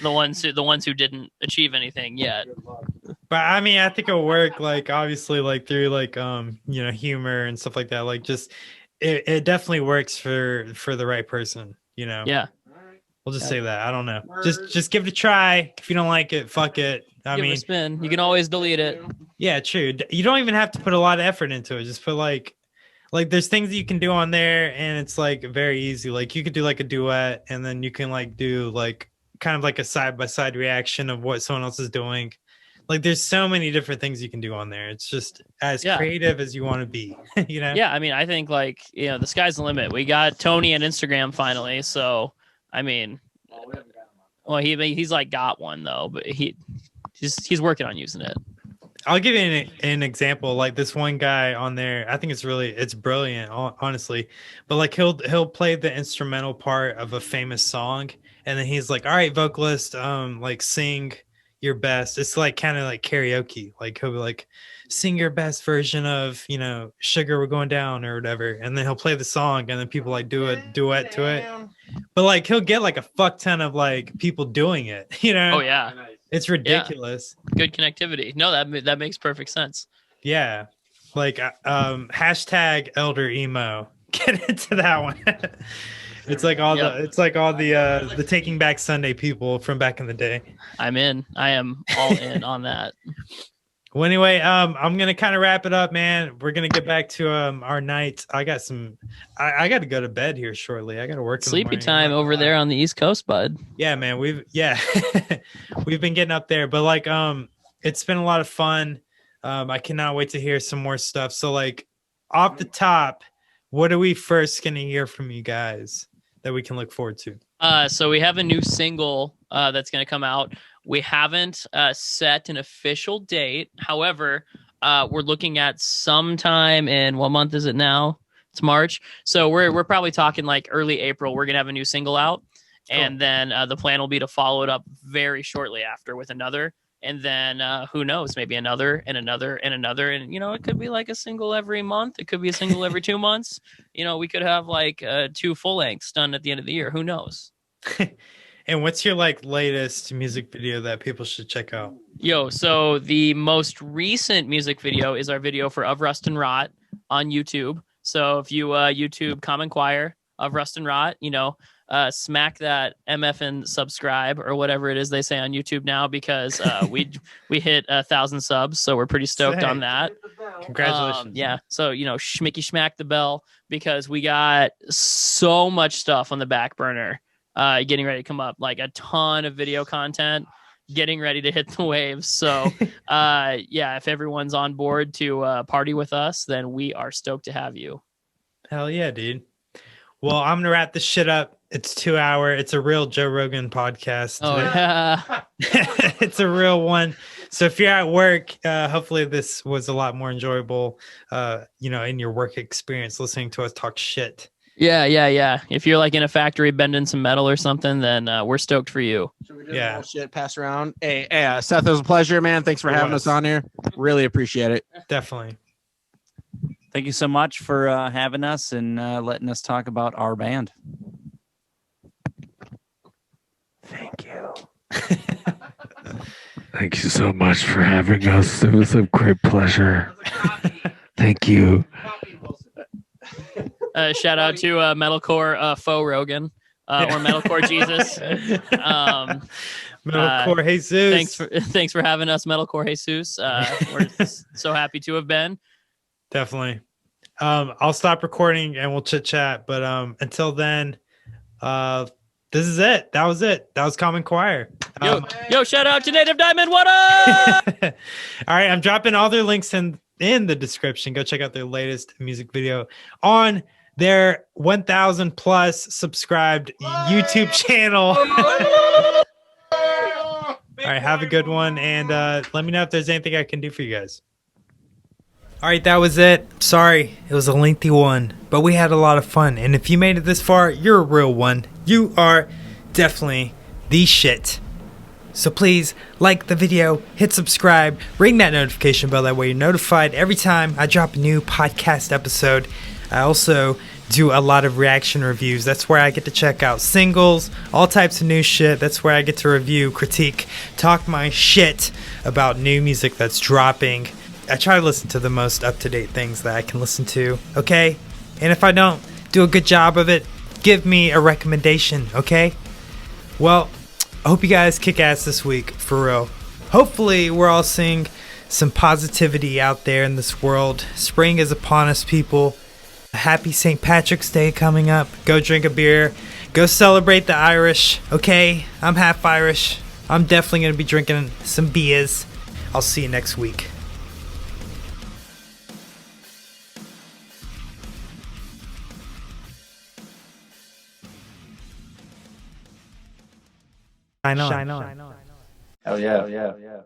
the ones who didn't achieve anything yet. But I mean, I think it'll work. Like obviously, like through like humor and stuff like that. Like just it definitely works for the right person. Yeah. We'll just say that. I don't know. Just give it a try. If you don't like it, fuck it. I mean, give it a spin. You can always delete it. Yeah, true. You don't even have to put a lot of effort into it. Just put like there's things that you can do on there, and it's like very easy. Like you could do like a duet, and then you can like do like kind of like a side by side reaction of what someone else is doing. Like there's so many different things you can do on there. It's just as creative as you want to be. Yeah. I mean, I think like the sky's the limit. We got Tony on Instagram finally, so. I mean, well, he's like got one though, but he's working on using it. I'll give you an example. Like this one guy on there, I think it's brilliant, honestly. But like he'll play the instrumental part of a famous song, and then he's like, "All right, vocalist, like sing your best." It's like kind of like karaoke. Like he'll be like, "Sing your best version of Sugar We're Going Down" or whatever, and then he'll play the song, and then people like do a duet to it. But like he'll get like a fuck ton of like people doing it. Oh yeah, it's ridiculous. Yeah. Good connectivity. No, that makes perfect sense. Yeah, like hashtag Elder Emo. Get into that one. It's like all the Taking Back Sunday people from back in the day. I'm in. I am all in on that. Well, anyway, I'm gonna kind of wrap it up, man. We're gonna get back to our night. I got to go to bed here shortly. I got to work. Sleepy time over there on the East Coast, bud. Yeah, man. We've been getting up there, but like it's been a lot of fun. I cannot wait to hear some more stuff. So like off the top, what are we first gonna hear from you guys that we can look forward to? So we have a new single that's gonna come out. We haven't set an official date. However, we're looking at sometime in, what month is it now? It's March. So we're probably talking like early April. We're going to have a new single out. Cool. And then the plan will be to follow it up very shortly after with another. And then who knows, maybe another and another and another. And, it could be like a single every month. It could be a single every 2 months. We could have like 2 full lengths done at the end of the year. Who knows? And what's your like latest music video that people should check out? So the most recent music video is our video for Of Rust and Rot on YouTube. So if you YouTube Common Choir of Rust and Rot, smack that MF and subscribe or whatever it is they say on YouTube now, because we hit 1,000 subs, so we're pretty stoked on that. Congratulations. Yeah. So schmicky smack the bell, because we got so much stuff on the back burner. Getting ready to come up, like a ton of video content, getting ready to hit the waves. So, if everyone's on board to party with us, then we are stoked to have you. Hell yeah, dude. Well, I'm going to wrap this shit up. It's 2 hour. It's a real Joe Rogan podcast. Oh, yeah. It's a real one. So if you're at work, hopefully this was a lot more enjoyable, in your work experience, listening to us talk shit. Yeah. If you're like in a factory bending some metal or something, then we're stoked for you. Should we do the bullshit pass around? Hey, Seth, it was a pleasure, man. Thanks for having us on here. Really appreciate it. Definitely. Thank you so much for having us and letting us talk about our band. Thank you. Thank you so much for having us. It was a great pleasure. Thank you. Shout out to Metalcore Faux Rogan or Metalcore Jesus. Metalcore Jesus. Thanks for having us, Metalcore Jesus. We're so happy to have been. Definitely. I'll stop recording and we'll chit chat. But until then, this is it. That was it. That was Common Choir. Yo, shout out to Native Diamond. What up? All right, I'm dropping all their links in in the description. Go check out their latest music video on their 1,000 plus subscribed YouTube channel. All right, have a good one, and let me know if there's anything I can do for you guys. All right, that was it. Sorry, it was a lengthy one, but we had a lot of fun. And if you made it this far, you're a real one. You are definitely the shit. So please like the video, hit subscribe, ring that notification bell. That way you're notified every time I drop a new podcast episode. I also do a lot of reaction reviews. That's where I get to check out singles, all types of new shit. That's where I get to review, critique, talk my shit about new music that's dropping. I try to listen to the most up-to-date things that I can listen to, okay? And if I don't do a good job of it, give me a recommendation, okay? Well, I hope you guys kick ass this week, for real. Hopefully, we're all seeing some positivity out there in this world. Spring is upon us, people. Happy St. Patrick's Day coming up. Go drink a beer. Go celebrate the Irish, okay? I'm half Irish. I'm definitely going to be drinking some beers. I'll see you next week. I know. Hell yeah.